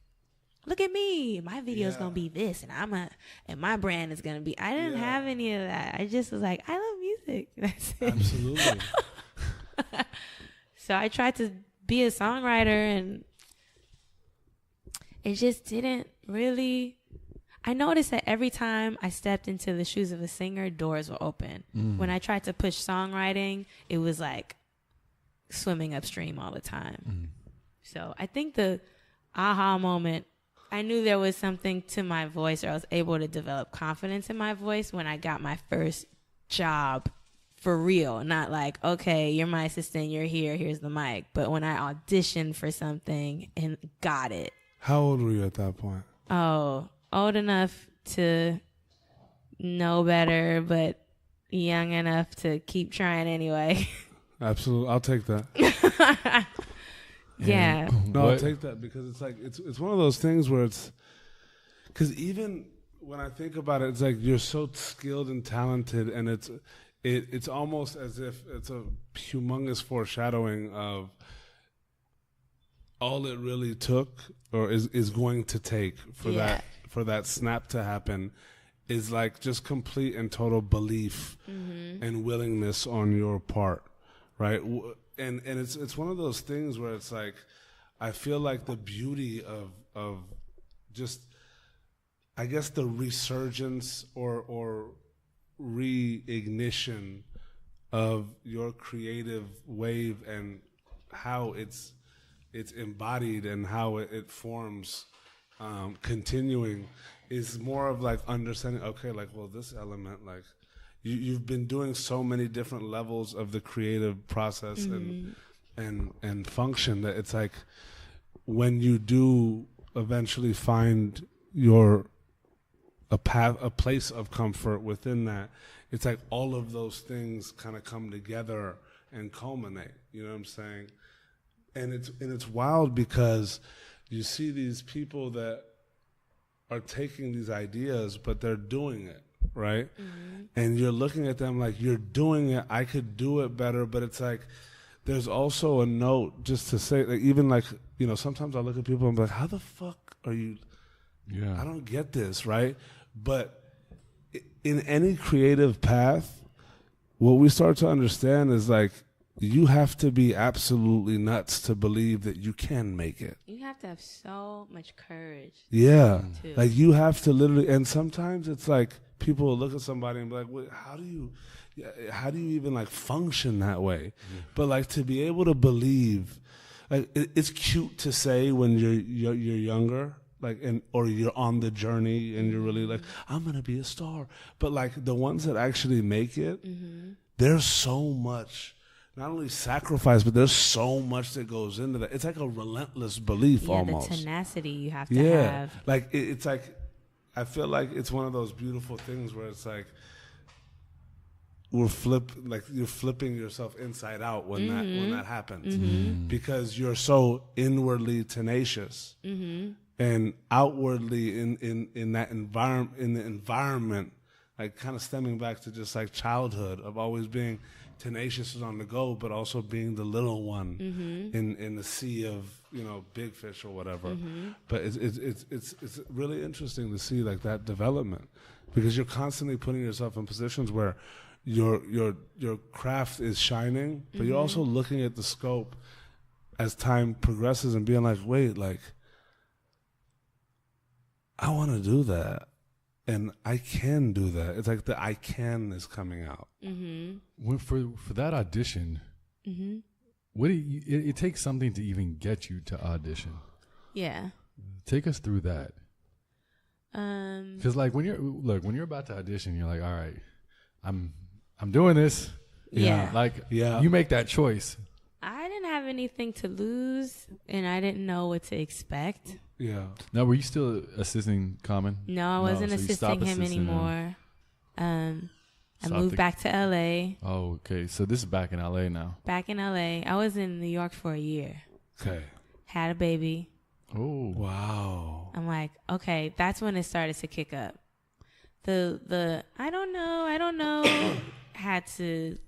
look at me, my video's gonna be this, and my brand is gonna be. I didn't have any of that. I just was like, I love music. That's it. Absolutely. So I tried to be a songwriter, and it just didn't really. I noticed that every time I stepped into the shoes of a singer, doors were open. When I tried to push songwriting, it was like swimming upstream all the time. So I think the aha moment, I knew there was something to my voice, or I was able to develop confidence in my voice when I got my first job for real. Not like, okay, you're my assistant, you're here, here's the mic. But when I auditioned for something and got it. How old were you at that point? Oh, old enough to know better, but young enough to keep trying anyway. Absolutely. I'll take that. Yeah. No, I'll take that, because it's like, it's one of those things where it's, because even when I think about it, it's like you're so skilled and talented, and it's almost as if it's a humongous foreshadowing of all it really took, or is going to take for that snap to happen, is like just complete and total belief and willingness on your part, right? And it's one of those things where it's like, I feel like the beauty of just, I guess, the resurgence or reignition of your creative wave, and how it's embodied and how it forms, continuing, is more of like understanding, okay, like, well, this element, like, you've been doing so many different levels of the creative process and function, that it's like, when you do eventually find a place of comfort within that, it's like all of those things kind of come together and culminate. You know what I'm saying? And it's wild, because you see these people that are taking these ideas, but they're doing it, right? And you're looking at them like, you're doing it, I could do it better. But it's like, there's also a note just to say, like, even like, you know, sometimes I look at people and be like, how the fuck are you? Yeah, I don't get this, right? But in any creative path, what we start to understand is like, you have to be absolutely nuts to believe that you can make it. You have to have so much courage. Yeah. Like, you have to literally, and sometimes it's like, people will look at somebody and be like, wait, how do you even like function that way? But like, to be able to believe, like, it's cute to say when you're younger, like, or you're on the journey and you're really like, I'm going to be a star. But like, the ones that actually make it, there's so much, not only sacrifice, but there's so much that goes into that. It's like a relentless belief, almost. The tenacity you have to have. Like, it's like, I feel like it's one of those beautiful things where it's like, you're flipping yourself inside out when that happens, because you're so inwardly tenacious and outwardly in that environment, like, kind of stemming back to just like childhood of always being tenacious and on the go, but also being the little one in the sea of, you know, big fish or whatever. But it's really interesting to see like that development, because you're constantly putting yourself in positions where your craft is shining, but you're also looking at the scope as time progresses and being like, wait, like, I want to do that. And I can do that. It's like the I can is coming out. For that audition, what do it takes something to even get you to audition. Yeah. Take us through that. Because like when you're about to audition, you're like, all right, I'm I'm doing this. Yeah. Like, Yeah. you make that choice. I didn't have anything to lose, and I didn't know what to expect. Yeah. Now, were you still assisting Common? No, I wasn't so you assisting stopped him assisting him. anymore. I Stopped moved the- back to LA. Oh, okay. So this is back in LA now. Back in LA. I was in New York for a year. Okay. Had a baby. Oh. Wow. I'm like, okay, that's when it started to kick up. The I don't know had to.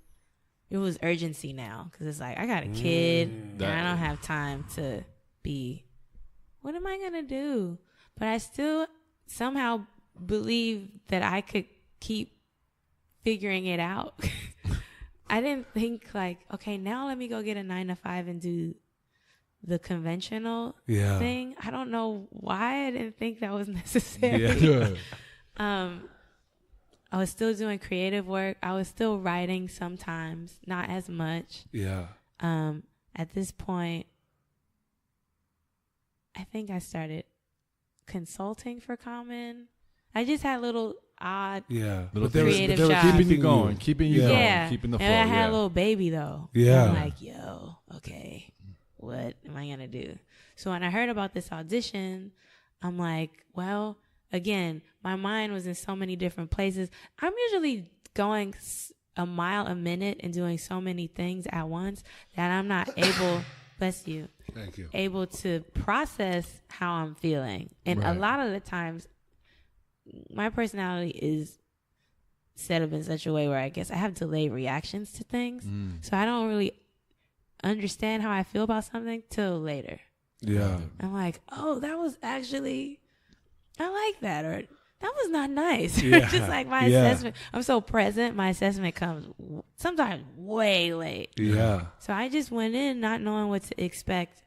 It was urgency now because it's like I got a kid and I don't have time to be. What am I gonna do? But I still somehow believe that I could keep figuring it out. I didn't think like, okay, now let me go get a 9 to 5 and do the conventional thing. I don't know why I didn't think that was necessary. I was still doing creative work. I was still writing sometimes, not as much. Yeah. At this point, I think I started consulting for Common. I just had little odd Little creative they were jobs. keeping you going, keeping you Yeah. going, keeping the flow. And I had yeah. a little baby though. Yeah. I'm like, yo, okay, what am I gonna do? So when I heard about this audition, I'm like, well, again, my mind was in so many different places. I'm usually going a mile a minute and doing so many things at once that I'm not able, bless you, Thank you. able to process how I'm feeling. And a Right. lot of the times, my personality is set up in such a way where I guess I have delayed reactions to things. So I don't really understand how I feel about something till later. Yeah. I'm like, oh, that was actually, I like that. Or that was not nice. Yeah. Just like my Yeah. assessment. I'm so present. My assessment comes sometimes way late. Yeah. So I just went in not knowing what to expect.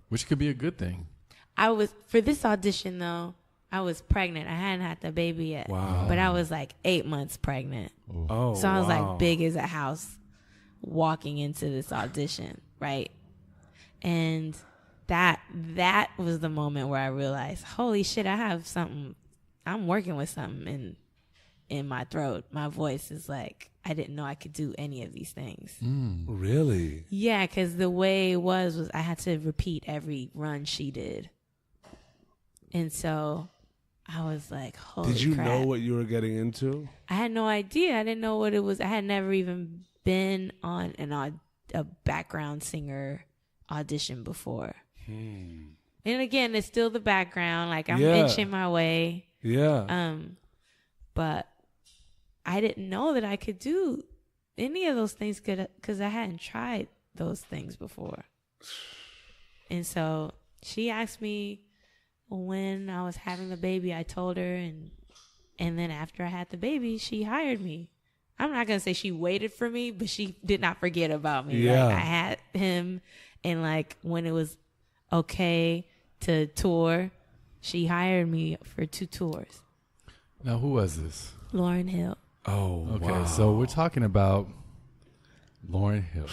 Which could be a good thing. For this audition though, I was pregnant. I hadn't had the baby yet. Wow. But I was like 8 months pregnant. Oh. So I was wow. like big as a house walking into this audition, right? And that was the moment where I realized, holy shit, I have something. I'm working with something in my throat. My voice is like, I didn't know I could do any of these things. Really? Yeah, because the way it was I had to repeat every run she did. And so I was like, holy Did you crap. know what you were getting into? I had no idea. I didn't know what it was. I had never even been on a background singer audition before. And again, it's still the background. Like I'm inching my way. Yeah. But I didn't know that I could do any of those things because I hadn't tried those things before. And so she asked me when I was having the baby. I told her, and then after I had the baby, she hired me. I'm not gonna say she waited for me, but she did not forget about me. Yeah. Like, I had him, and like when it was okay to tour, she hired me for 2 tours. Now, who was this? Lauryn Hill. Oh, Okay, wow. so we're talking about Lauryn Hill.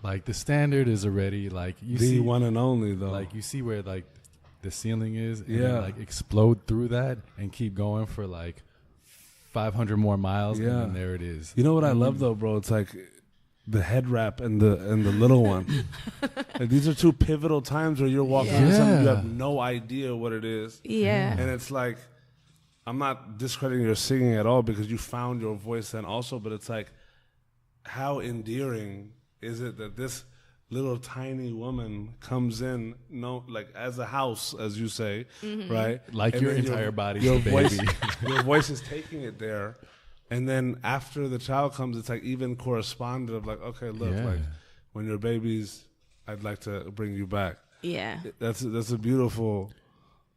Like the standard is already like you the see one and only, though. like you see where like the ceiling is, and Yeah. then, like explode through that and keep going for like 500 more miles, and Yeah. then there it is. You know what I love though, bro? It's like the head wrap and the little one. Like, these are 2 pivotal times where you're walking into something you Yeah. have no idea what it is. Yeah. And it's like, I'm not discrediting your singing at all because you found your voice then also, but it's like, how endearing is it that this little tiny woman comes in, like as a house, as you say, right? Like And your then entire body, your baby. voice, your voice is taking it there, and then after the child comes, it's like even corresponded of like, okay, look, Yeah. like when your baby's, I'd like to bring you back. Yeah. That's a beautiful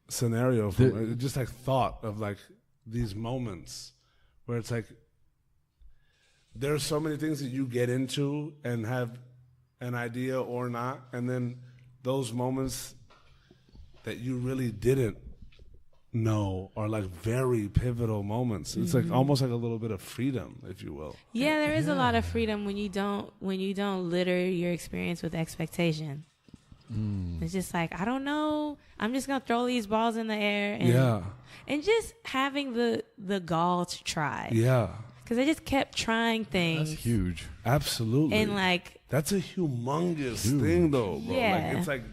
scenario for just like thought of like these moments where it's like there's so many things that you get into and have an idea or not, and then those moments that you really didn't know are like very pivotal moments. It's like almost like a little bit of freedom, if you will. Yeah, there is a lot of freedom when you don't litter your experience with expectation. It's just like, I don't know, I'm just gonna throw these balls in the air and Yeah. and just having the gall to try. Yeah. Because I just kept trying things. That's huge. Absolutely. And like, that's a humongous thing, though, bro. Yeah. Like, it's like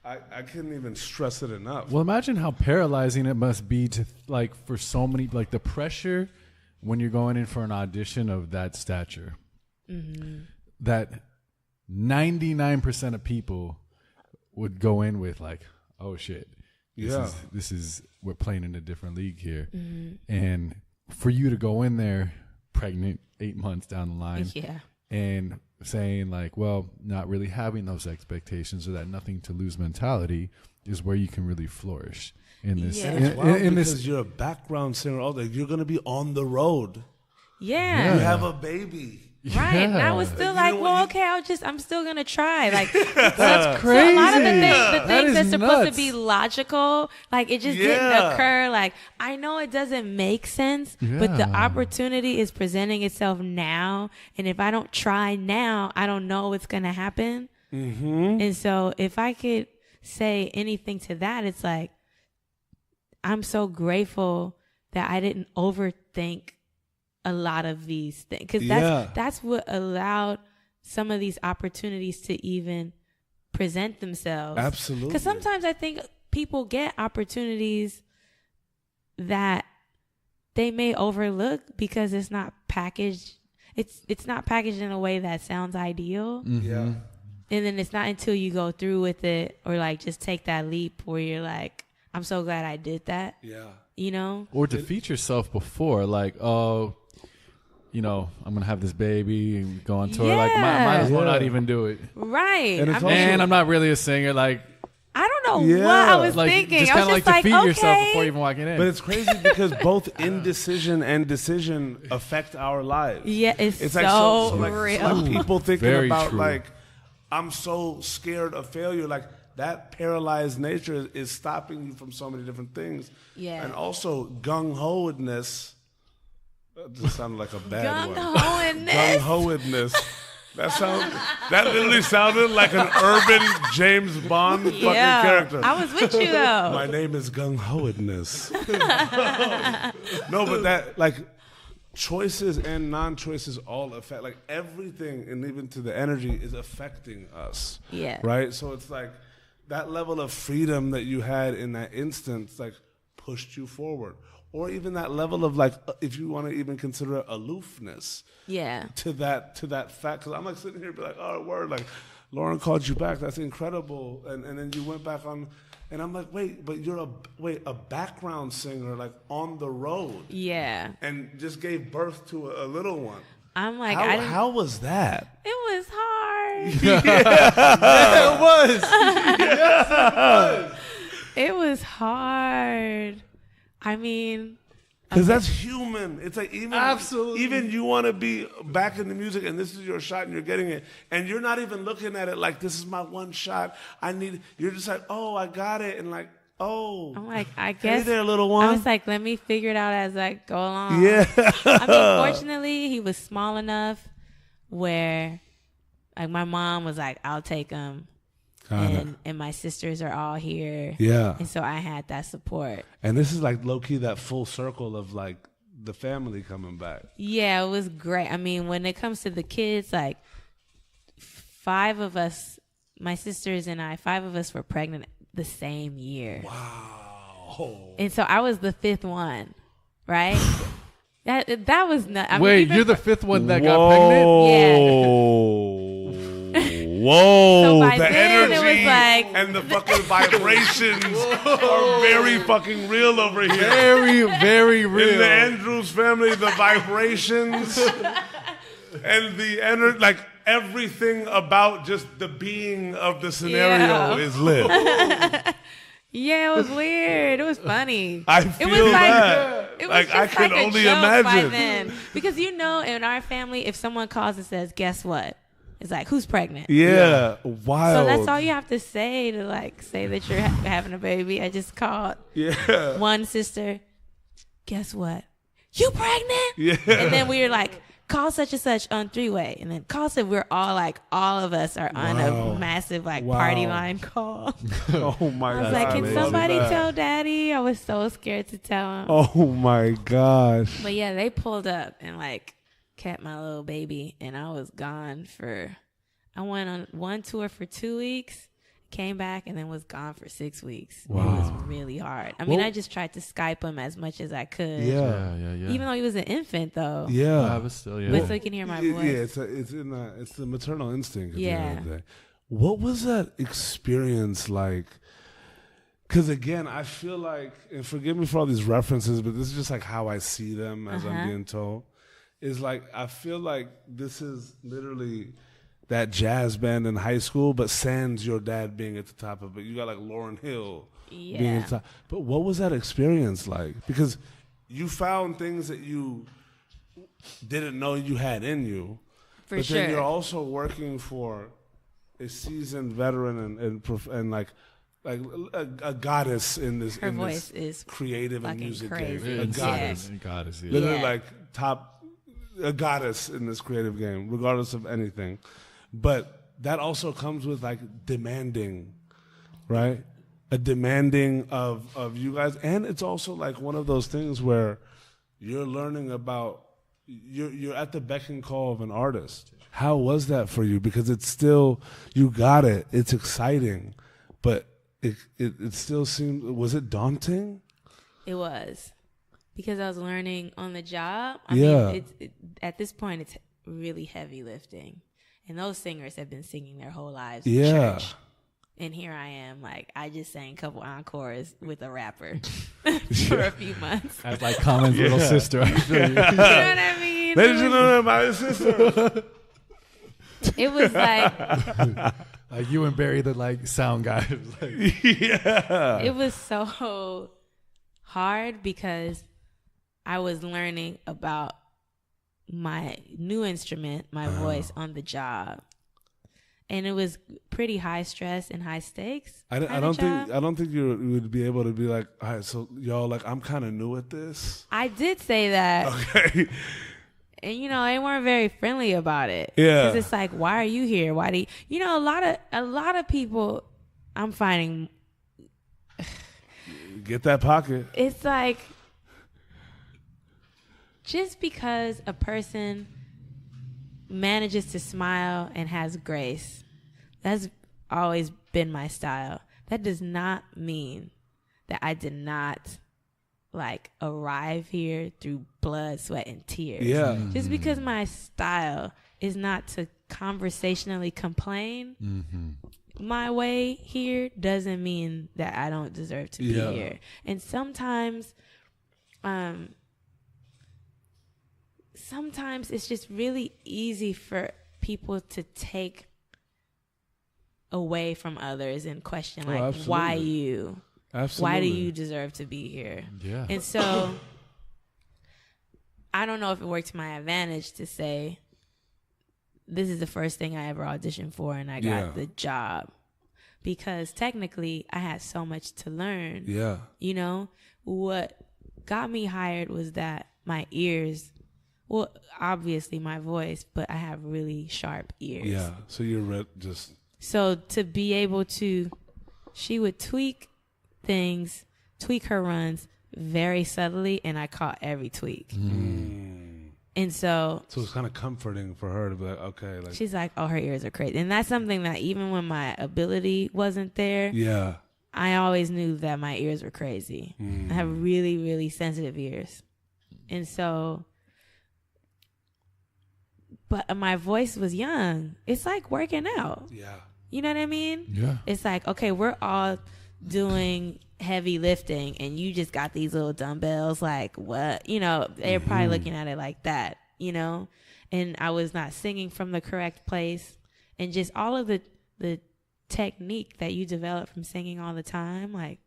I couldn't even stress it enough. Well, imagine how paralyzing it must be to like for so many, like the pressure when you're going in for an audition of that stature. Mm-hmm. That 99% of people would go in with like, oh shit, this is we're playing in a different league here. Mm-hmm. And for you to go in there pregnant 8 months down the line and saying like, well, not really having those expectations or that nothing to lose mentality is where you can really flourish in this. Because you're a background singer, you're going to be on the road. Yeah. You have a baby. Right. And I was still I'm still going to try. Like, that's crazy. So a lot of the things that's supposed to be logical, like it just didn't occur. Like, I know it doesn't make sense, but the opportunity is presenting itself now. And if I don't try now, I don't know what's going to happen. Mm-hmm. And so if I could say anything to that, it's like, I'm so grateful that I didn't overthink a lot of these things, because that's what allowed some of these opportunities to even present themselves. Absolutely. Because sometimes I think people get opportunities that they may overlook because it's not packaged. It's not packaged in a way that sounds ideal. Mm-hmm. Yeah. And then it's not until you go through with it or like just take that leap where you're like, I'm so glad I did that. Yeah. You know? Or defeat yourself before, like, oh, you know, I'm going to have this baby and go on tour. Like, might as well not even do it. Right. And I'm not really a singer. Like, I don't know what I was thinking. Just I was kind of like defeat yourself before even walking in. But it's crazy because both indecision and decision affect our lives. Yeah, it's like so like, real. Like people thinking Very about true. like, I'm so scared of failure. Like that paralyzed nature is stopping you from so many different things. Yeah. And also gung-ho-edness. That just sounded like a bad one. Gung-ho-edness. Gung-ho-edness. That literally sounded like an urban James Bond fucking character. I was with you though. My name is gung-ho-edness. No, but that like choices and non-choices all affect, like everything, and even to the energy is affecting us. Yeah. Right? So it's like that level of freedom that you had in that instance like pushed you forward. Or even that level of like, if you want to even consider aloofness. Yeah. To that fact, because I'm like sitting here, be like, oh, word, like Lauren called you back, that's incredible, and then you went back on, and I'm like, wait, but you're a background singer, like on the road, and just gave birth to a little one. I'm like, how was that? It was hard. Yeah, it was. Yes, it was. It was hard. I mean, because that's human. It's like Absolutely. even you want to be back in the music, and this is your shot, and you're getting it, and you're not even looking at it like this is my one shot. You're just like, oh, I got it, and like, oh, I'm like, I guess. Hey there, little one. I was like, let me figure it out as I go along. Yeah. I mean, fortunately, he was small enough where, like, my mom was like, I'll take him. And my sisters are all here. Yeah. And so I had that support. And this is like low-key that full circle of like the family coming back. Yeah, it was great. I mean, when it comes to the kids, like 5 of us, my sisters and I, 5 of us were pregnant the same year. Wow. And so I was the 5th one, right? That was not. Wait, you're the 5th one that got pregnant? Yeah. Whoa, So by the then, energy it was like, and the fucking vibrations are very fucking real over here. Very, very real. In the Andrews family, the vibrations and the energy, like everything about just the being of the scenario is lit. Yeah, it was weird. It was funny. I feel that. It was like, just I can like only a joke by imagine. then. Because in our family, if someone calls and says, guess what? It's like, who's pregnant? Yeah, wild. So that's all you have to say to like say that you're having a baby. I just called one sister. Guess what? You pregnant? Yeah. And then we were like, call such and such on 3-way. And then call such, we're all like, all of us are on a massive like party line call. Oh my God. I was like, can somebody tell daddy? I was so scared to tell him. Oh my gosh. But yeah, they pulled up and like kept my little baby, and I was gone I went on one tour for 2 weeks, came back, and then was gone for 6 weeks. Wow. It was really hard. I mean, I just tried to Skype him as much as I could. Yeah. Even though he was an infant, though. Yeah. But still, But so he can hear my voice. Yeah, it's the maternal instinct at the end of the day. What was that experience like? Because again, I feel like, and forgive me for all these references, but this is just like how I see them as I'm being told. Is like, I feel like this is literally that jazz band in high school, but sans your dad being at the top of it. You got like Lauryn Hill being at the top. But what was that experience like? Because you found things that you didn't know you had in you. But then you're also working for a seasoned veteran and like a goddess in this. Her voice is creative and music crazy. game. A goddess. Yeah. Literally like a goddess in this creative game, regardless of anything. But that also comes with like demanding, right? A demanding of you guys. And it's also like one of those things where you're learning about, you're at the beck and call of an artist. How was that for you? Because it's still, you got it. It's exciting. But it still seemed, was it daunting? It was. Because I was learning on the job. I mean, at this point, it's really heavy lifting. And those singers have been singing their whole lives in church. And here I am, like, I just sang a couple encores with a rapper for a few months. As like Common's little sister. I'm sure You know what I mean? Ladies and gentlemen, my sister. It was like... like you and Barry, the like sound guy. It was so hard because I was learning about my new instrument, my voice, on the job, and it was pretty high stress and high stakes. I don't think you would be able to be like, all right, so y'all, like, I'm kind of new at this. I did say that. Okay. And they weren't very friendly about it. Yeah. Because it's like, why are you here? Why do you know? A lot of people, I'm finding. Get that pocket. It's like, just because a person manages to smile and has grace, that's always been my style. That does not mean that I did not like arrive here through blood, sweat, and tears. Yeah. Just because my style is not to conversationally complain my way here doesn't mean that I don't deserve to be here. And sometimes it's just really easy for people to take away from others and question, like, why you? Absolutely. Why do you deserve to be here? Yeah. And so I don't know if it worked to my advantage to say, this is the first thing I ever auditioned for and I got the job. Because technically I had so much to learn. Yeah. What got me hired was that my ears, well, obviously my voice, but I have really sharp ears. Yeah. So you're just. So to be able to, she would tweak things, tweak her runs very subtly, and I caught every tweak. And so it's kind of comforting for her to be like, okay, like, she's like, oh, her ears are crazy. And that's something that even when my ability wasn't there, I always knew that my ears were crazy. I have really, really sensitive ears. And so, but my voice was young. It's like working out. Yeah. You know what I mean? Yeah. It's like, okay, we're all doing heavy lifting and you just got these little dumbbells, like, what? They're probably looking at it like that, and I was not singing from the correct place, and just all of the technique that you develop from singing all the time. Like,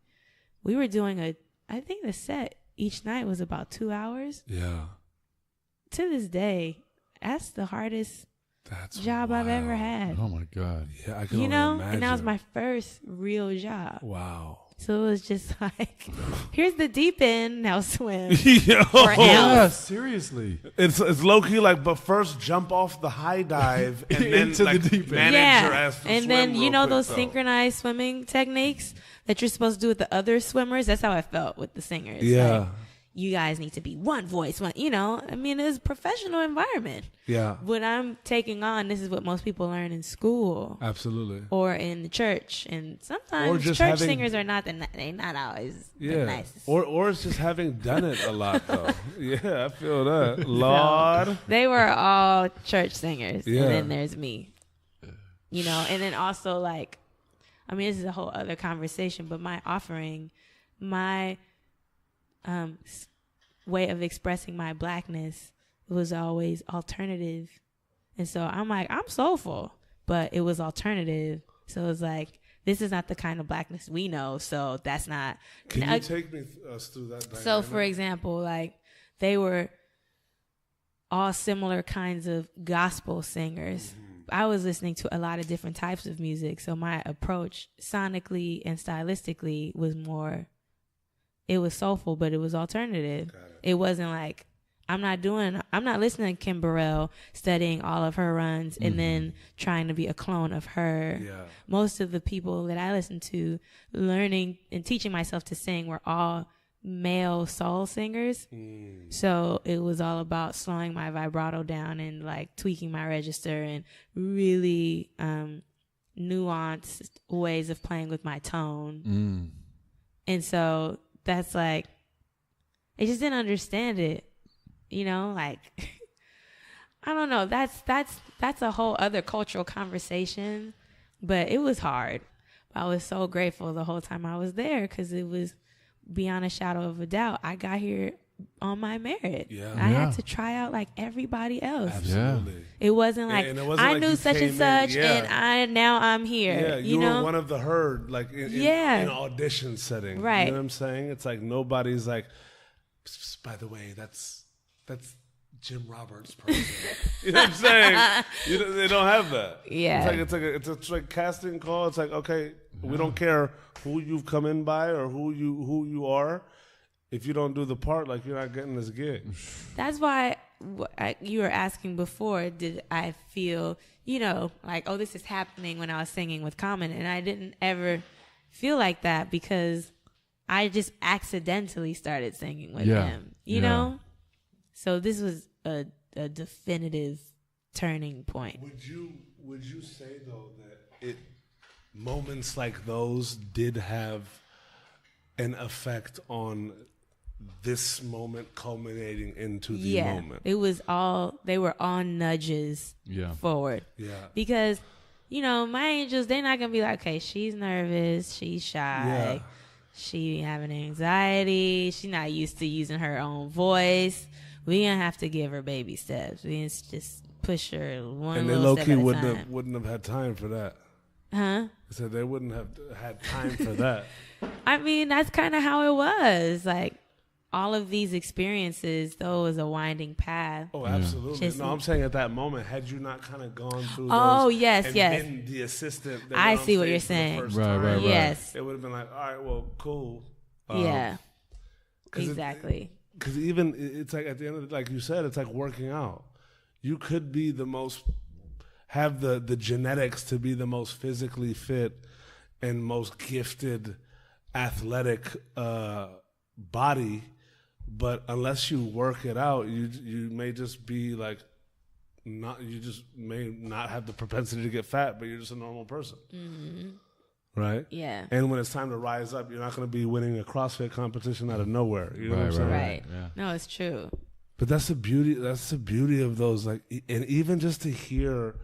we were doing I think the set each night was about 2 hours. Yeah. To this day, that's the hardest job I've ever had. Oh my God. Yeah, I can only imagine. And that was my first real job. Wow. So it was just like, here's the deep end, now swim. Yo. For Yeah, else. seriously. It's low key like, but first jump off the high dive and then Into the like deep end. manage your ass to And swim then, you real know, quick, those though. synchronized swimming techniques that you're supposed to do with the other swimmers? That's how I felt with the singers. Yeah. Like, you guys need to be one voice, one, you know, I mean, it's a professional environment. Yeah. What I'm taking on, this is what most people learn in school Absolutely. or in the church. And Or sometimes just church having- singers are not, they're not always the Yeah. nicest. Or it's just having done it a lot, though. Yeah, I feel that. Lord. They were all church singers. Yeah. And then there's me. You know, and then also like, I mean, this is a whole other conversation, but my offering, my way of expressing my blackness was always alternative. And so I'm like, I'm soulful, but it was alternative. So it's like, this is not the kind of blackness we know. So that's not. Can you take us through that dynamic? So for example, like they were all similar kinds of gospel singers. I was listening to a lot of different types of music. So my approach sonically and stylistically was more, it was soulful, but it was alternative. It wasn't like, I'm not listening to Kim Burrell, studying all of her runs and then trying to be a clone of her. Yeah. Most of the people that I listened to learning and teaching myself to sing were all male soul singers. So it was all about slowing my vibrato down and like tweaking my register and really nuanced ways of playing with my tone. And so that's like, I just didn't understand it, you know, like I don't know, that's a whole other cultural conversation, but it was hard. I was so grateful the whole time I was there because it was beyond a shadow of a doubt. I got here on my merit. Yeah. I had to try out like everybody else. Absolutely. It wasn't like And it wasn't I like knew you such came and such in, and now I'm here. Yeah, you know? were one of the herd, like in an audition setting. Right. You know what I'm saying? It's like nobody's like, by the way, that's Jim Roberts' person. You know what I'm saying? They don't have that. Yeah. It's like casting call. It's like, okay, we don't care who you've come in by or who you are. If you don't do the part, like you're not getting this gig. That's why you were asking before, did I feel, you know, like, oh, this is happening when I was singing with Common, and I didn't ever feel like that because I just accidentally started singing with him, you know? So this was a definitive turning point. Would you say though that moments like those did have an effect on this moment culminating into the moment? It was they were all nudges forward. Yeah. Because, you know, my angels, they're not going to be like, okay, she's nervous, she's shy, she having anxiety, she's not used to using her own voice. We gonna have to give her baby steps. We just push her one little step at a time. And they low-key wouldn't have had time for that. Huh? I said they wouldn't have had time for that. I mean, that's kind of how it was. Like, all of these experiences, though, it was a winding path. Oh, absolutely. Just, no, I'm saying at that moment, had you not kind of gone through oh, those yes, and yes. been the assistant that I went on see what stage you're for the saying. first Right, time, right, right. Yes. It would have been like, all right, well, cool. Yeah. 'cause Exactly. Because even it's like at the end of like you said, it's like working out. You could be have the genetics to be the most physically fit and most gifted, athletic body, but unless you work it out, you may just be like you just may not have the propensity to get fat, but you're just a normal person. Mm-hmm. Right? Yeah. And when it's time to rise up, you're not going to be winning a CrossFit competition out of nowhere. You know what I'm saying? Right. Yeah. No, it's true. But that's the beauty. That's the beauty of those. Like, and even just to hear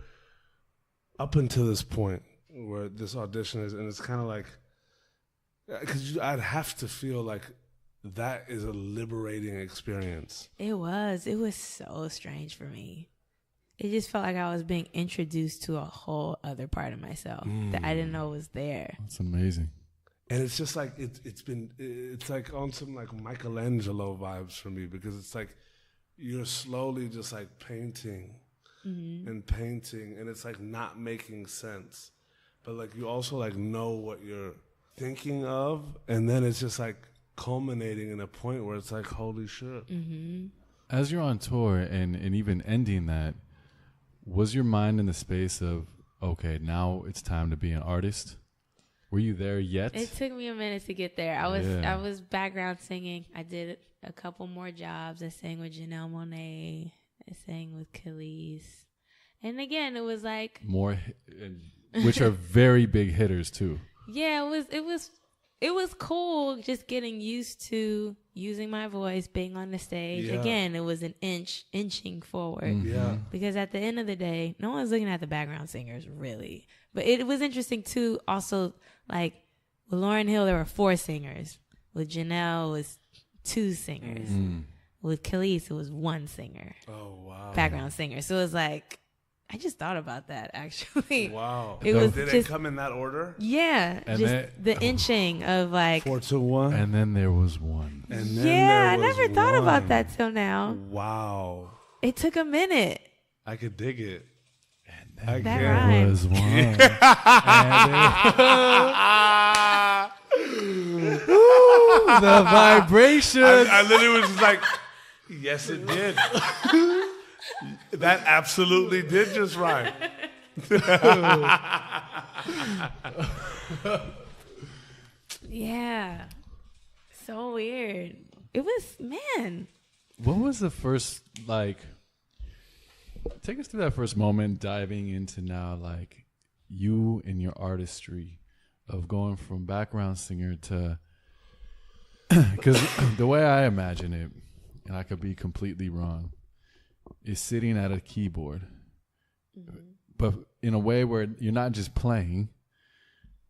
up until this point where this audition is, and it's kind of like, because I'd have to feel like that is a liberating experience. It was so strange for me. It just felt like I was being introduced to a whole other part of myself that I didn't know was there. That's amazing. And it's just like it's like on some like Michelangelo vibes for me, because it's like you're slowly just like painting and painting, and it's like not making sense, but like you also like know what you're thinking of, and then it's just like culminating in a point where it's like, holy shit. Mm-hmm. As you're on tour and even ending that, was your mind in the space of, okay, now it's time to be an artist? Were you there yet? It took me a minute to get there. I was background singing. I did a couple more jobs. I sang with Janelle Monáe. I sang with Khalees. And again, it was like more, which are very big hitters too. Yeah, it was cool just getting used to using my voice, being on the stage. Yeah. Again, it was an inching forward. Mm-hmm. Yeah. Because at the end of the day, no one's looking at the background singers, really. But it was interesting, too, also, like, with Lauryn Hill, there were 4 singers. With Janelle, it was 2 singers. Mm. With Khalees, it was 1 singer. Oh, wow. Background singer. So it was like, I just thought about that, actually. Wow. Did it come in that order? Yeah. And just the inching of, like... 4, 2, 1. And then there was 1. And then Yeah, I there was never thought about 1. that till now. Wow. It took a minute. I could dig it. And That there rhymed. was 1. The vibration. I literally was just like, yes, it did. That absolutely did just rhyme. Yeah. So weird. It was, man. What was the first, like, take us through that first moment diving into now, like, you and your artistry of going from background singer to, because the way I imagine it, and I could be completely wrong, is sitting at a keyboard, but in a way where you're not just playing,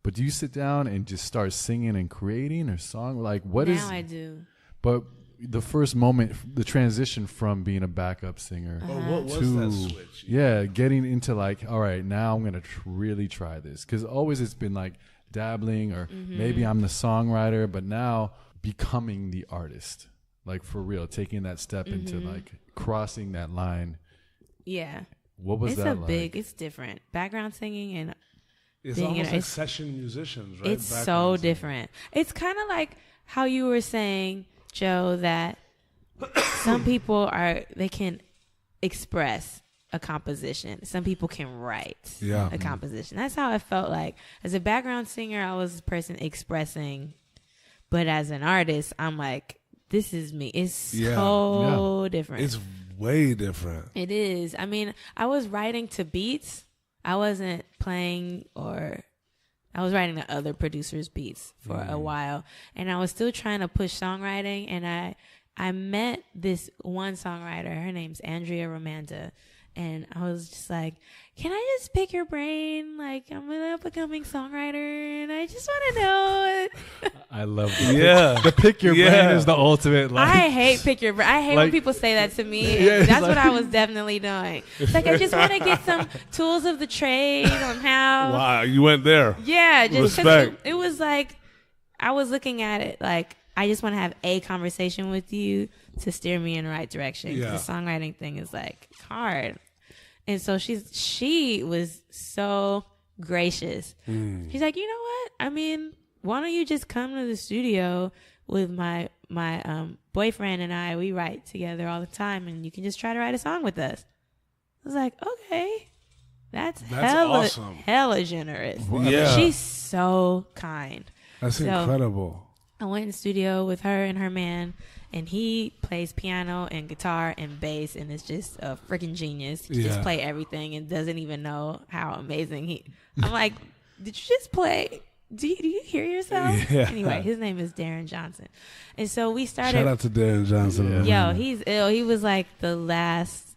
but do you sit down and just start singing and creating or song? Like, what is? Now I do. But the first moment, the transition from being a backup singer Oh, what was to, that switch? yeah, getting into like, all right, now I'm going to really try this. Because always it's been like dabbling or maybe I'm the songwriter, but now becoming the artist, like for real, taking that step into like crossing that line. Yeah. What was It's that a like? big, it's different. Background singing and It's being almost an- like it's- session musicians, right? it's so Background singing. different. It's kind of like how you were saying, Joe, that some people they can express a composition. Some people can write Yeah. a composition. That's how I felt like. As a background singer, I was a person expressing, but as an artist, I'm like, this is me. It's so different. It's way different. It is. I mean, I was writing to beats. I wasn't playing I was writing to other producers' beats for a while. And I was still trying to push songwriting. And I met this one songwriter. Her name's Andrea Romanda. And I was just like, can I just pick your brain? Like, I'm an up-and-coming songwriter, and I just want to know. I love Yeah. the pick your Yeah. brain is the ultimate. Like, I hate pick your brain. I hate when Like- people say that to me. Yeah, And it's that's like- what I was definitely doing. It's like, I just want to get some tools of the trade on how. Wow, you went there. Yeah, just 'cause Respect. it was like, I was looking at it like, I just want to have a conversation with you to steer me in the right direction. 'Cause Yeah. the songwriting thing is like hard. And so she was so gracious. She's like, you know what? I mean, why don't you just come to the studio with my boyfriend and I? We write together all the time, and you can just try to write a song with us. I was like, okay, that's awesome. hella generous. Yeah. She's so kind. That's So- incredible. I went in the studio with her and her man, and he plays piano and guitar and bass, and is just a freaking genius. He can just Yeah. play everything and doesn't even know how amazing he. I'm like, did you just play? Do you hear yourself? Yeah. Anyway, his name is Darren Johnson, and so we started. Shout out to Darren Johnson. Yo, he's ill. He was like the last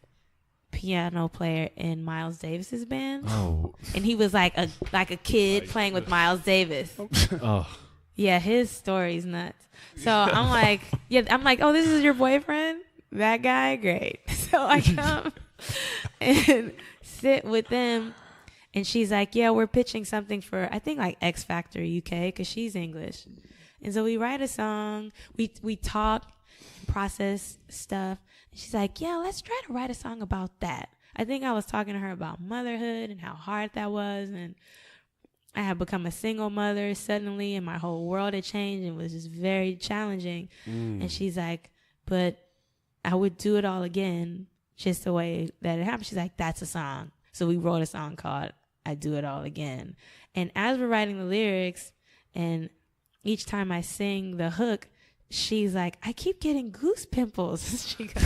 piano player in Miles Davis's band, oh, and he was like a kid playing with Miles Davis. oh, Yeah, his story's nuts. So I'm like, oh, this is your boyfriend? That guy? Great. So I come and sit with them, and she's like, yeah, we're pitching something for, I think, like X Factor UK, because she's English. And so we write a song, we talk, process stuff. And she's like, yeah, let's try to write a song about that. I think I was talking to her about motherhood and how hard that was, and I had become a single mother suddenly, and my whole world had changed, and it was just very challenging. And she's like, but I would do it all again, just the way that it happened. She's like, that's a song. So we wrote a song called I Do It All Again. And as we're writing the lyrics, and each time I sing the hook, she's like, I keep getting goose pimples. She goes,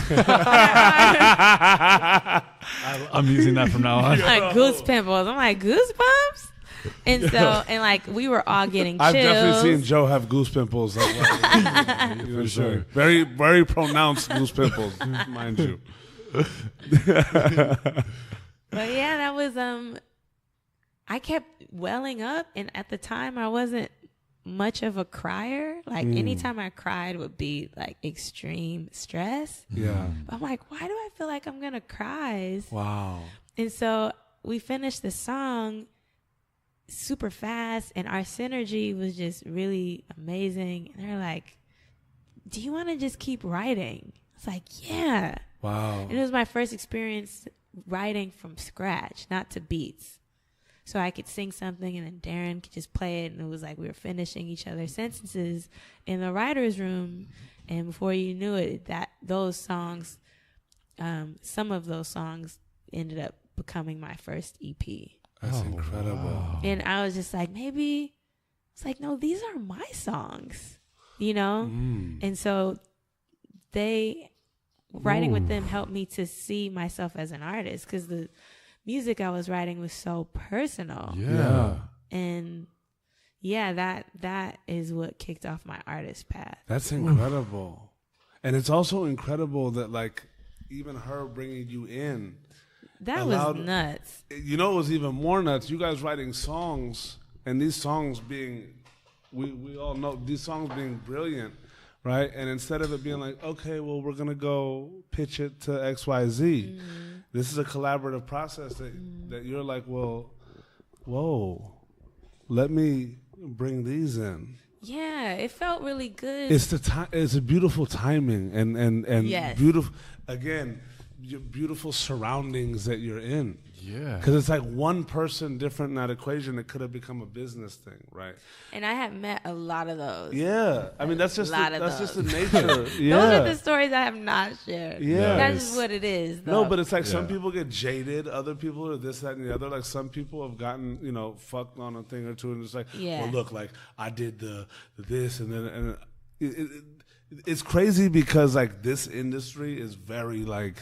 I'm using that from now on. like goose pimples. I'm like, goosebumps? And so, and like, we were all getting chills. I've definitely seen Joe have goose pimples. Like, for sure. Very, very pronounced goose pimples, mind you. But yeah, that was, I kept welling up. And at the time, I wasn't much of a crier. Like, anytime I cried would be like extreme stress. Yeah. I'm like, why do I feel like I'm going to cry? Wow. And so we finished the song super fast, and our synergy was just really amazing. And they're like, do you want to just keep writing? I was like, yeah. Wow. And it was my first experience writing from scratch, not to beats. So I could sing something and then Darren could just play it, and it was like we were finishing each other's sentences in the writer's room. And before you knew it, that those songs, some of those songs ended up becoming my first EP. That's incredible. Wow. And I was just like, maybe, it's like, no, these are my songs, you know? And so writing with them helped me to see myself as an artist, because the music I was writing was so personal. Yeah. And yeah, that is what kicked off my artist path. That's incredible. And it's also incredible that, like, even her bringing you in, that was nuts. You know, it was even more nuts. You guys writing songs, and these songs being, we all know these songs being brilliant, right? And instead of it being like, okay, well, we're going to go pitch it to XYZ, this is a collaborative process that you're like, well, whoa, let me bring these in. Yeah, it felt really good. It's a beautiful timing and yes. Beautiful, again, beautiful surroundings that you're in. Yeah. Because it's like one person different in that equation that could have become a business thing, right? And I have met a lot of those. Yeah. I mean, that's just the nature. Yeah. Those are the stories I have not shared. Yeah. That's just what it is, though. No, but it's like some people get jaded, other people are this, that, and the other. Like some people have gotten, fucked on a thing or two, and it's like, well, look, like I did the this, and then it's crazy because like this industry is very like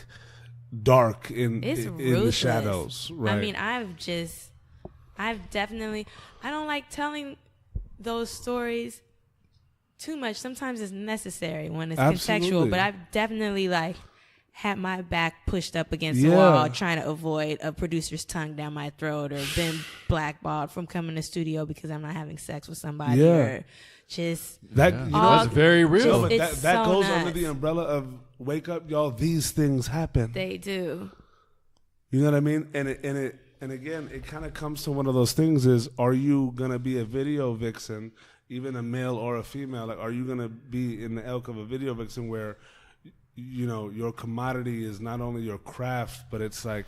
dark in the shadows, right? I mean, I've definitely, I don't like telling those stories too much. Sometimes it's necessary when it's contextual, but I've definitely like had my back pushed up against the wall trying to avoid a producer's tongue down my throat, or been blackballed from coming to studio because I'm not having sex with somebody, or just that's very real. That goes under the umbrella of wake up, y'all. These things happen. They do. You know what I mean? And again, it kind of comes to one of those things: is are you gonna be a video vixen, even a male or a female? Like, are you gonna be in the ilk of a video vixen where, your commodity is not only your craft, but it's like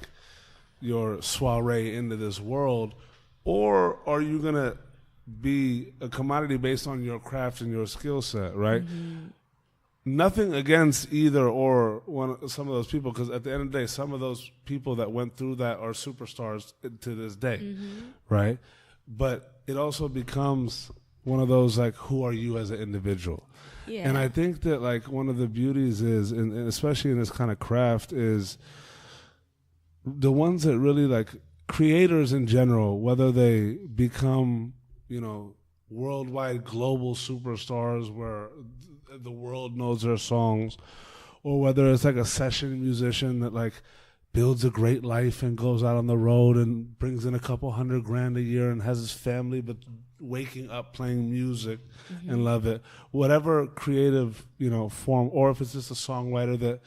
your soiree into this world, or are you gonna be a commodity based on your craft and your skill set, right? Nothing against either or some of those people, because at the end of the day, some of those people that went through that are superstars to this day, right? But it also becomes one of those like, who are you as an individual? Yeah. And I think that like one of the beauties is, and especially in this kind of craft, is the ones that really like creators in general, whether they become worldwide global superstars where the world knows their songs, or whether it's like a session musician that like builds a great life and goes out on the road and brings in a couple $100,000 a year and has his family but waking up playing music and love it, whatever creative form, or if it's just a songwriter that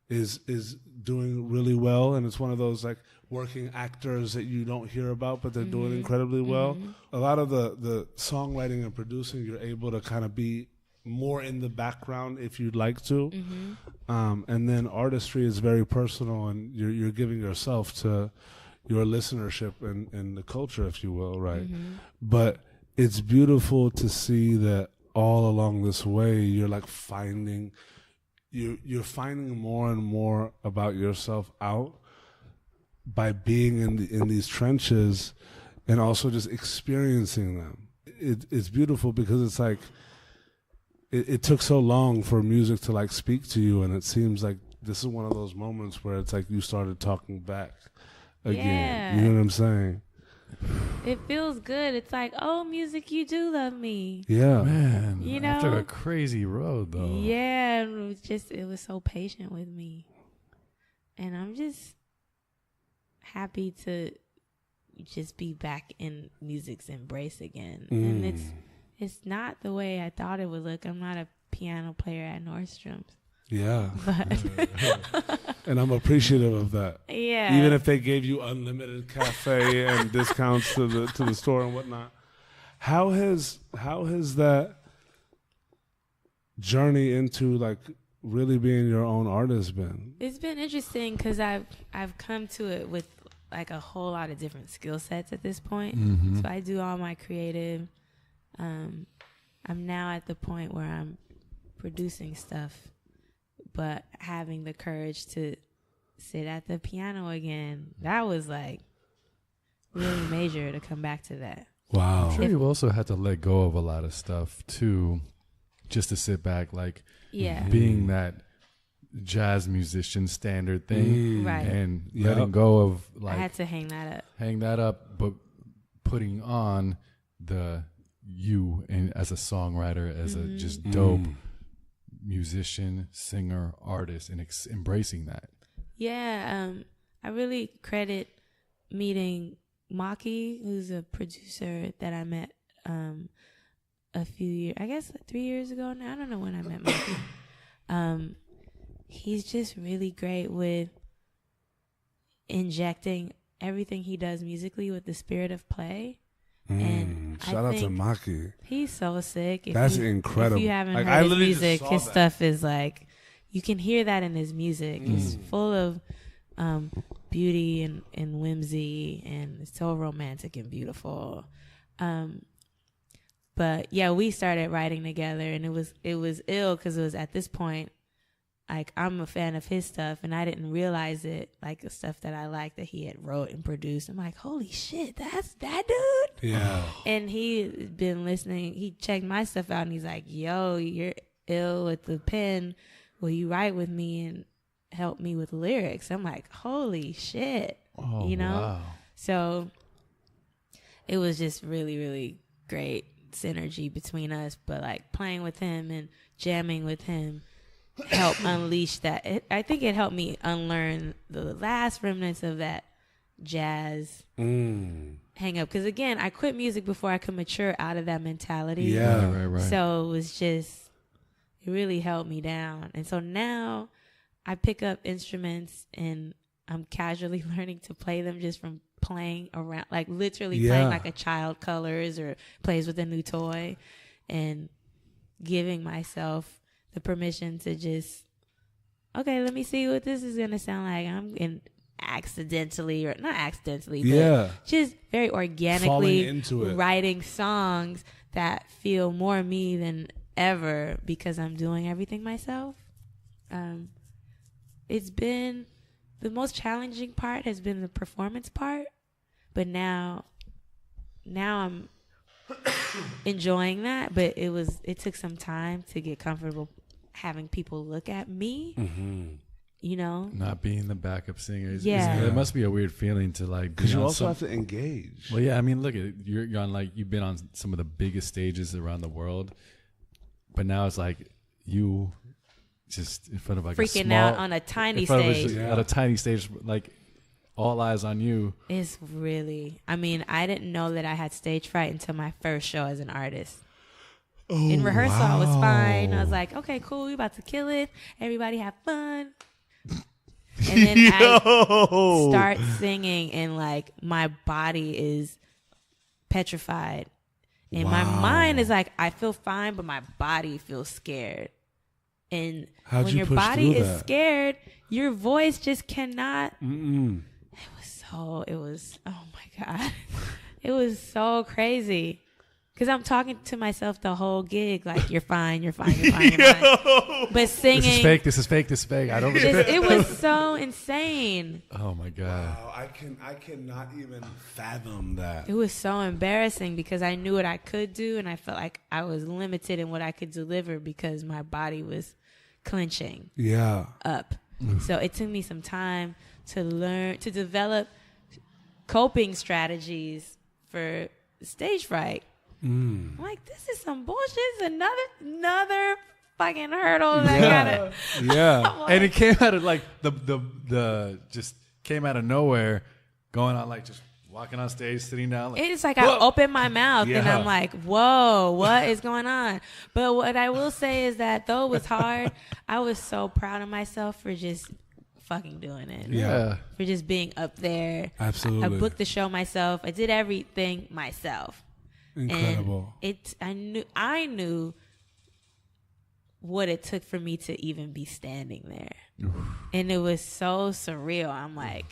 is doing really well, and it's one of those like working actors that you don't hear about, but they're doing incredibly well. A lot of the songwriting and producing, you're able to kind of be more in the background if you'd like to. And then artistry is very personal, and you're giving yourself to, your listenership and the culture, if you will, right? But it's beautiful to see that all along this way, you're like finding more and more about yourself out by being in these trenches and also just experiencing them. It's beautiful because it's like it took so long for music to like speak to you, and it seems like this is one of those moments where it's like you started talking back again. Yeah. You know what I'm saying? It feels good. It's like, oh, music, you do love me. Yeah. Man, You know? after a crazy road, though. Yeah, it was so patient with me. And I'm just happy to just be back in music's embrace again. And it's not the way I thought it would look. I'm not a piano player at Nordstrom's. Yeah. But And I'm appreciative of that. yeah. Even if they gave you unlimited cafe and discounts to the store and whatnot. How has that journey into like really being your own artist been? It's been interesting because I've come to it with like a whole lot of different skill sets at this point. So I do all my creative. I'm now at the point where I'm producing stuff, but having the courage to sit at the piano again, that was like really major to come back to that. Wow. I'm sure you also had to let go of a lot of stuff too, just to sit back, like Yeah. being that jazz musician standard thing, Right. and letting go of I like had to hang that up. but putting on the you and as a songwriter, as a just dope musician, singer, artist, and embracing that. Yeah, I really credit meeting Maki, who's a producer that I met a few years, I guess 3 years ago now. I don't know when I met Maki. He's just really great with injecting everything he does musically with the spirit of play. And shout out to Maki. He's so sick. That's incredible. If you haven't Like, heard I his literally just music, saw his that. stuff is like, you can hear that in his music. It's full of beauty and whimsy, and it's so romantic and beautiful. But yeah, we started writing together, and it was ill because it was at this point, like, I'm a fan of his stuff, and I didn't realize it, like the stuff that I liked that he had wrote and produced. I'm like, holy shit, that's that dude. Yeah. And he's been listening. He checked my stuff out, and he's like, yo, you're ill with the pen. Will you write with me and help me with lyrics? I'm like, holy shit. Oh, you know? wow. So it was just really, really great synergy between us. But like playing with him and jamming with him helped unleash that. I think it helped me unlearn the last remnants of that jazz hang up. Because again, I quit music before I could mature out of that mentality. Yeah. Right. So it was just, it really held me down. And so now I pick up instruments and I'm casually learning to play them just from playing around, like literally playing like a child colors or plays with a new toy, and giving myself the permission to just, okay, let me see what this is going to sound like. I'm in accidentally, or not accidentally, but just very organically into it. Writing songs that feel more me than ever because I'm doing everything myself. It's been, the most challenging part has been the performance part, but now I'm enjoying that, but it took some time to get comfortable having people look at me, you know, Not being the backup singer. Yeah. It must be a weird feeling to like, Because be you on also some- have to engage. Well, yeah, I mean, look at it. You're on, like, you've been on some of the biggest stages around the world, but now it's like you just in front of like freaking a small, out on a tiny in front of stage. at a tiny stage, like all eyes on you. It's really, I mean, I didn't know that I had stage fright until my first show as an artist. In rehearsal, I was fine. I was like, okay, cool, we about to kill it. Everybody have fun. And then I start singing, and like my body is petrified. And my mind is like, I feel fine, but my body feels scared. And How'd when you your push body through is that? scared, your voice just cannot. It was so it was, oh my God. It was so crazy. Because I'm talking to myself the whole gig, like, you're fine, you're fine, you're fine, you're fine. But singing. This is fake, this is fake, this is fake. I don't it was so insane. Oh my God. Wow, I cannot even fathom that. It was so embarrassing because I knew what I could do, and I felt like I was limited in what I could deliver because my body was clenching up. So it took me some time to learn, to develop coping strategies for stage fright. I'm like, this is some bullshit. It's another fucking hurdle that I gotta. Like, and it came out of like the just came out of nowhere, going on like just walking on stage, sitting down. Like, it's like I open my mouth and I'm like, whoa, what is going on? But what I will say is that though it was hard, I was so proud of myself for just fucking doing it. Yeah. For just being up there. Absolutely. I booked the show myself. I did everything myself. Incredible. And I knew what it took for me to even be standing there. And it was so surreal. I'm like,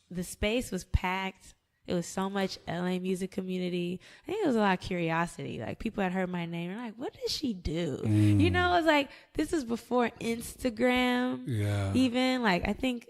the space was packed. It was so much LA music community. I think it was a lot of curiosity. Like, people had heard my name. They're like, what does she do? You know, it was like, this was before Instagram. Yeah. Even, like, I think,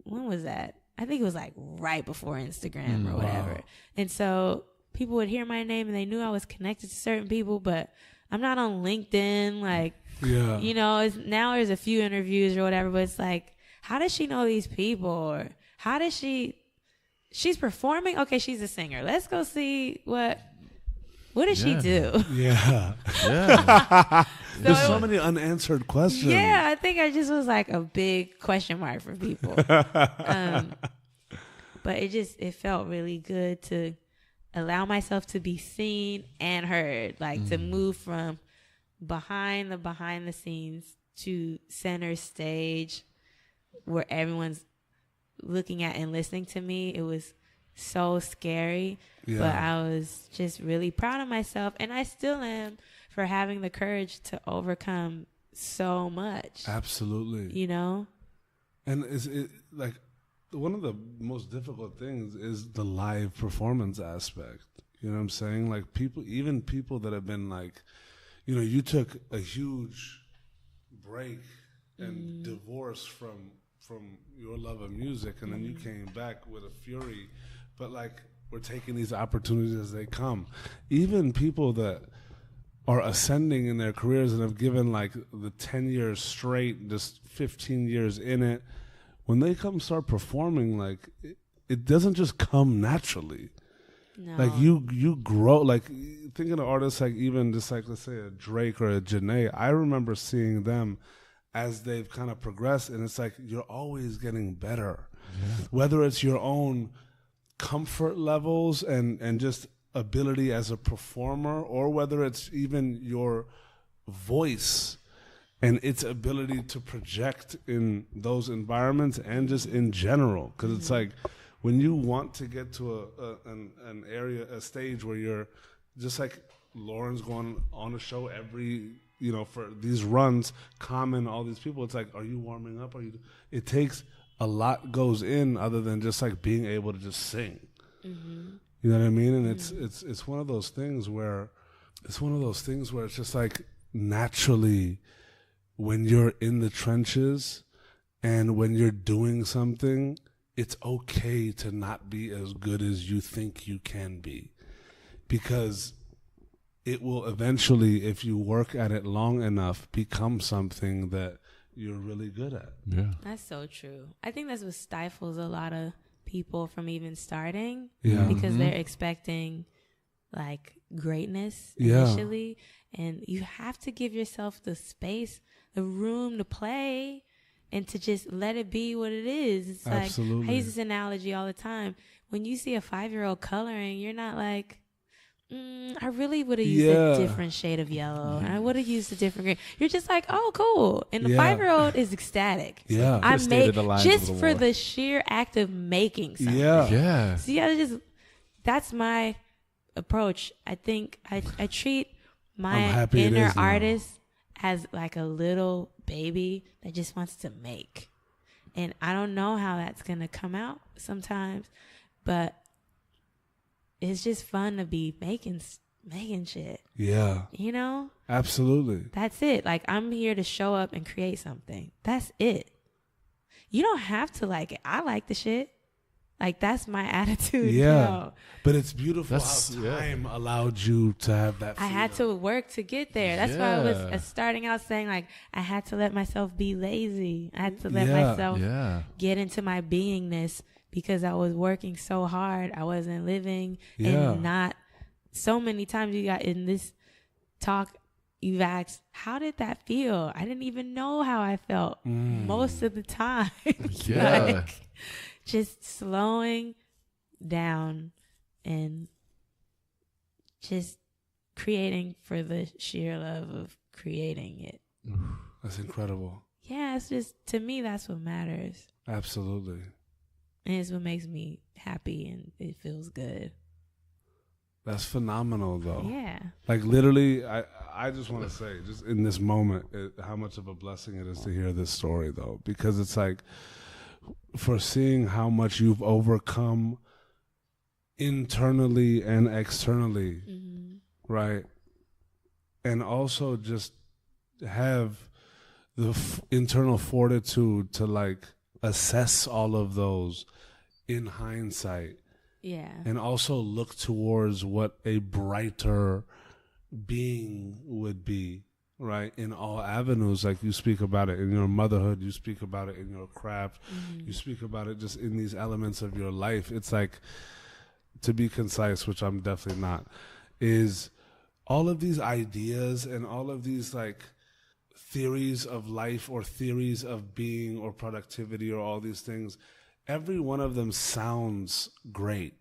when was that? I think it was, like, right before Instagram or whatever. Wow. And so people would hear my name and they knew I was connected to certain people, but I'm not on LinkedIn. Like, you know, now there's a few interviews or whatever, but it's like, how does she know these people? Or how does she's performing? Okay, she's a singer. Let's go see what does she do? Yeah. There's so many unanswered questions. Yeah, I think I just was like a big question mark for people. But it felt really good to allow myself to be seen and heard, like to move from behind the scenes to center stage where everyone's looking at and listening to me. It was so scary, but I was just really proud of myself, and I still am, for having the courage to overcome so much. Absolutely. You know? And is it like one of the most difficult things is the live performance aspect. You know what I'm saying? Like, even people that have been like, you know, you took a huge break and divorce from your love of music, and then you came back with a fury. But like, we're taking these opportunities as they come. Even people that are ascending in their careers and have given like the 10 years straight, just 15 years in it, when they start performing, like, it doesn't just come naturally. No. Like, you grow, like, thinking of artists like, even just like, let's say a Drake or a Janae, I remember seeing them as they've kind of progressed, and it's like, you're always getting better. Yeah. Whether it's your own comfort levels and just ability as a performer, or whether it's even your voice and its ability to project in those environments and just in general. Because it's like, when you want to get to an area, a stage where you're just like Lauren's going on a show every, you know, for these runs, Common, all these people, it's like, are you warming up? It takes a lot goes in other than just like being able to just sing. You know what I mean? And it's one of those things where it's just like, naturally, when you're in the trenches and when you're doing something, it's okay to not be as good as you think you can be, because it will eventually, if you work at it long enough, become something that you're really good at. Yeah. That's so true. I think that's what stifles a lot of people from even starting, because they're expecting like greatness initially, and you have to give yourself the space, the room to play, and to just let it be what it is. It's Absolutely. Like, I use this analogy all the time. When you see a 5-year-old coloring, you're not like, I really would have used a different shade of yellow. I would have used a different green. You're just like, oh, cool. And the 5-year-old is ecstatic. Yeah. I made just for the sheer act of making something. Yeah. So that's my approach. I think I treat my inner artist as like a little baby that just wants to make. And I don't know how that's going to come out sometimes, but it's just fun to be making shit. Yeah. You know? Absolutely. That's it. Like, I'm here to show up and create something. That's it. You don't have to like it. I like the shit. Like, that's my attitude. Yeah. Now. But it's beautiful how time allowed you to have that freedom. I had to work to get there. That's why I was starting out saying, like, I had to let myself be lazy. I had to let myself get into my beingness because I was working so hard. I wasn't living and not. So many times you got in this talk, you've asked, how did that feel? I didn't even know how I felt most of the time. Like, just slowing down and just creating for the sheer love of creating it. That's incredible. Yeah, it's just, to me, that's what matters. Absolutely. And it's what makes me happy and it feels good. That's phenomenal, though. Yeah. Like, literally, I just want to say, just in this moment, how much of a blessing it is to hear this story, though. Because it's like, for seeing how much you've overcome internally and externally, right? And also just have the internal fortitude to, like, assess all of those in hindsight. Yeah. And also look towards what a brighter being would be, right? In all avenues. Like, you speak about it in your motherhood, you speak about it in your craft, you speak about it just in these elements of your life. It's like, to be concise, which I'm definitely not, is all of these ideas and all of these, like, theories of life or theories of being or productivity or all these things, every one of them sounds great,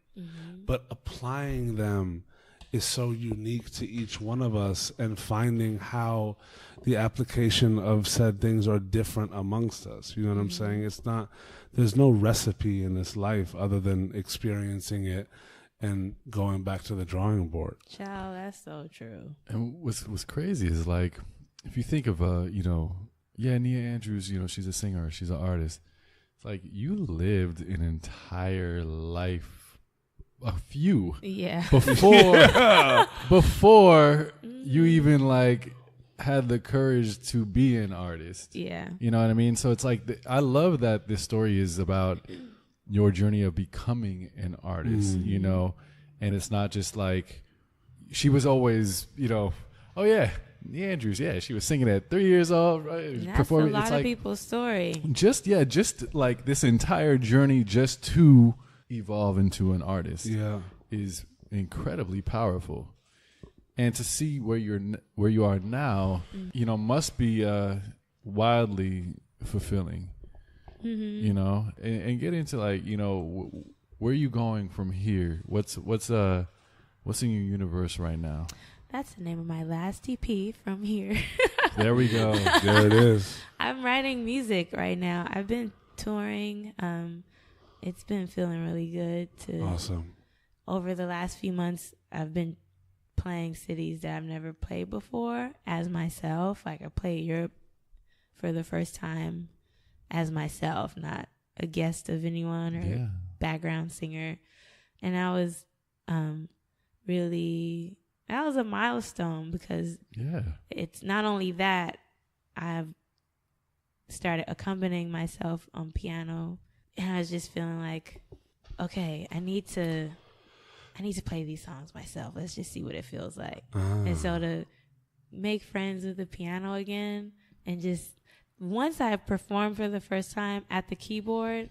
but applying them is so unique to each one of us, and finding how the application of said things are different amongst us. You know what I'm saying? It's not, there's no recipe in this life other than experiencing it and going back to the drawing board. Child, that's so true. And what's crazy is, like, if you think of, Nia Andrews, she's a singer, she's an artist. It's like, you lived an entire life, a few, before you even, like, had the courage to be an artist. Yeah. You know what I mean? So it's like, I love that this story is about your journey of becoming an artist, and it's not just like, she was always, oh yeah, Nia Andrews, she was singing at 3 years old, right? That's a lot of people's story. Just like this entire journey just to evolve into an artist is incredibly powerful. And to see where you are now, must be wildly fulfilling. And get into, like, where are you going from here? What's in your universe right now? That's the name of my last EP, From Here. There we go. There it is. I'm writing music right now. I've been touring. It's been feeling really good. Awesome. Over the last few months, I've been playing cities that I've never played before as myself. Like, I played Europe for the first time as myself, not a guest of anyone or background singer. And I was really... that was a milestone because it's not only that I've started accompanying myself on piano, and I was just feeling like, okay, I need to play these songs myself. Let's just see what it feels like. And so to make friends with the piano again, and just once I performed for the first time at the keyboard,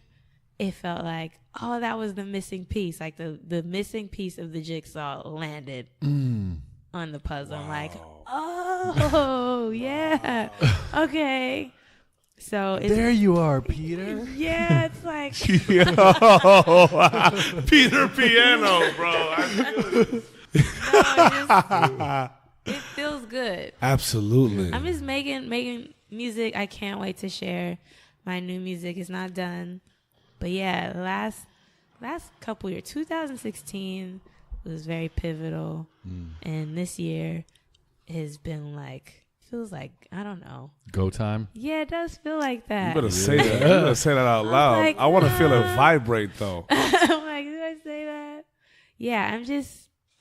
it felt like, oh, that was the missing piece. Like the missing piece of the jigsaw landed on the puzzle. Wow. I'm like, oh, yeah. Okay. So there you are, Peter. Yeah, it's like Peter Piano, bro. It feels good. Absolutely. I'm just making music. I can't wait to share my new music. It's not done. But yeah, last couple years, 2016 was very pivotal. And this year has been like feels like, I don't know. Go time. Yeah, it does feel like that. You better say that. You better say that out loud. like, I want to feel it vibrate, though. I'm like, did I say that? Yeah,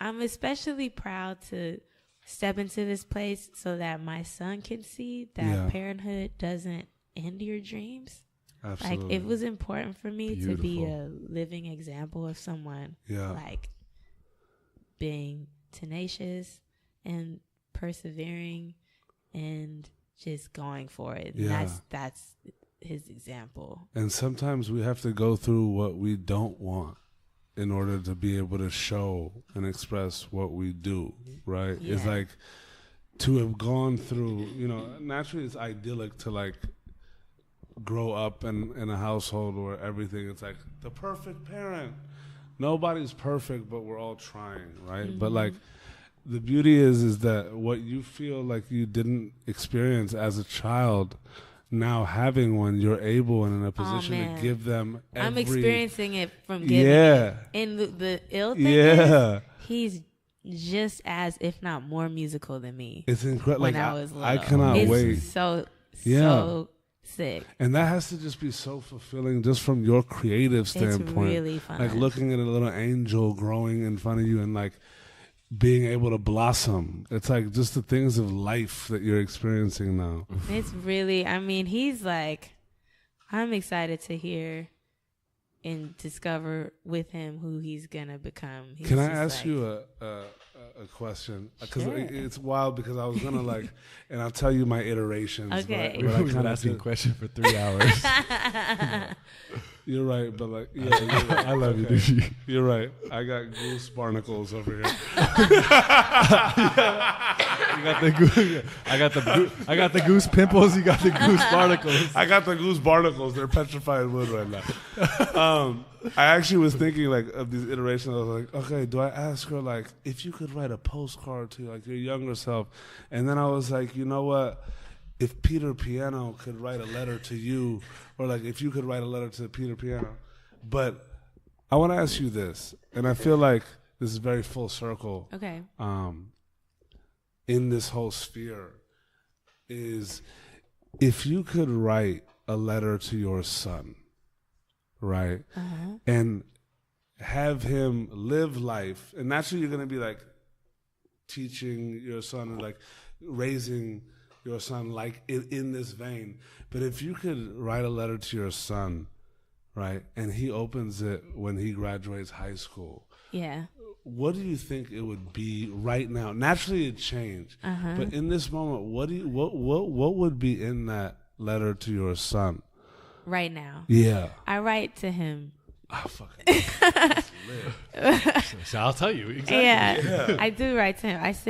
I'm especially proud to step into this place so that my son can see that parenthood doesn't end your dreams. Absolutely. Like, it was important for me to be a living example of someone like being tenacious and persevering and just going for it. Yeah. That's his example. And sometimes we have to go through what we don't want in order to be able to show and express what we do, right? Yeah. It's like to have gone through, naturally it's idyllic to like grow up in a household where everything is like the perfect parent. Nobody's perfect, but we're all trying, right? Mm-hmm. But like the beauty is that what you feel like you didn't experience as a child, now having one, you're able and in a position to give them I'm experiencing it from giving it. And the ill thing is, he's just as, if not more musical than me. It's incredible. When I was little. I cannot wait. So sick. And that has to just be so fulfilling just from your creative standpoint. It's really fun. Like looking at a little angel growing in front of you and like being able to blossom. It's like just the things of life that you're experiencing now. It's really, he's like, I'm excited to hear and discover with him who he's going to become. Can I ask you a question? Because it's wild because I was going to like, and I'll tell you my iterations. Okay. But I kind of asking a question for 3 hours. You're right, but like, you're right. I love you, dude. You're right. I got goose barnacles over here. I got the goose pimples. You got the goose barnacles. I got the goose barnacles. They're petrified wood right now. I actually was thinking like of these iterations. I was like, okay, do I ask her like if you could write a postcard to like your younger self? And then I was like, you know what? If Peter Piano could write a letter to you, or like if you could write a letter to Peter Piano. But I want to ask you this, and I feel like this is very full circle. Okay. In this whole sphere, is if you could write a letter to your son, right, and have him live life, and naturally you're going to be like teaching your son and like raising your son like in this vein. But if you could write a letter to your son, right, and he opens it when he graduates high school, what do you think it would be right now? Naturally it changed, but in this moment, what would be in that letter to your son right now? Yeah, I write to him. Oh, fucking so I'll tell you exactly. Yeah, I do write to him. I've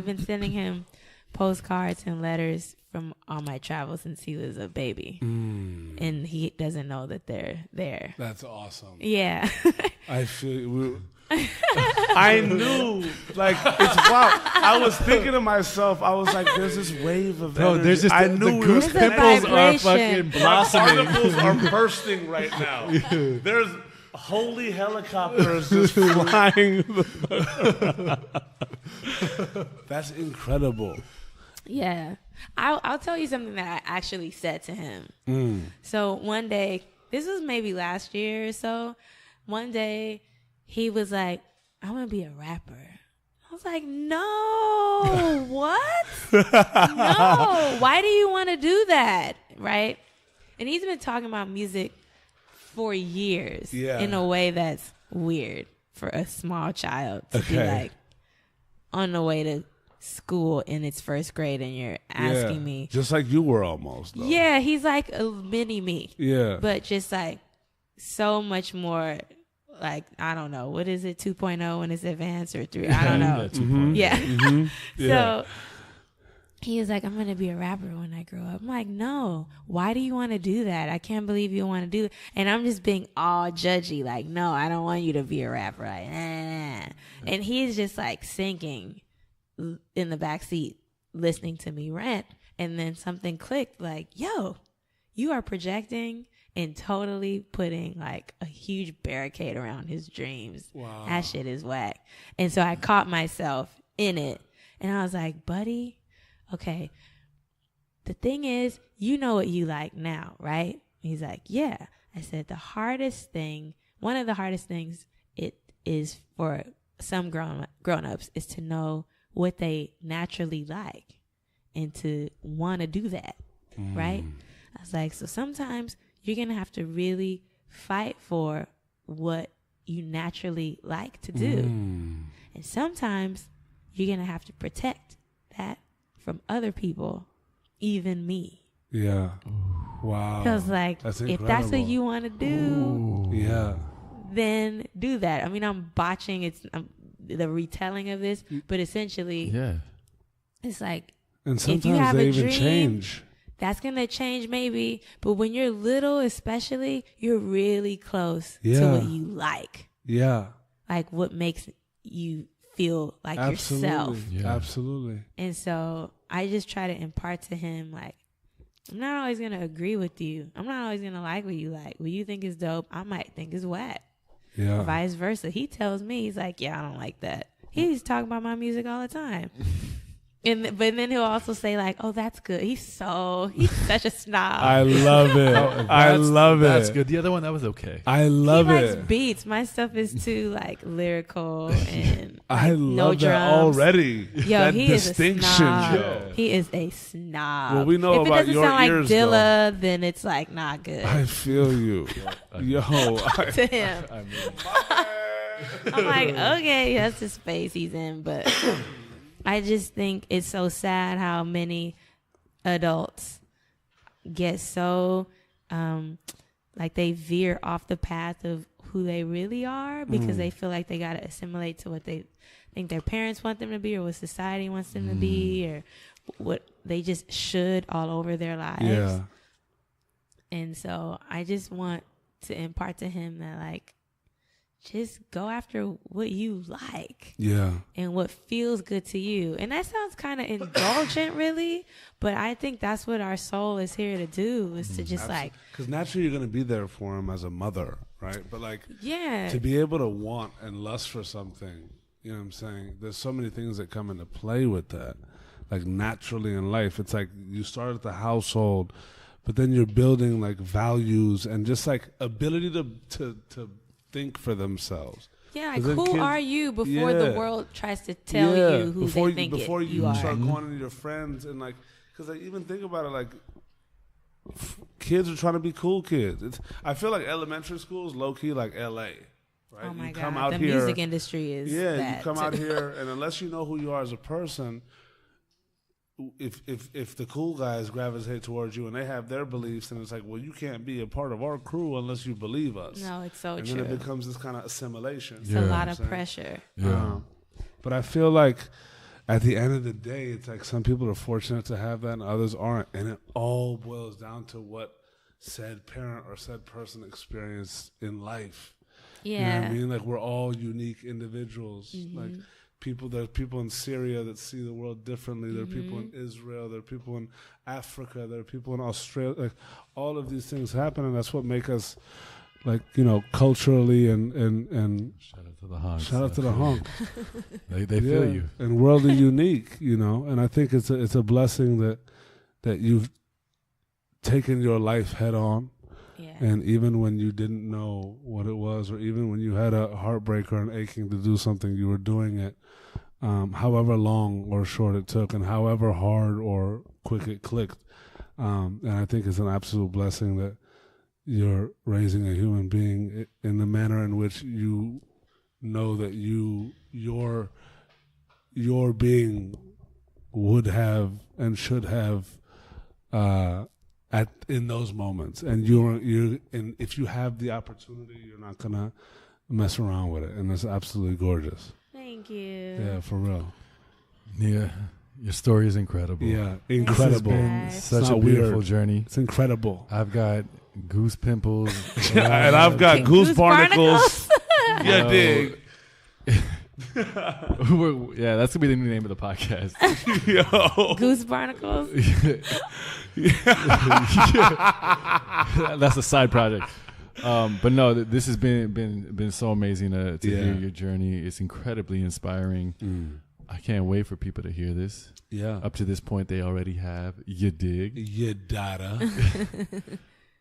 been sending him postcards and letters from all my travels since he was a baby. And he doesn't know that they're there. That's awesome. Yeah. I feel I knew, like, it's wild. I was thinking to myself, I was like, there's this wave of energy. There's just I knew the goose pimples are fucking blossoming. Particles are bursting right now. There's holy helicopters just flying. That's incredible. Yeah. I'll tell you something that I actually said to him. So one day, this was maybe last year or so, one day he was like, I'm going to be a rapper. I was like, no, what? No, why do you want to do that? Right? And he's been talking about music for years in a way that's weird for a small child to be like on the way to school in its first grade and you're asking me. Just like you were almost, though. Yeah, he's like a mini me. Yeah. But just like so much more, like, I don't know. What is it, 2.0 when it's advanced or 3? I don't know. Yeah. So he was like, I'm going to be a rapper when I grow up. I'm like, no. Why do you want to do that? I can't believe you want to do it. And I'm just being all judgy. Like, no, I don't want you to be a rapper. Like, nah. And he's just like singing in the back seat listening to me rant, and then something clicked like, yo, you are projecting and totally putting like a huge barricade around his dreams. Wow. That shit is whack. And so I caught myself in it and I was like, buddy, okay, the thing is, you know what you like now, right? He's like, yeah. I said, one of the hardest things it is for some grown-ups is to know what they naturally like and to want to do that, right? I was like, so sometimes you're going to have to really fight for what you naturally like to do. And sometimes you're going to have to protect that from other people, even me. Yeah. Wow. Because like, if that's what you want to do, yeah, then do that. I mean, I'm botching the retelling of this, but essentially, it's like, and sometimes if you have they a even dream, change. That's going to change maybe. But when you're little, especially, you're really close to what you like. Yeah. Like what makes you feel like yourself. Yeah. Absolutely. And so I just try to impart to him, like, I'm not always going to agree with you. I'm not always going to like what you like. What you think is dope, I might think is whack. Yeah. Or vice versa. He tells me, he's like, yeah, I don't like that. He's talking about my music all the time. But then he'll also say like, "Oh, that's good." He's such a snob. I love it. I love it. That's good. The other one, that was okay. I love it. He likes beats. My stuff is too like lyrical and like, I love no that drums. already. Yo, that he distinction. is a snob. Yo. He is a snob. Well, we know if about it your doesn't sound ears, like Dilla, then it's like not good. I feel you. Yo, to him. I'm like, okay, that's the space he's in, but I just think it's so sad how many adults get so like they veer off the path of who they really are because they feel like they got to assimilate to what they think their parents want them to be or what society wants them to be or what they just should all over their lives. Yeah. And so I just want to impart to him that like, just go after what you like. Yeah. And what feels good to you. And that sounds kind of indulgent, really. But I think that's what our soul is here to do, is to just like. Because naturally you're going to be there for him as a mother, right? But like, yeah, to be able to want and lust for something, you know what I'm saying? There's so many things that come into play with that. Like naturally in life, it's like you start at the household, but then you're building like values and just like ability to think for themselves. Yeah, like who are you before the world tries to tell you who they think before you are. start going to your friends and like, because like even think about it, like kids are trying to be cool kids. I feel like elementary school is low key like L.A. Right? Oh my you come God, out the here, music industry is you come out here and unless you know who you are as a person, if the cool guys gravitate towards you and they have their beliefs, and it's like, well, you can't be a part of our crew unless you believe us. No, it's so and true. then it becomes this kind of assimilation. It's a lot of pressure. Yeah. But I feel like at the end of the day, it's like some people are fortunate to have that and others aren't. And it all boils down to what said parent or said person experienced in life. Yeah. You know what I mean? Like we're all unique individuals. Like there are people in Syria that see the world differently. There are people in Israel. There are people in Africa. There are people in Australia. Like all of these things happen, and that's what make us, like, you know, culturally and shout out to the honk. Shout out to the honk. they feel you. And worldly unique, you know. And I think it's a blessing that you've taken your life head on. Yeah. And even when you didn't know what it was, or even when you had a heartbreak or an aching to do something, you were doing it, however long or short it took, and however hard or quick it clicked. And I think it's an absolute blessing that you're raising a human being in the manner in which you know that your being would have and should have in those moments, and and if you have the opportunity, you're not gonna mess around with it, and it's absolutely gorgeous. Thank you. Yeah, for real. Yeah, your story is incredible. Yeah, incredible. It's been such a beautiful journey. It's incredible. I've got goose pimples, and I've got goose barnacles. Yeah, dig. Yeah, that's gonna be the new name of the podcast. Yo. Goose barnacles. That's a side project. But no, this has been so amazing to hear your journey. It's incredibly inspiring. I can't wait for people to hear this. Yeah. Up to this point, they already have. You dig? You data.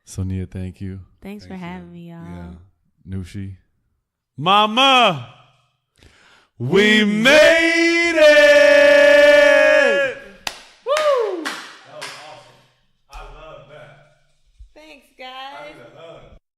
So, Nia, thank you. Thanks for having me, y'all. Nushi. Mama, we made